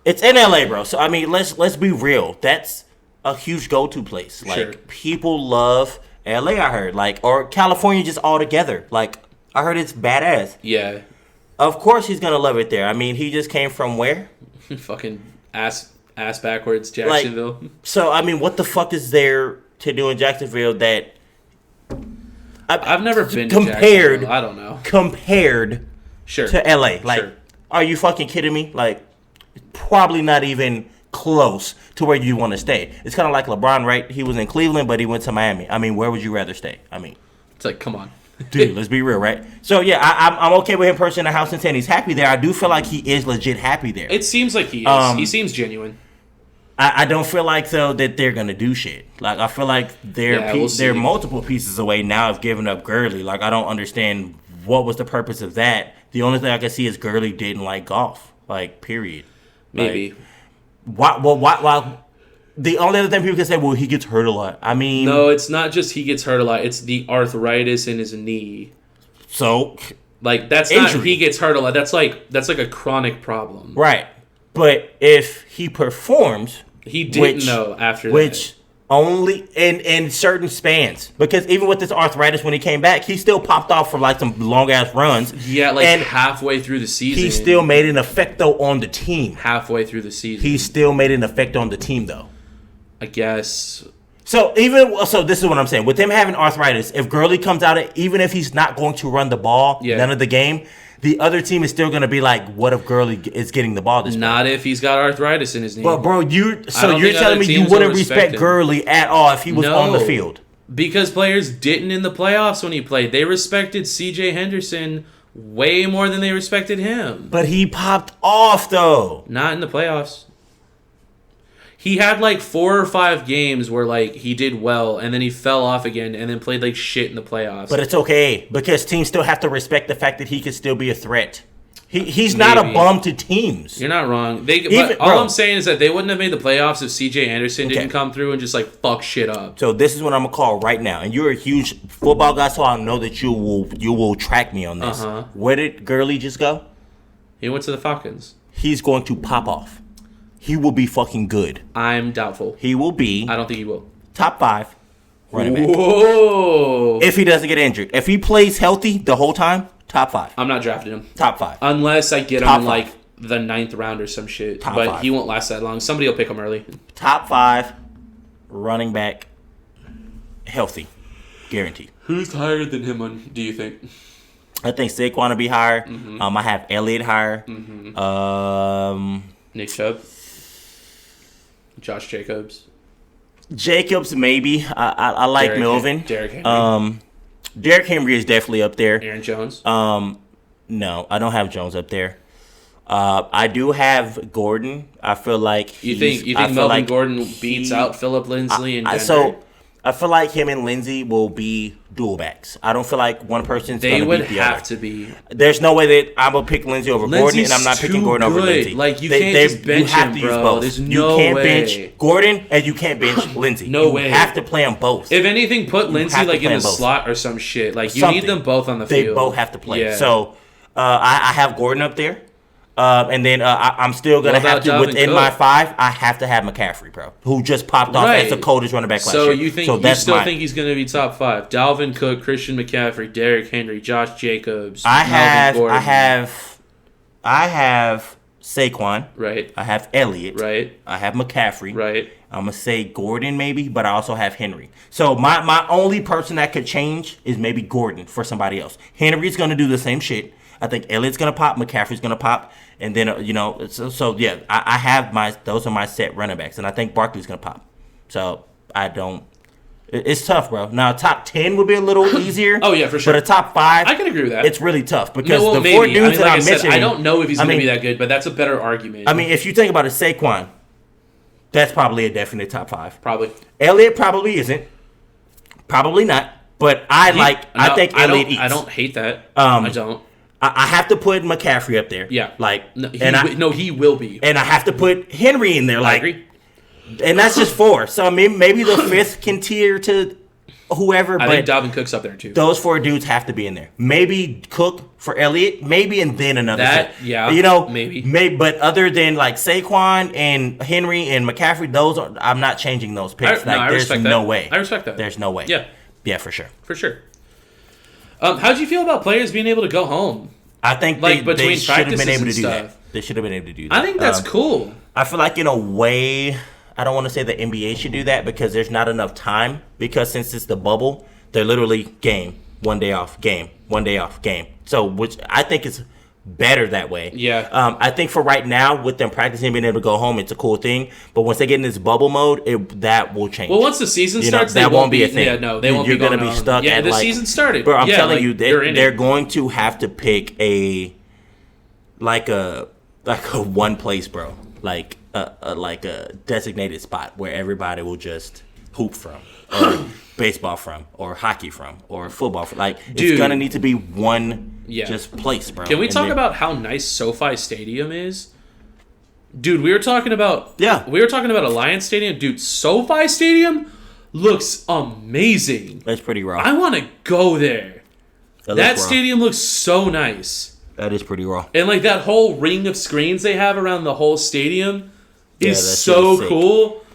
it's in LA, bro. So I mean, let's be real. That's a huge go-to place. Like people love LA. I heard, like, or California just altogether. Like I heard it's badass. Yeah. Of course he's gonna love it there. I mean, he just came from where? Fucking ass backwards Jacksonville. Like, so I mean, what the fuck is there to do in Jacksonville that I've never been to Jacksonville. I don't know. Compared to LA. Like, are you fucking kidding me? Like, probably not even close to where you want to stay. It's kind of like LeBron, right? He was in Cleveland, but he went to Miami. I mean, where would you rather stay? I mean, it's like, come on. Dude, let's be real, right? So yeah, I'm okay with him personally in the house and saying he's happy there. I do feel like he is legit happy there. It seems like he is. He seems genuine. I don't feel like though that they're gonna do shit. Like I feel like they're multiple pieces away now of giving up Gurley. Like I don't understand what was the purpose of that. The only thing I can see is Gurley didn't like golf. Like period. Maybe. Like, why? The only other thing people can say, well, he gets hurt a lot. I mean, no, it's not just he gets hurt a lot. It's the arthritis in his knee. So, like that's injury. Not he gets hurt a lot. That's like a chronic problem, right? But if he performs, he didn't know after that. Which only in certain spans, because even with this arthritis, when he came back, he still popped off for like some long ass runs. Yeah, like and halfway through the season, he still made an effect though on the team. Halfway through the season, he still made an effect on the team though. I guess. So this is what I'm saying. With him having arthritis, if Gurley comes out, even if he's not going to run the ball none of the game, the other team is still going to be like, what if Gurley is getting the ball this Not if he's got arthritis in his knee. But bro, you're telling me you wouldn't respect Gurley at all if he was on the field? Because players didn't in the playoffs when he played. They respected C.J. Henderson way more than they respected him. But he popped off though. Not in the playoffs. He had like 4 or 5 games where like he did well and then he fell off again and then played like shit in the playoffs. But it's okay because teams still have to respect the fact that he could still be a threat. He's not a bum to teams. You're not wrong. All I'm saying is that they wouldn't have made the playoffs if C.J. Anderson didn't come through and just like fuck shit up. So this is what I'm gonna call right now, and you're a huge football guy, so I know that you will track me on this. Where did Gurley just go? He went to the Falcons. He's going to pop off. He will be fucking good. I'm doubtful. He will be. I don't think he will. Top 5 running back. Whoa! If he doesn't get injured, if he plays healthy the whole time, top 5. I'm not drafting him. Top 5. Unless I get him in like the 9th round or some shit. Top but 5. He won't last that long. Somebody will pick him early. Top 5 running back, healthy, guaranteed. Who's higher than him? Do you think? I think Saquon will be higher. I have Elliott higher. Nick Chubb. Josh Jacobs. Jacobs, maybe. I like Derrick Melvin. Derrick Henry. Derrick Henry is definitely up there. Aaron Jones. No, I don't have Jones up there. I do have Gordon. I feel like you think Melvin Gordon beats out Phillip Lindsay and Denver? So I feel like him and Lindsay will be dual backs. I don't feel like one person's going to beat the other. They would have to be. There's no way that I'm going to pick Lindsay over Gordon, and I'm not picking Gordon over Lindsay. Like, you can't just bench him, bro. There's no way. You can't bench Gordon, and you can't bench Lindsay. No way. You have to play them both. If anything, put Lindsay like in the slot or some shit. Like, you need them both on the field. They both have to play. Yeah. So, I have Gordon up there. And then I'm still going to have to, within my 5, I have to have McCaffrey, bro, who just popped off as the coldest running back last year. So you still think he's going to be top 5? Dalvin Cook, Christian McCaffrey, Derrick Henry, Josh Jacobs, Melvin Gordon. I have Saquon. Right. I have Elliott. Right. I have McCaffrey. Right. I'm going to say Gordon maybe, but I also have Henry. So my only person that could change is maybe Gordon for somebody else. Henry's going to do the same shit. I think Elliott's going to pop. McCaffrey's going to pop. And then, yeah, I have those are my set running backs. And I think Barkley's going to pop. So it's tough, bro. Now, top 10 would be a little easier. Oh, yeah, for sure. But a top 5, I can agree with that. It's really tough because the maybe. 4 dudes that I'm mentioning. I don't know if he's going to be that good, but that's a better argument. I mean, if you think about it, Saquon, that's probably a definite top 5. Probably. Elliott probably isn't. Probably not. But I think Elliott eats. I don't hate that. I don't. I have to put McCaffrey up there. Yeah. He will be. And I have to put Henry in there. I agree. And that's just 4. So, I mean, maybe the 5th can tier to whoever. I think Dalvin Cook's up there, too. Those 4 dudes have to be in there. Maybe Cook for Elliott. Maybe, and then another set. Yeah. Maybe. But other than, like, Saquon and Henry and McCaffrey, I'm not changing those picks. There's no way. I respect that. There's no way. Yeah. Yeah, for sure. For sure. How'd you feel about players being able to go home? I think they should have been able to do that. They should have been able to do that. I think that's cool. I feel like in a way, I don't want to say the NBA should do that because there's not enough time. Because since it's the bubble, they're literally game, 1 day off, game, 1 day off, game. So which I think is better that way. Yeah. I think for right now, with them practicing and being able to go home, it's a cool thing. But once they get in this bubble mode, that will change. Well, once the season starts, that won't be a thing. Yeah, no, they won't You're be going to be stuck. Yeah, at the season started. Bro, I'm telling like, you, they're going to have to pick a one place, bro. Like a designated spot where everybody will just hoop from, or baseball from, or hockey from, or football from. Like, it's gonna need to be one just place, bro. Can we talk about how nice SoFi Stadium is? Dude, we were talking about Alliance Stadium. Dude, SoFi Stadium looks amazing. That's pretty raw. I want to go there. That stadium looks so nice. That is pretty raw. And like that whole ring of screens they have around the whole stadium is really so cool.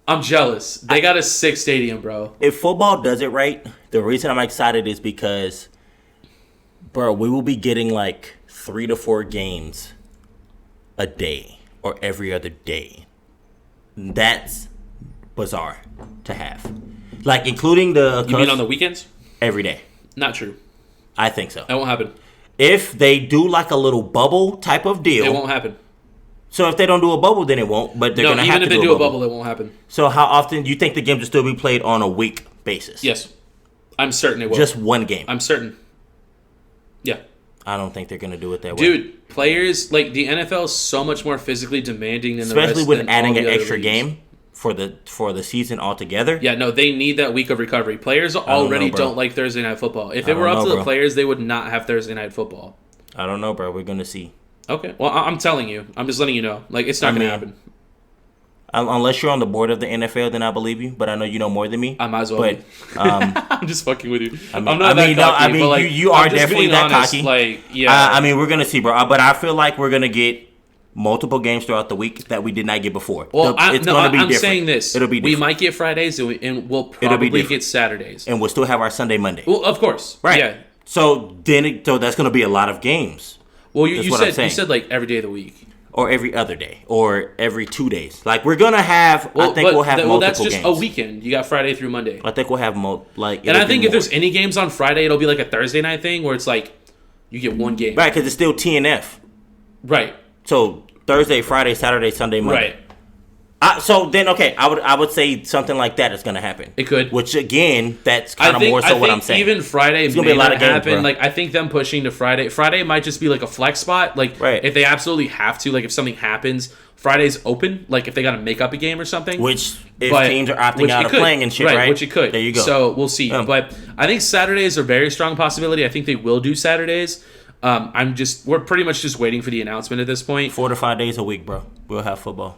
I'm jealous. They got a sick stadium, bro. If football does it right, the reason I'm excited is because, bro, we will be getting like 3 to 4 games a day or every other day. That's bizarre to have. Like, including the... You mean on the weekends? Every day. Not true. I think so. That won't happen. If they do like a little bubble type of deal... It won't happen. So if they don't do a bubble, then it won't. But they're going to have to do a bubble. Even if they do a bubble, it won't happen. So how often do you think the games will still be played on a week basis? Yes. I'm certain it will. Just one game? I'm certain. Yeah. I don't think they're going to do it that way. Dude, players, like, the NFL is so much more physically demanding than especially the rest. With adding an extra game for the season altogether. Yeah, no, they need that week of recovery. Players already don't like Thursday Night Football. If it were up to the players, they would not have Thursday Night Football. I don't know, bro. We're going to see. Okay. Well, I'm telling you. I'm just letting you know. Like, it's not going to happen. Unless you're on the board of the NFL, then I believe you. But I know you know more than me. I might as well. But I'm just fucking with you. I'm not that cocky. but like, you are definitely that honest, cocky. Like, yeah. I mean, we're going to see, bro. But I feel like we're going to get multiple games throughout the week that we did not get before. Well, it's going to be different. I'm saying this. It'll be different. We might get Fridays, and we'll probably get Saturdays. And we'll still have our Sunday, Monday. Well, of course. Right. Yeah. So that's going to be a lot of games. Well, you said like every day of the week. Or every other day. Or every 2 days. Like, we're going to have... I think we'll have multiple games. Well, that's just a weekend. You got Friday through Monday. I think we'll have... And I think if there's any games on Friday, it'll be like a Thursday night thing where it's like, you get one game. Right, because it's still TNF. Right. So, Thursday, Friday, Saturday, Sunday, Monday. Right. So then, okay, I would say something like that is going to happen. It could. Which, again, that's kind of more so what I'm saying. Even Friday may be a lot of games, happen. Bro. Like, I think them pushing to Friday might just be like a flex spot. Like, if they absolutely have to, like if something happens, Friday's open. Like, if they got to make up a game or something. Which, if teams are opting out of playing and shit, right? Which it could. There you go. So, we'll see. But I think Saturdays are a very strong possibility. I think they will do Saturdays. We're pretty much just waiting for the announcement at this point. 4 to 5 days a week, bro. We'll have football.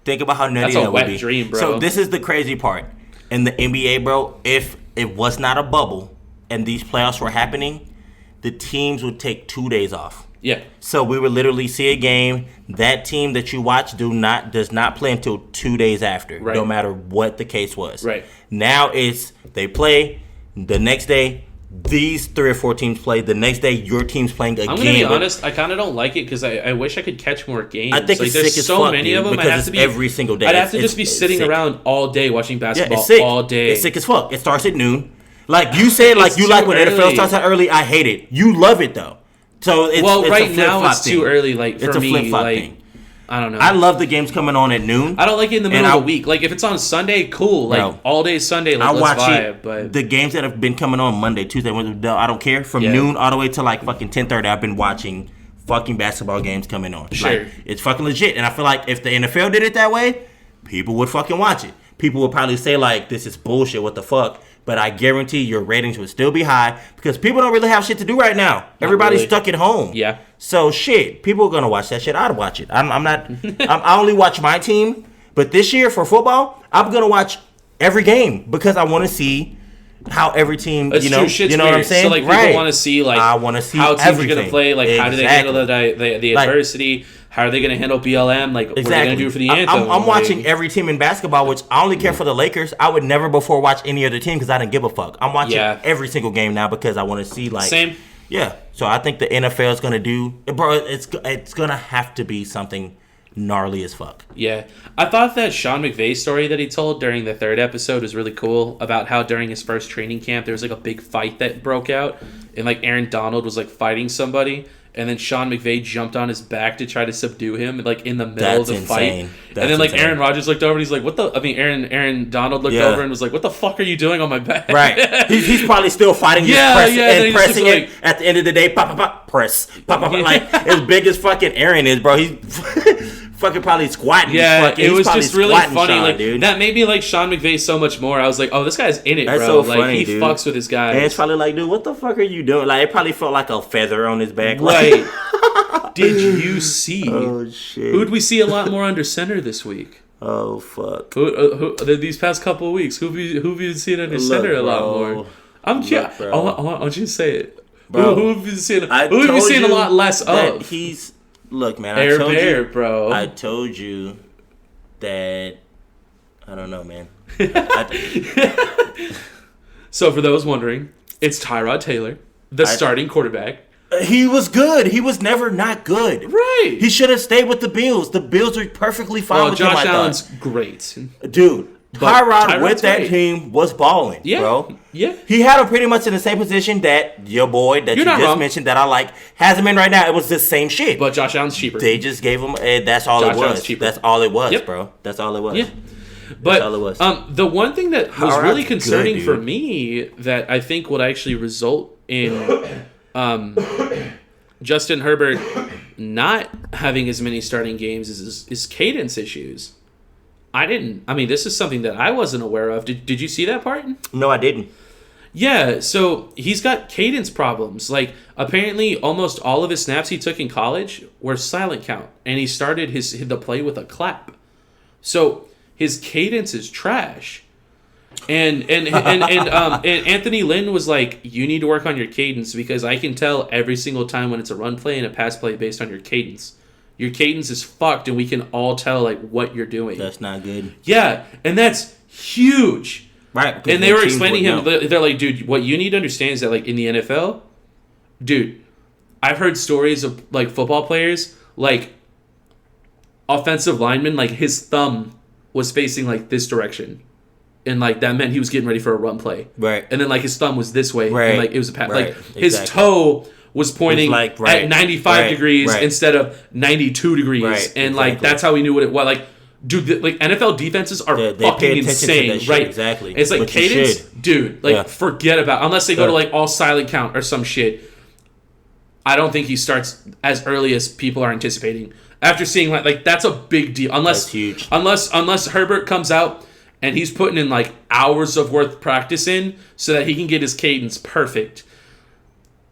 Think about how nutty that would be. That's a wet dream, bro. So this is the crazy part. In the NBA, bro, if it was not a bubble and these playoffs were happening, the teams would take 2 days off. Yeah. So we would literally see a game. That team that you watch does not play until 2 days after, no matter what the case was. Right. Now they play the next day. These 3 or 4 teams play. The next day, your team's playing again. I'm going to be honest. I kind of don't like it because I wish I could catch more games. I think like, it's there's sick as so fuck, many dude, of them. because it's every single day. I'd have to just be sitting around all day watching basketball all day. It's sick as fuck. It starts at noon. Like you said, like you like when NFL starts out early. I hate it. You love it though. So it's right a now it's thing. too early. Like for it's a me, flip-flop like thing. I don't know. I love the games coming on at noon. I don't like it in the middle of the week. Like if it's on Sunday, cool. Like all day Sunday, like, let's vibe. But the games that have been coming on Monday, Tuesday, Wednesday, I don't care. From noon all the way to like fucking 10:30, I've been watching fucking basketball games coming on. Sure. Like, it's fucking legit. And I feel like if the NFL did it that way, people would fucking watch it. People would probably say like, this is bullshit, what the fuck? But I guarantee your ratings would still be high because people don't really have shit to do right now. Everybody's stuck at home. Yeah. So shit, people are gonna watch that shit. I'd watch it. I'm not. I only watch my team, but this year for football, I'm gonna watch every game because I want to see how every team. It's you know, true. Shit's you know weird. what I'm saying? So like people want to see like I want to see how teams everything. are gonna play. Like how do they handle the adversity? How are they going to handle BLM? Like, what are they going to do for the anthem? I'm watching every team in basketball, which I only care for the Lakers. I would never before watch any other team because I didn't give a fuck. I'm watching every single game now because I want to see, like... Same. Yeah. So I think the NFL is going to do... Bro, it's going to have to be something gnarly as fuck. Yeah. I thought that Sean McVay's story that he told during the 3rd episode was really cool about how during his first training camp there was like a big fight that broke out and like Aaron Donald was like fighting somebody and then Sean McVay jumped on his back to try to subdue him like in the middle of the fight. And then like Aaron Rodgers looked over and he's like, what the... I mean, Aaron Donald looked over and was like, what the fuck are you doing on my back? Right. He's probably still fighting his press and pressing it. Like, at the end of the day, press. Like, as big as fucking Aaron is, bro, he's... fucking probably squatting. Yeah, it was just really funny. Sean, like dude. That made me like Sean McVay so much more. I was like, oh, this guy's in it, That's bro. So like funny, he dude. fucks with his guys. And it's probably like, dude, what the fuck are you doing? Like it probably felt like a feather on his back. Right. Did you see? Oh shit. Who'd we see a lot more under center this week? Oh fuck. Who these past couple of weeks? Who've you seen under center a lot more? I'm curious. I want you to say it. Bro, who have you seen? Who have you seen a lot less of? He's. Look, man, I told you, bro. I told you that. I don't know, man. So, for those wondering, it's Tyrod Taylor, the starting quarterback. He was good. He was never not good. Right. He should have stayed with the Bills. The Bills are perfectly fine with Josh him. Allen's great. Dude, Tyrod with that team was balling, bro. Yeah. He had him pretty much in the same position that your boy that you just mentioned that I like has him in right now. It was the same shit. But Josh Allen's cheaper. They just gave him, that's all it was. That's all it was, bro. That's all it was. Yeah. But the one thing that was really concerning for me that I think would actually result in Justin Herbert not having as many starting games is cadence issues. I mean, this is something that I wasn't aware of. Did you see that part? No, I didn't. Yeah, so he's got cadence problems. Like, apparently almost all of his snaps he took in college were silent count, and he started the play with a clap. So his cadence is trash. And Anthony Lynn was like, you need to work on your cadence because I can tell every single time when it's a run play and a pass play based on your cadence. Your cadence is fucked, and we can all tell like what you're doing. That's not good. Yeah, and that's huge. Right. And they were explaining him. They're like, dude, what you need to understand is that like in the NFL, dude, I've heard stories of like football players, like offensive linemen, like his thumb was facing like this direction, and like that meant he was getting ready for a run play. Right. And then like his thumb was this way, right. And like it was a right. like his toe was pointing like, at 95 degrees instead of 92 degrees. Right. And like that's how we knew what it was. Like, dude, like NFL defenses are fucking insane, shit, right? Exactly. It's like cadence, dude. Like forget about unless they go to like all silent count or some shit. I don't think he starts as early as people are anticipating. After seeing like that's a big deal. Unless that's huge. Unless Herbert comes out and he's putting in like hours of worth practice in so that he can get his cadence perfect.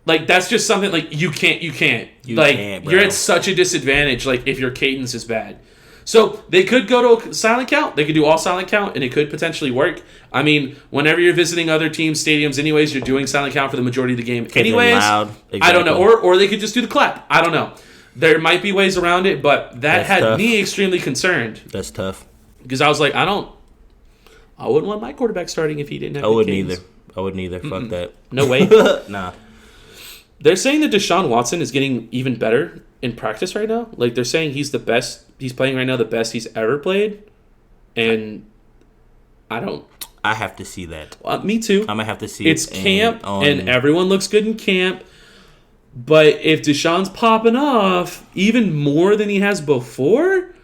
Like, that's just something, like, you can't. You can't, bro. You're at such a disadvantage, like, if your cadence is bad. So, they could go to silent count. They could do all silent count, and it could potentially work. I mean, whenever you're visiting other teams' stadiums anyways, you're doing silent count for the majority of the game anyways. Loud. Exactly. I don't know. Or they could just do the clap. I don't know. There might be ways around it, but that's had tough. Me extremely concerned. That's tough. Because I was like, I wouldn't want my quarterback starting if he didn't have the cadence. I wouldn't either. Fuck that. No way. Nah. They're saying that Deshaun Watson is getting even better in practice right now. Like, they're saying he's the best. He's playing right now the best he's ever played. And I have to see that. Me too. I'm going to have to see it's it. It's camp, and everyone looks good in camp. But if Deshaun's popping off even more than he has before,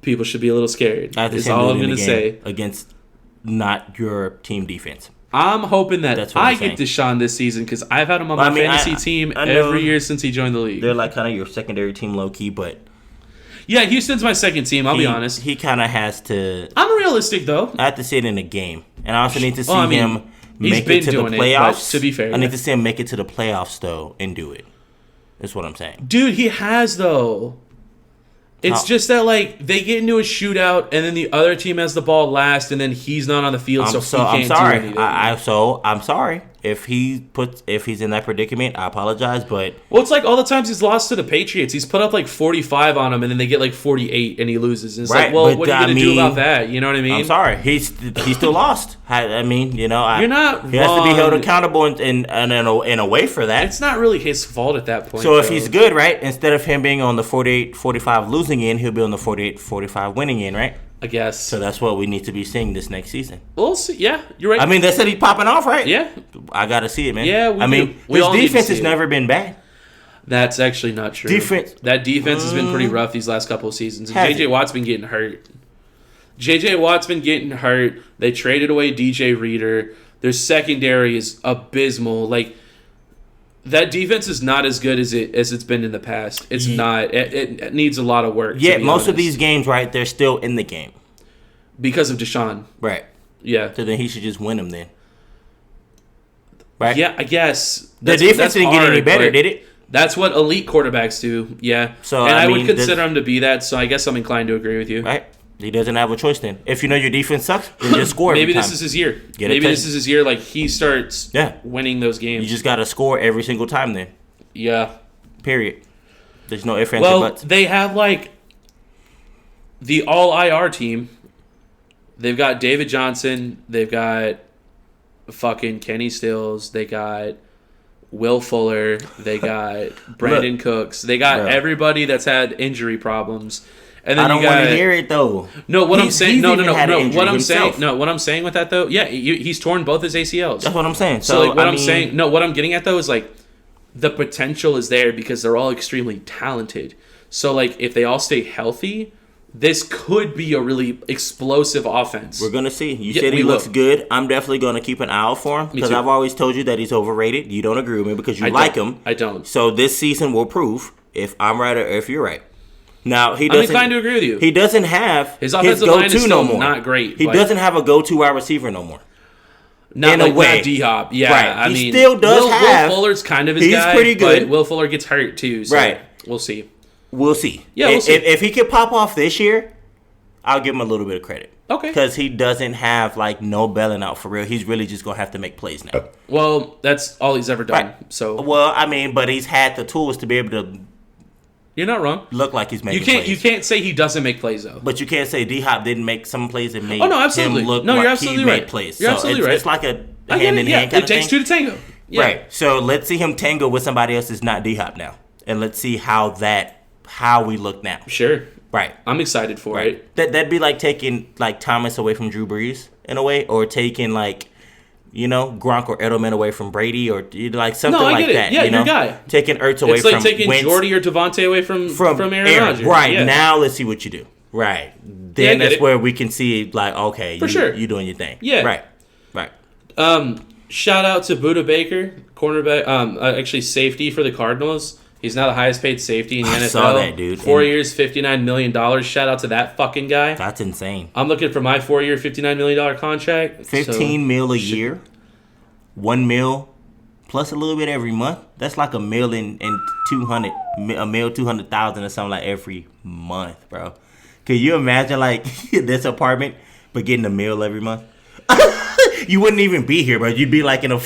people should be a little scared. That's all I'm going to say. Against not your team defense. I'm hoping that I get Deshaun this season because I've had him on my fantasy team every year since he joined the league. They're like kind of your secondary team low-key, but... Yeah, Houston's my second team, I'll be honest. He kind of has to... I'm realistic, though. I have to see it in a game. And I also need to see him make it to the playoffs. To be fair. I need to see him make it to the playoffs, though, and do it. That's what I'm saying. Dude, he has, though. It's just that, like, they get into a shootout, and then the other team has the ball last, and then he's not on the field, so he can't do anything. I'm sorry. If he's in that predicament, I apologize, but well, it's like all the times he's lost to the Patriots, he's put up like 45 on them, and then they get like 48, and he loses. And it's right, like, well, what are you gonna do about that? You know what I mean? I'm sorry, he's still lost. I mean, you're not. He has to be held accountable in a way for that. It's not really his fault at that point. So if he's good, right, instead of him being on the 48-45 losing end, he'll be on the 48-45 winning end, right? I guess. So that's what we need to be seeing this next season. We'll see. Yeah, you're right. I mean, they said he's popping off, right? Yeah. I got to see it, man. Yeah, his defense has never been bad. That's actually not true. That defense has been pretty rough these last couple of seasons. And J.J. Watt's been getting hurt. They traded away DJ Reader. Their secondary is abysmal. Like, that defense is not as good as it's been in the past. It's not. It needs a lot of work. Yeah, most of these games, right, they're still in the game. Because of Deshaun. Right. Yeah. So then he should just win them then. Right? Yeah, I guess. The defense didn't get any better, did it? That's what elite quarterbacks do, yeah. So, and I would consider him to be that, so I guess I'm inclined to agree with you. Right. He doesn't have a choice then. If you know your defense sucks, then just score Maybe every time. this is his year. Maybe this is his year, like, he starts winning those games. You just got to score every single time then. Yeah. Period. There's no ifs, ands, or buts. They have, like, the all-IR team. They've got David Johnson. They've got fucking Kenny Stills. They got Will Fuller. They got Brandon Cooks. They got everybody that's had injury problems. And then I don't want to hear it though. No, what I'm saying. No. What I'm saying. No, what I'm saying with that though. Yeah, he's torn both his ACLs. That's what I'm saying. So like, what I'm saying. No, what I'm getting at though is like the potential is there because they're all extremely talented. So like if they all stay healthy, this could be a really explosive offense. We're gonna see. You said he looks good. I'm definitely gonna keep an eye out for him because I've always told you that he's overrated. You don't agree with me because you like him. I don't. So this season will prove if I'm right or if you're right. Now he doesn't. I'm inclined to agree with you. He doesn't have his offensive line is still not great. He doesn't have a go-to wide receiver no more. Not in like a way. D-Hop. Yeah, right. I mean, still does have. Will Fuller's kind of his guy. He's pretty good. But Will Fuller gets hurt too. So right. We'll see. We'll see. Yeah, we'll see. If he could pop off this year, I'll give him a little bit of credit. Okay. Because he doesn't have like no bailing out for real. He's really just gonna have to make plays now. Well, that's all he's ever done. Right. So. Well, I mean, but he's had the tools to be able to. You're not wrong. Look like he's making plays. You can't say he doesn't make plays, though. But you can't say D-Hop didn't make some plays and made him look like he made plays. You're absolutely right. It's like a hand-in-hand kind of thing. It takes two to tango. Yeah. Right. So let's see him tango with somebody else that's not D-Hop now. And let's see how we look now. Sure. Right. I'm excited for it. That'd be like taking like Thomas away from Drew Brees in a way, or taking like, Gronk or Edelman away from Brady, or like something like that. Yeah, your guy. Taking Ertz away from It's like taking Wentz, Jordy or Devontae away from Aaron Rodgers. Right. Yeah. Now let's see what you do. Right. Then that's where we can see like, okay, you're doing your thing. Yeah. Right. Shout out to Budda Baker, cornerback, actually safety for the Cardinals. He's now the highest paid safety in the NFL. I saw that, dude. 4 years, $59 million. Shout out to that fucking guy. That's insane. I'm looking for my 4-year, $59 million contract. $15 million a year. $1 million plus a little bit every month. That's like $1,200,000 or something like every month, bro. Can you imagine like this apartment but getting $1 million every month? You wouldn't even be here, bro. You'd be like in a.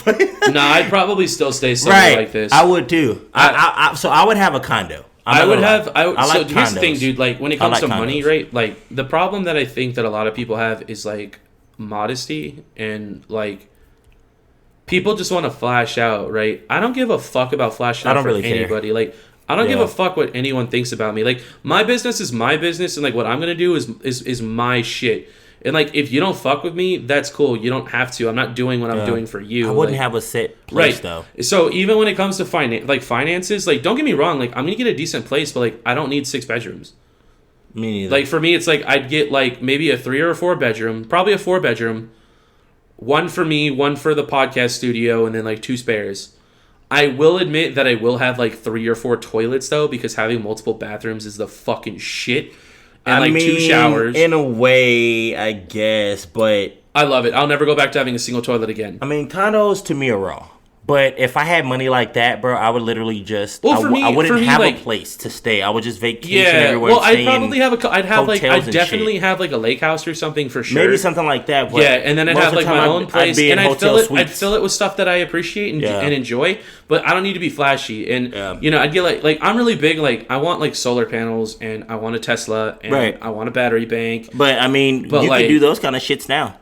No, I'd probably still stay somewhere like this. I would too. So I would have a condo. I like so condos. Here's the thing, dude. Like when it comes to money, right? Like the problem that I think that a lot of people have is like modesty and like people just want to flash out, right? I don't give a fuck about flashing out for anybody. Like I don't give a fuck what anyone thinks about me. Like my business is my business, and like what I'm gonna do is my shit. And, like, if you don't fuck with me, that's cool. You don't have to. I'm not doing what I'm doing for you. I wouldn't have a set place, though. So, even when it comes to finances, like, don't get me wrong. Like, I'm going to get a decent place, but, like, I don't need 6 bedrooms. Me neither. Like, for me, it's like I'd get, like, maybe a 3 or a 4 bedroom. Probably a 4 bedroom. 1 for me, 1 for the podcast studio, and then, like, 2 spares. I will admit that I will have, like, 3 or 4 toilets, though, because having multiple bathrooms is the fucking shit. And 2 showers. In a way, I guess, but I love it. I'll never go back to having a single toilet again. I mean, condos to me are raw. But if I had money like that, bro, I would literally just. Well, I wouldn't have like, a place to stay. I would just vacation yeah, everywhere. Well, I'd probably have I'd definitely shit. have like a lake house or something for sure. Maybe something like that. But yeah, and then I'd have like my own place, and I'd fill it with stuff that I appreciate and enjoy. But I don't need to be flashy, and I'd get like I'm really big. Like I want like solar panels, and I want a Tesla, and I want a battery bank. But I mean, you can do those kind of shits now.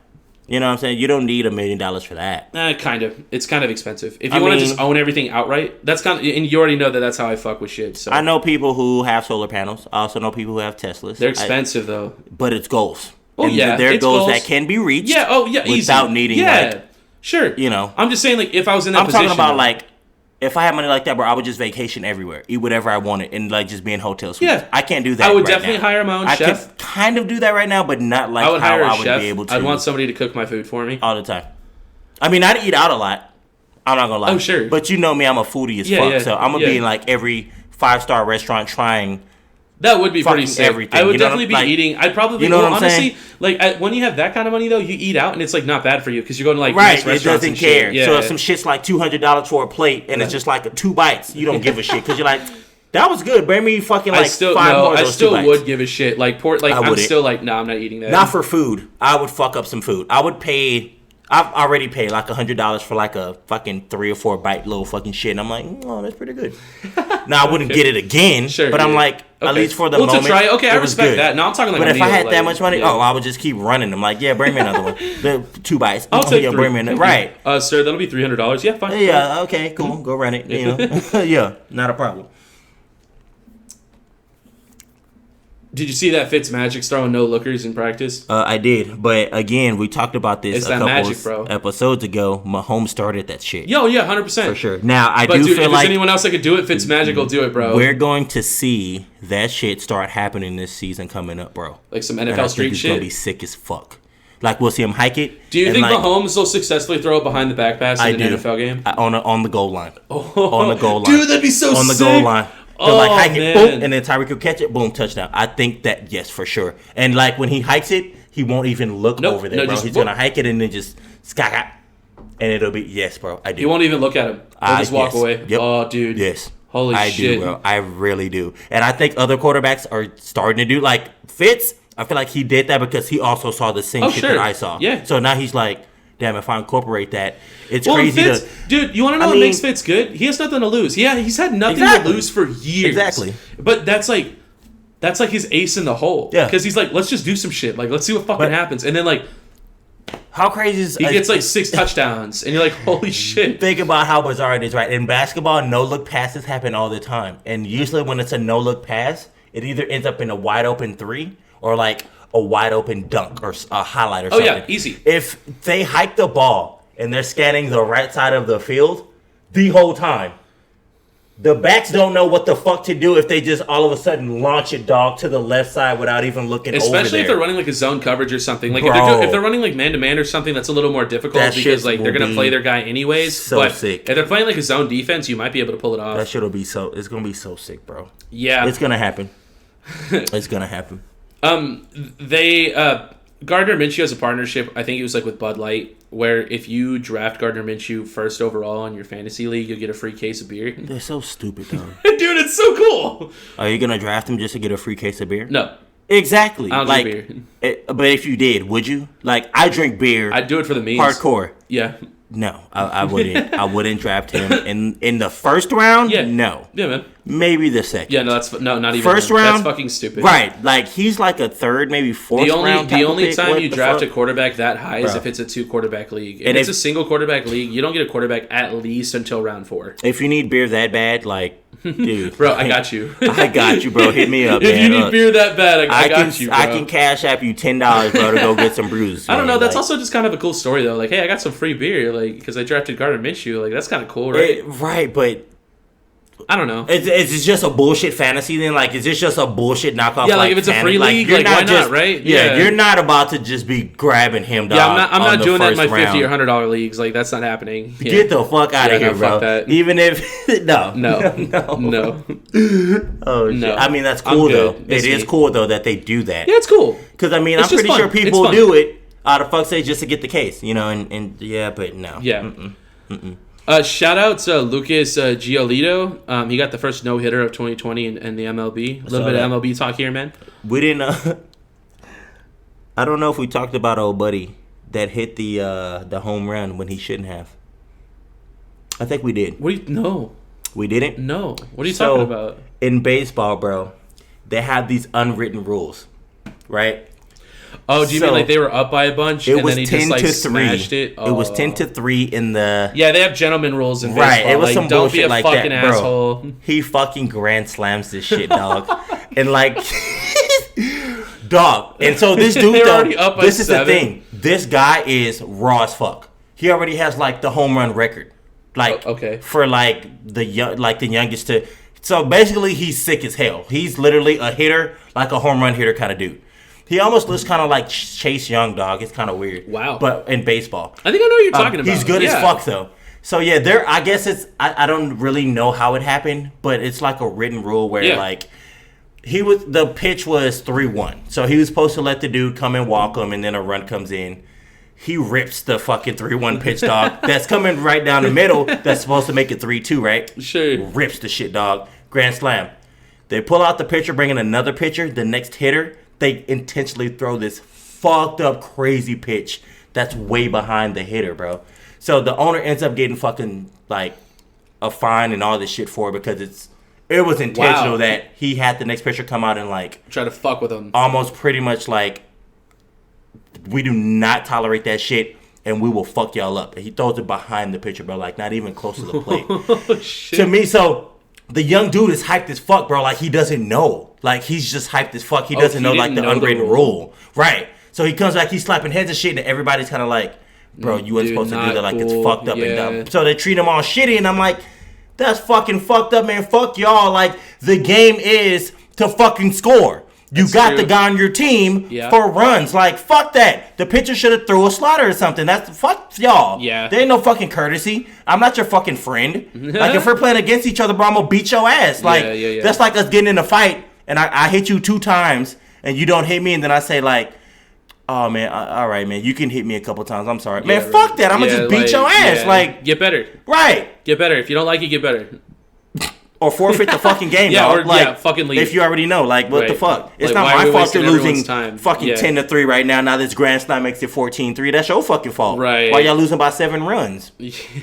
You know what I'm saying? You don't need $1 million for that. Kind of. It's kind of expensive. If you want to just own everything outright, that's kind of, and you already know that's how I fuck with shit. So I know people who have solar panels. I also know people who have Teslas. They're expensive though. But it's goals. Oh, and they're goals that can be reached. Yeah. Oh yeah. Without needing sure. I'm just saying like if I was in that position. I'm talking about like. If I had money like that, bro, I would just vacation everywhere, eat whatever I wanted, and like just be in hotel suites. Yeah, I can't do that. I would definitely hire my own chef. I could kind of do that right now, but not like how I would be able to. I'd want somebody to cook my food for me all the time. I mean, I'd eat out a lot. I'm not gonna lie. Oh sure, but you know me, I'm a foodie as fuck, so I'm gonna be in like every 5-star restaurant trying. That would be pretty sick. Everything. I would definitely be eating. I'd probably, honestly, like when you have that kind of money though, you eat out and it's like not bad for you because you're going to like nice restaurants. It doesn't care. Yeah. So if some shit's like $200 for a plate and it's just like 2 bites, you don't give a shit because you're like, that was good. Bring me fucking like 5 more of those 2 bites. I still would give a shit. Like pork. Like I'm still like, no, I'm not eating that. Not for food. I would fuck up some food. I would pay. I've already paid like $100 for like a fucking 3 or 4 bite little fucking shit, and I'm like, oh, that's pretty good. Now I wouldn't get it again, but I'm like, at least for the moment. To try, I respect that. No, I'm talking like. But if I had that much money, I would just keep running. I'm like, yeah, bring me another one. The 2 bites. I'll take 3. Bring me another. Right, sir, that'll be $300. Yeah, fine. Yeah, okay, cool. Go run it. You know, yeah, not a problem. Did you see that Fitzmagic throwing no lookers in practice? I did, but again, we talked about this a couple episodes ago. Mahomes started that shit. Yo, yeah, 100%. For sure. Now, I do feel if like... there's anyone else that could do it, Fitzmagic will do it, bro. We're going to see that shit start happening this season coming up, bro. Like some NFL street shit? It's going to be sick as fuck. Like, we'll see him hike it. Do you think Mahomes will successfully throw it behind the back pass in an NFL game? On the goal line. Oh. On the goal line. Dude, that'd be so sick. On the goal line. Hike it, man. boom, and then Tyreek will catch it, boom, touchdown. I think that, yes, for sure. And, like, when he hikes it, he won't even look over there, bro. He's going to hike it and then just sky, and it'll be, yes, bro, I do. He won't even look at him. He'll just walk away. Yep. Oh, dude. Yes. Holy shit. I do, bro. I really do. And I think other quarterbacks are starting to do, like, Fitz, I feel like he did that because he also saw the same shit that I saw. Yeah. So now he's like, damn, if I incorporate that, it's crazy Fitz, dude, you want to know what makes Fitz good? He has nothing to lose. He's had nothing to lose for years. Exactly. But that's like his ace in the hole. Yeah. Because he's like, let's just do some shit. Like, let's see what fucking happens. And then, like, how crazy is... He gets, like, 6 touchdowns. And you're like, holy shit. Think about how bizarre it is, right? In basketball, no-look passes happen all the time. And usually when it's a no-look pass, it either ends up in a wide-open 3 or, like, a wide-open dunk or a highlight or something. Oh, yeah, easy. If they hike the ball and they're scanning the right side of the field the whole time, the backs don't know what the fuck to do if they just all of a sudden launch it, dog, to the left side without even looking over there. Especially if they're running like a zone coverage or something. Like if they're running like man-to-man or something, that's a little more difficult because like they're going to play their guy anyways. So sick. If they're playing like a zone defense, you might be able to pull it off. That shit will be so... It's going to be so sick, bro. Yeah. It's going to happen. It's going to happen. Gardner Minshew has a partnership, I think it was like with Bud Light, where if you draft Gardner Minshew first overall in your fantasy league, you'll get a free case of beer. They're so stupid, though. Dude, it's so cool. Are you going to draft him just to get a free case of beer? No. Exactly. I don't drink beer. But if you did, would you? Like, I drink beer. I'd do it for the memes. Hardcore. Yeah. No, I wouldn't. I wouldn't draft him in the first round. Yeah. No. Yeah, man. Maybe the second. Yeah, no, not even first round. That's fucking stupid. Right, like he's like a third, maybe fourth round. The only time you draft a quarterback that high is if it's a 2-quarterback league. If it's a single quarterback league, you don't get a quarterback at least until round 4. If you need beer that bad, like, dude, bro, I got you. I got you, bro. Hit me up. If you need beer that bad, I got you. Bro. I can cash app you $10, bro, to go get some brews. I don't know. That's also just kind of a cool story, though. Like, hey, I got some free beer, like, because I drafted Gardner Minshew. Like, that's kind of cool, right? Right, but. I don't know. It's just a bullshit fantasy then? Like, is this just a bullshit knockoff? Yeah, like if it's a free league, like why not, right? Yeah, you're not about to just be grabbing him, dog. Yeah, I'm not doing that in my $50 or $100 leagues. Like, that's not happening. Yeah. Get the fuck out of here, bro. Fuck that. Even if no. Oh shit. No. I mean, that's cool though. It is cool though that they do that. Yeah, it's cool. Because I mean, I'm pretty sure people do it out of fuck's sake just to get the case, you know. And yeah, but no. Yeah. Shout out to Lucas Giolito. He got the first no-hitter of 2020 in the MLB. A little bit of MLB talk here, man. We didn't... I don't know if we talked about old buddy that hit the home run when he shouldn't have. I think we did. No. We didn't? No. What are you talking about? In baseball, bro, they have these unwritten rules, right? Oh, do you mean like they were up by a bunch and then he just like 10-3. Smashed it? Oh. It was 10-3 in the... Yeah, they have gentleman rules in baseball. Right, it was some don't bullshit be a like fucking that, bro. asshole. He fucking grand slams this shit, dog. And like... Dog. And so this dude, though, this is 7. The thing. This guy is raw as fuck. He already has like the home run record. Like, okay. For like the youngest to... So basically, he's sick as hell. He's literally a hitter, like a home run hitter kind of dude. He almost looks kind of like Chase Young, dog. It's kind of weird. Wow. But in baseball. I think I know what you're talking about. He's good as fuck, though. So, yeah, I guess it's... I don't really know how it happened, but it's like a written rule where, like... The pitch was 3-1. So he was supposed to let the dude come and walk him, and then a run comes in. He rips the fucking 3-1 pitch, dog. That's coming right down the middle. That's supposed to make it 3-2, right? Sure. Rips the shit, dog. Grand slam. They pull out the pitcher, bring in another pitcher. The next hitter, they intentionally throw this fucked up crazy pitch that's way behind the hitter, bro. So the owner ends up getting fucking, like, a fine and all this shit for it because it was intentional that he had the next pitcher come out and, like... Try to fuck with him. Almost pretty much, like, we do not tolerate that shit, and we will fuck y'all up. And he throws it behind the pitcher, bro, like, not even close to the plate. Oh, shit. To me, so, the young dude is hyped as fuck, bro. Like, he doesn't know. Like, he's just hyped as fuck. He doesn't know, like, the unwritten rule. Right. So he comes back, he's slapping heads and shit, and everybody's kind of like, bro, you weren't supposed to do that. Like, it's fucked up and dumb. So they treat him all shitty, and I'm like... That's fucking fucked up, man. Fuck y'all. Like, the game is to fucking score. You got the guy on your team for runs. Like, fuck that. The pitcher should have threw a slider or something. Fuck y'all. Yeah. There ain't no fucking courtesy. I'm not your fucking friend. Like, if we're playing against each other, bro, I'm gonna beat your ass. Like, that's like us getting in a fight, and I hit you 2 times, and you don't hit me, and then I say, like, oh, man, all right, man, you can hit me a couple times. I'm sorry. Man, fuck that. I'm going to just beat your ass. Yeah. Like, get better. Right. Get better. If you don't like it, get better. Or forfeit the fucking game, dog. Or, like, fucking leave. If you already know, like, what the fuck? It's not my fault you're losing fucking 10-3 right now. Now this grand slam makes it 14-3. That's your fucking fault. Right. Why y'all losing by 7 runs?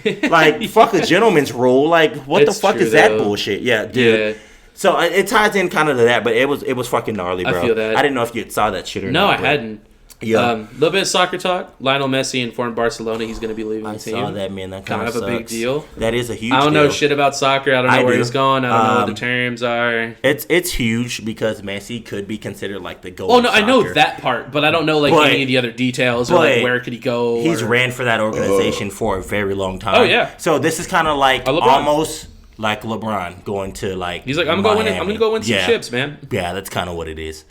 Like, fuck a gentleman's rule. Like, what the fuck is that bullshit? Yeah, dude. Yeah. So it ties in kind of to that, but it was fucking gnarly, bro. I feel that. I didn't know if you saw that shit or not. No, I hadn't. Yeah. Little bit of soccer talk. Lionel Messi informed Barcelona he's going to be leaving the team. I saw that, man. That kind of a big deal. That is a huge deal. I don't know shit about soccer. I don't know where he's going. I don't know what the terms are. It's huge because Messi could be considered like the goal. Oh no, I know that part, but I don't know like any of the other details or like where could he go. He's ran for that organization for a very long time. Oh yeah. So this is kind of like almost like LeBron going to like. He's like, I'm gonna go win some chips, man. Yeah, that's kind of what it is.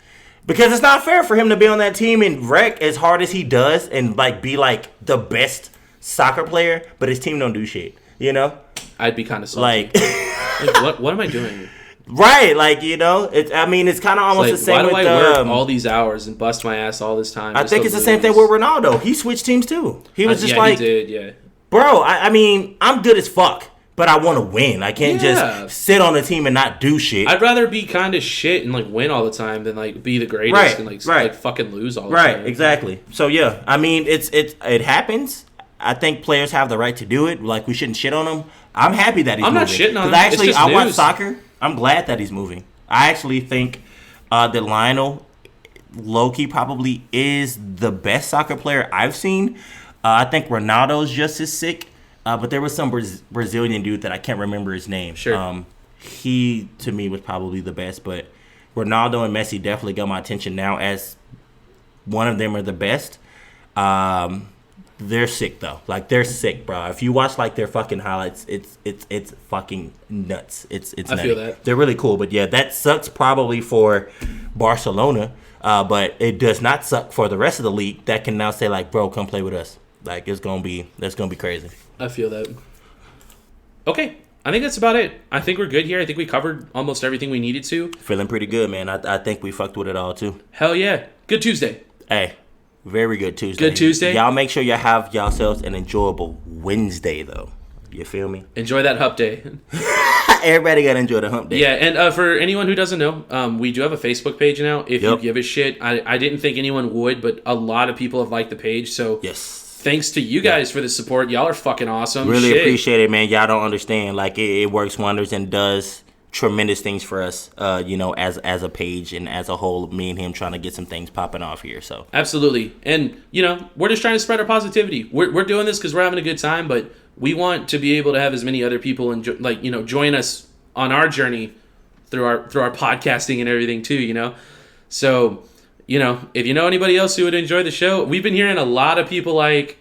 Because it's not fair for him to be on that team and wreck as hard as he does and like be like the best soccer player, but his team don't do shit. You know? I'd be kind of like what am I doing? Right, like, you know, it's kind of almost the same. Why do I work all these hours and bust my ass all this time? I think it's the same thing with Ronaldo. He switched teams too. He was just like, he did, yeah. Bro, I mean, I'm good as fuck. But I want to win. I can't just sit on a team and not do shit. I'd rather be kind of shit and like win all the time than like be the greatest and like fucking lose all the time. Right, exactly. So yeah, I mean it happens. I think players have the right to do it. Like we shouldn't shit on them. I'm happy that he's moving. I'm not shitting on him. Actually, I watch soccer. I'm glad that he's moving. I actually think that Lionel low-key probably is the best soccer player I've seen. I think Ronaldo's just as sick. But there was some Brazilian dude that I can't remember his name. Sure. He, to me, was probably the best. But Ronaldo and Messi definitely got my attention now as one of them are the best. They're sick, though. Like, they're sick, bro. If you watch, like, their fucking highlights, it's fucking nuts. It's nutty. I feel that. They're really cool. But, yeah, that sucks probably for Barcelona. But it does not suck for the rest of the league that can now say, like, bro, come play with us. Like, that's gonna be crazy. I feel that. Okay, I think that's about it. I think we're good here. I think we covered almost everything we needed to. Feeling pretty good, man. I think we fucked with it all, too. Hell yeah. Good Tuesday. Hey, very good Tuesday. Good Tuesday. Y'all make sure y'all have yourselves an enjoyable Wednesday, though. You feel me? Enjoy that hump day. Everybody gotta enjoy the hump day. Yeah, and for anyone who doesn't know, we do have a Facebook page now. If you give a shit, I didn't think anyone would, but a lot of people have liked the page. So thanks to you guys for the support. Y'all are fucking awesome. Really appreciate it, man. Y'all don't understand. Like it works wonders and does tremendous things for us. As a page and as a whole, me and him trying to get some things popping off here. So absolutely, and we're just trying to spread our positivity. We're doing this because we're having a good time, but we want to be able to have as many other people join us on our journey through our podcasting and everything too. So if you know anybody else who would enjoy the show, we've been hearing a lot of people like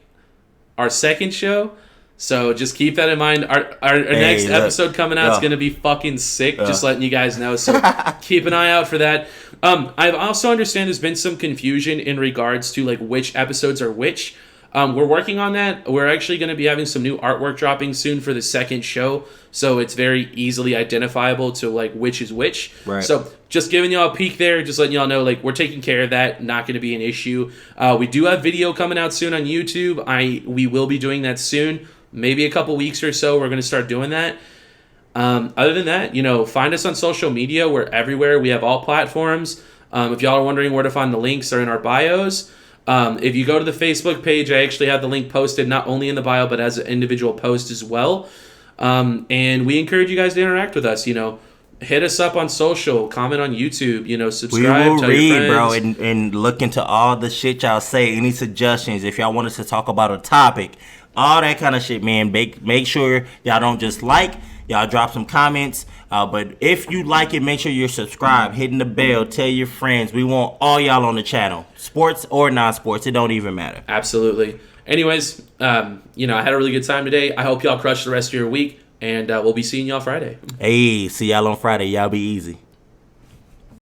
our second show. So just keep that in mind. Our next episode coming out is going to be fucking sick. Just letting you guys know. So keep an eye out for that. I also understand there's been some confusion in regards to like which episodes are which. We're working on that. We're actually going to be having some new artwork dropping soon for the second show, so it's very easily identifiable to like which is which. Right. So just giving y'all a peek there, just letting y'all know like we're taking care of that. Not going to be an issue. We do have video coming out soon on YouTube. We will be doing that soon. Maybe a couple weeks or so. We're going to start doing that. Other than that, find us on social media. We're everywhere. We have all platforms. If y'all are wondering where to find the links, they're in our bios. If you go to the Facebook page, I actually have the link posted not only in the bio, but as an individual post as well. And we encourage you guys to interact with us. Hit us up on social, comment on YouTube, subscribe. We will tell read, your bro, friends. and look into all the shit y'all say. Any suggestions, if y'all want us to talk about a topic, all that kind of shit, man. Make sure y'all don't just y'all drop some comments. But if you like it, make sure you're subscribed, hitting the bell, tell your friends. We want all y'all on the channel, sports or non-sports. It don't even matter. Absolutely. Anyways, I had a really good time today. I hope y'all crush the rest of your week, and we'll be seeing y'all Friday. Hey, see y'all on Friday. Y'all be easy.